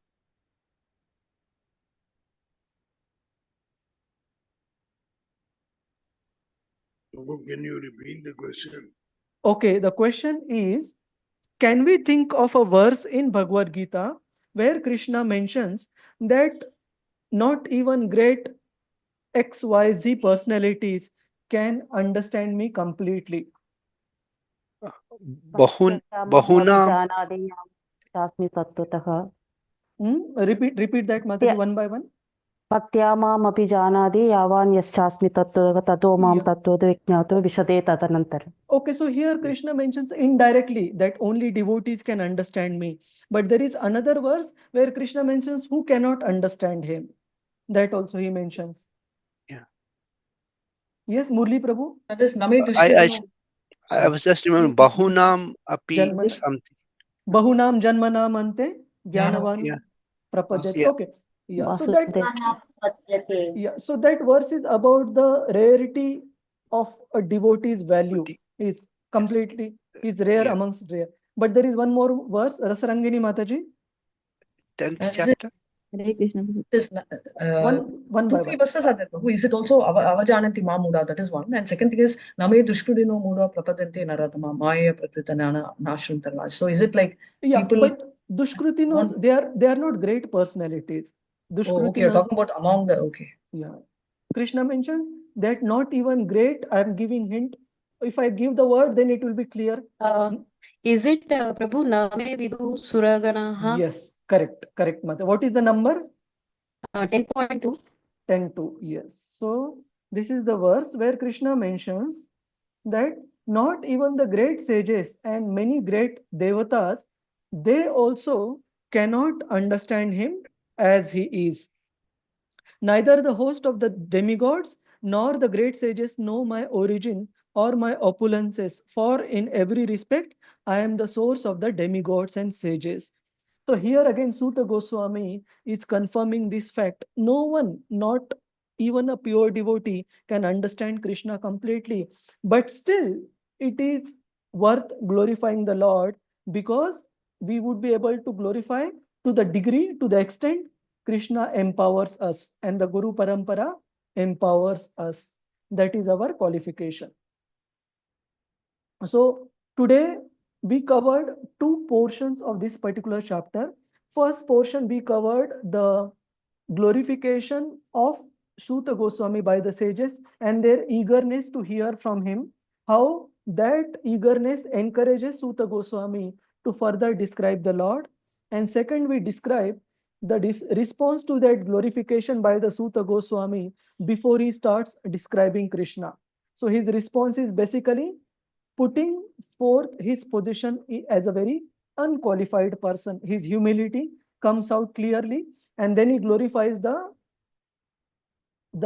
Can you repeat the question? Okay, the question is, can we think of a verse in Bhagavad Gita where Krishna mentions that not even great XYZ personalities can understand me completely? Bahunam Repeat that, Mataji, one by one. Patyamamapi janadi yavan yaschasmi tato mam tato viknato vishade tadanantara. Okay, so here Krishna mentions indirectly that only devotees can understand me. But there is another verse where Krishna mentions who cannot understand him. That also he mentions. Yeah. Yes, Murli Prabhu. That is Name I was just remembering Bahunam api something. Bahunam Janmanam Ante Gyanavan Prapadyate. Yeah. Okay. Yeah. So that so that verse is about the rarity of a devotee's value. Is completely is rare amongst rare. But there is one more verse, Rasarangini Mataji. 10th chapter. One by one. Verses are there. Who is it also Avajananti Mamuda? That is one. And second thing is Name Dushkudino Muda Prapadante Naratama Maya Prakritanana Nashram Tarvaj. So is it like people? But Dushkrutinos, they are not great personalities. Oh, okay, you're talking about among the Yeah. Krishna mentioned that not even great. I am giving hint. If I give the word, then it will be clear. Is it Prabhu Name Vidu Suraganaha? Yes, correct, Mata. What is the number? 10.2. 10.2, yes. So this is the verse where Krishna mentions that not even the great sages and many great devatas, they also cannot understand him as he is. Neither the host of the demigods nor the great sages know my origin or my opulences, for in every respect I am the source of the demigods and sages. So here again, Suta Goswami is confirming this fact. No one, not even a pure devotee, can understand Krishna completely. But still, it is worth glorifying the Lord because we would be able to glorify to the degree, to the extent Krishna empowers us and the Guru Parampara empowers us. That is our qualification. So today we covered two portions of this particular chapter. First portion we covered the glorification of Suta Goswami by the sages and their eagerness to hear from him, how that eagerness encourages Suta Goswami to further describe the Lord. And second, we describe the response to that glorification by the Suta Goswami before he starts describing Krishna. So his response is basically putting forth his position as a very unqualified person. His humility comes out clearly, and then he glorifies the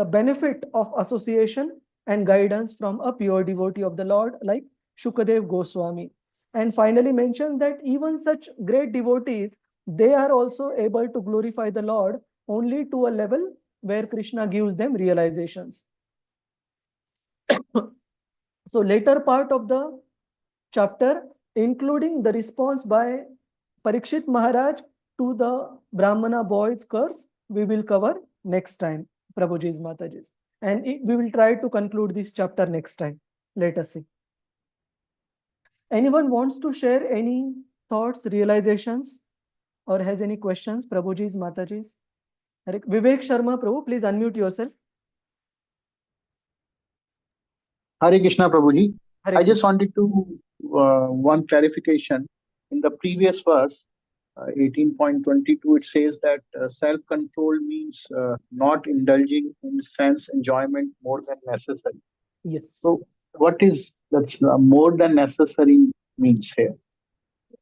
benefit of association and guidance from a pure devotee of the Lord like Shukadev Goswami. And finally mentions that even such great devotees, they are also able to glorify the Lord only to a level where Krishna gives them realizations. So later part of the chapter, including the response by Parikshit Maharaj to the Brahmana boy's curse, we will cover next time, Prabhuji's Mataji's. And we will try to conclude this chapter next time. Let us see. Anyone wants to share any thoughts, realizations, or has any questions? Prabhuji's Mataji's. Vivek Sharma, Prabhu, please unmute yourself. Hare Krishna, Prabhuji. Hare I just Krishna. wanted to one clarification. In the previous verse, 18.22, it says that self-control means not indulging in sense enjoyment more than necessary. Yes. So, what is that's more than necessary means here?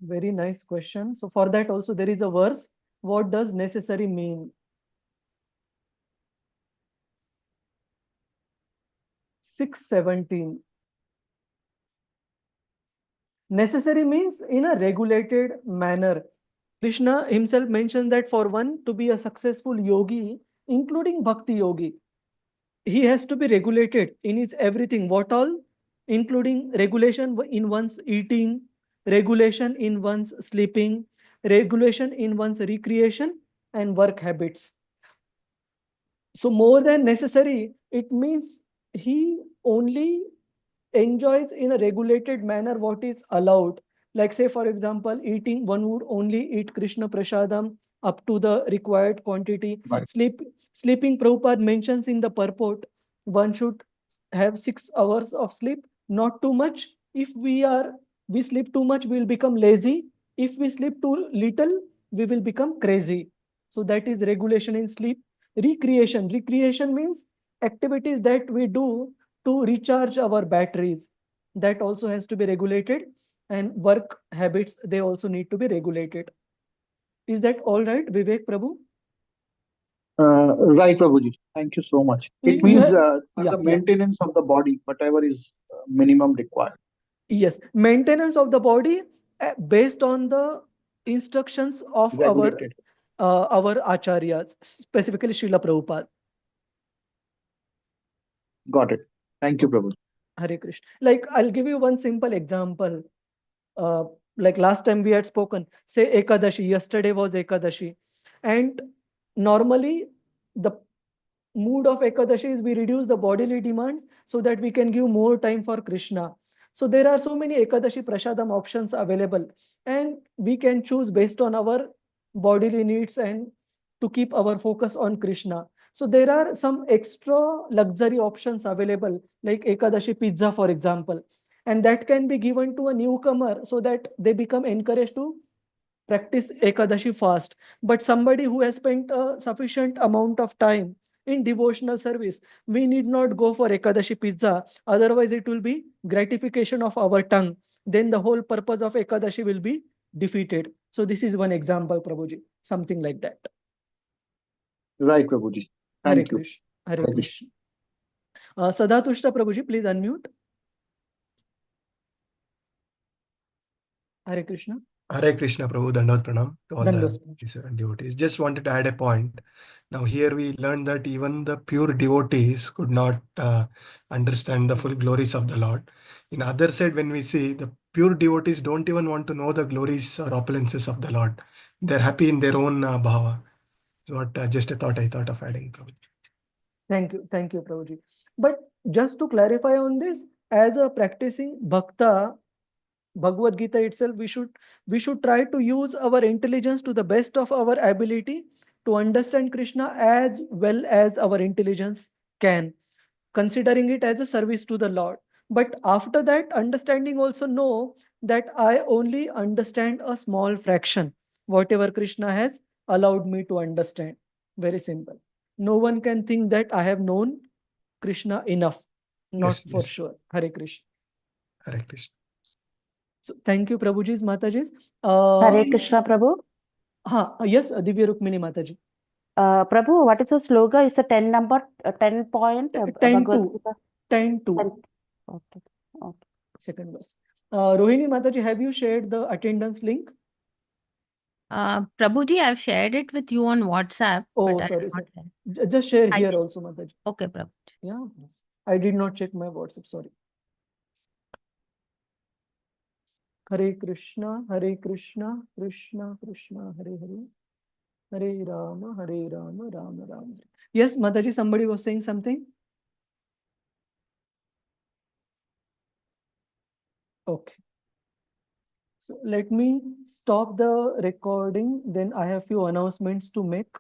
Very nice question. So for that also there is a verse. What does necessary mean? 6:17. Necessary means in a regulated manner. Krishna himself mentioned that for one to be a successful yogi, including bhakti yogi, he has to be regulated in his everything. What all? Including regulation in one's eating, regulation in one's sleeping, regulation in one's recreation and work habits. So more than necessary, it means he only enjoys in a regulated manner what is allowed. Like say for example, eating, one would only eat Krishna Prasadam up to the required quantity. Right. Sleeping, Prabhupada mentions in the purport, one should have 6 hours of sleep, not too much. If we sleep too much, we will become lazy. If we sleep too little, we will become crazy. So that is regulation in sleep. Recreation means activities that we do to recharge our batteries. That also has to be regulated, and work habits, they also need to be regulated. Is that all right, Vivek Prabhu? Right, Prabhuji. Thank you so much. It You means have, for yeah, the maintenance of the body, whatever is minimum required. yes, maintenance of the body based on the instructions of Regulated. our acharyas, specifically Srila Prabhupada. Got it. Thank you, Prabhu. Hare Krishna. Like I'll give you one simple example. Uh, like last time we had spoken, say Ekadashi, yesterday was Ekadashi. And normally the mood of Ekadashi is we reduce the bodily demands so that we can give more time for Krishna. So there are so many Ekadashi Prasadam options available, and we can choose based on our bodily needs and to keep our focus on Krishna. So there are some extra luxury options available, like Ekadashi pizza, for example, and that can be given to a newcomer so that they become encouraged to practice Ekadashi fast. But somebody who has spent a sufficient amount of time in devotional service, we need not go for Ekadashi pizza. Otherwise, it will be gratification of our tongue. Then the whole purpose of Ekadashi will be defeated. So this is one example, Prabhuji. Something like that. Right, Prabhuji. Hare Thank you. Krishna. Hare Krishna. Sadhatushta Prabhuji, please unmute. Hare Krishna. Hare Krishna, Prabhu, Dandot Pranam to all Dandos. the devotees. Just wanted to add a point. Now here we learned that even the pure devotees could not understand the full glories of the Lord. In other side, when we see the pure devotees don't even want to know the glories or opulences of the Lord. They're happy in their own bhava. So what just a thought I thought of adding, Prabhu. Thank you, Prabhuji. But just to clarify on this, as a practicing bhakta, Bhagavad Gita itself, we should try to use our intelligence to the best of our ability to understand Krishna as well as our intelligence can, considering it as a service to the Lord. But after that, understanding also know that I only understand a small fraction, whatever Krishna has allowed me to understand. Very simple. No one can think that I have known Krishna enough. Not for sure. Hare Krishna. Hare Krishna. So thank you, Prabhuji's Mataji's. Hare Krishna, Prabhu. Yes, Divya Rukmini Mataji. Prabhu, what is the slogan? Is the 10 number, 10 point? 10-2. 10-2. Okay. Okay. Second verse. Rohini Mataji, have you shared the attendance link? Prabhuji, I've shared it with you on WhatsApp. Oh, but sorry. Just share here also, Mataji. Okay, Prabhuji. Yeah, I did not check my WhatsApp. Sorry. Hare Krishna, Krishna Krishna, Hare Hare. Hare Rama, Rama Rama. Yes, Mataji, somebody was saying something. Okay. So let me stop the recording. Then I have few announcements to make.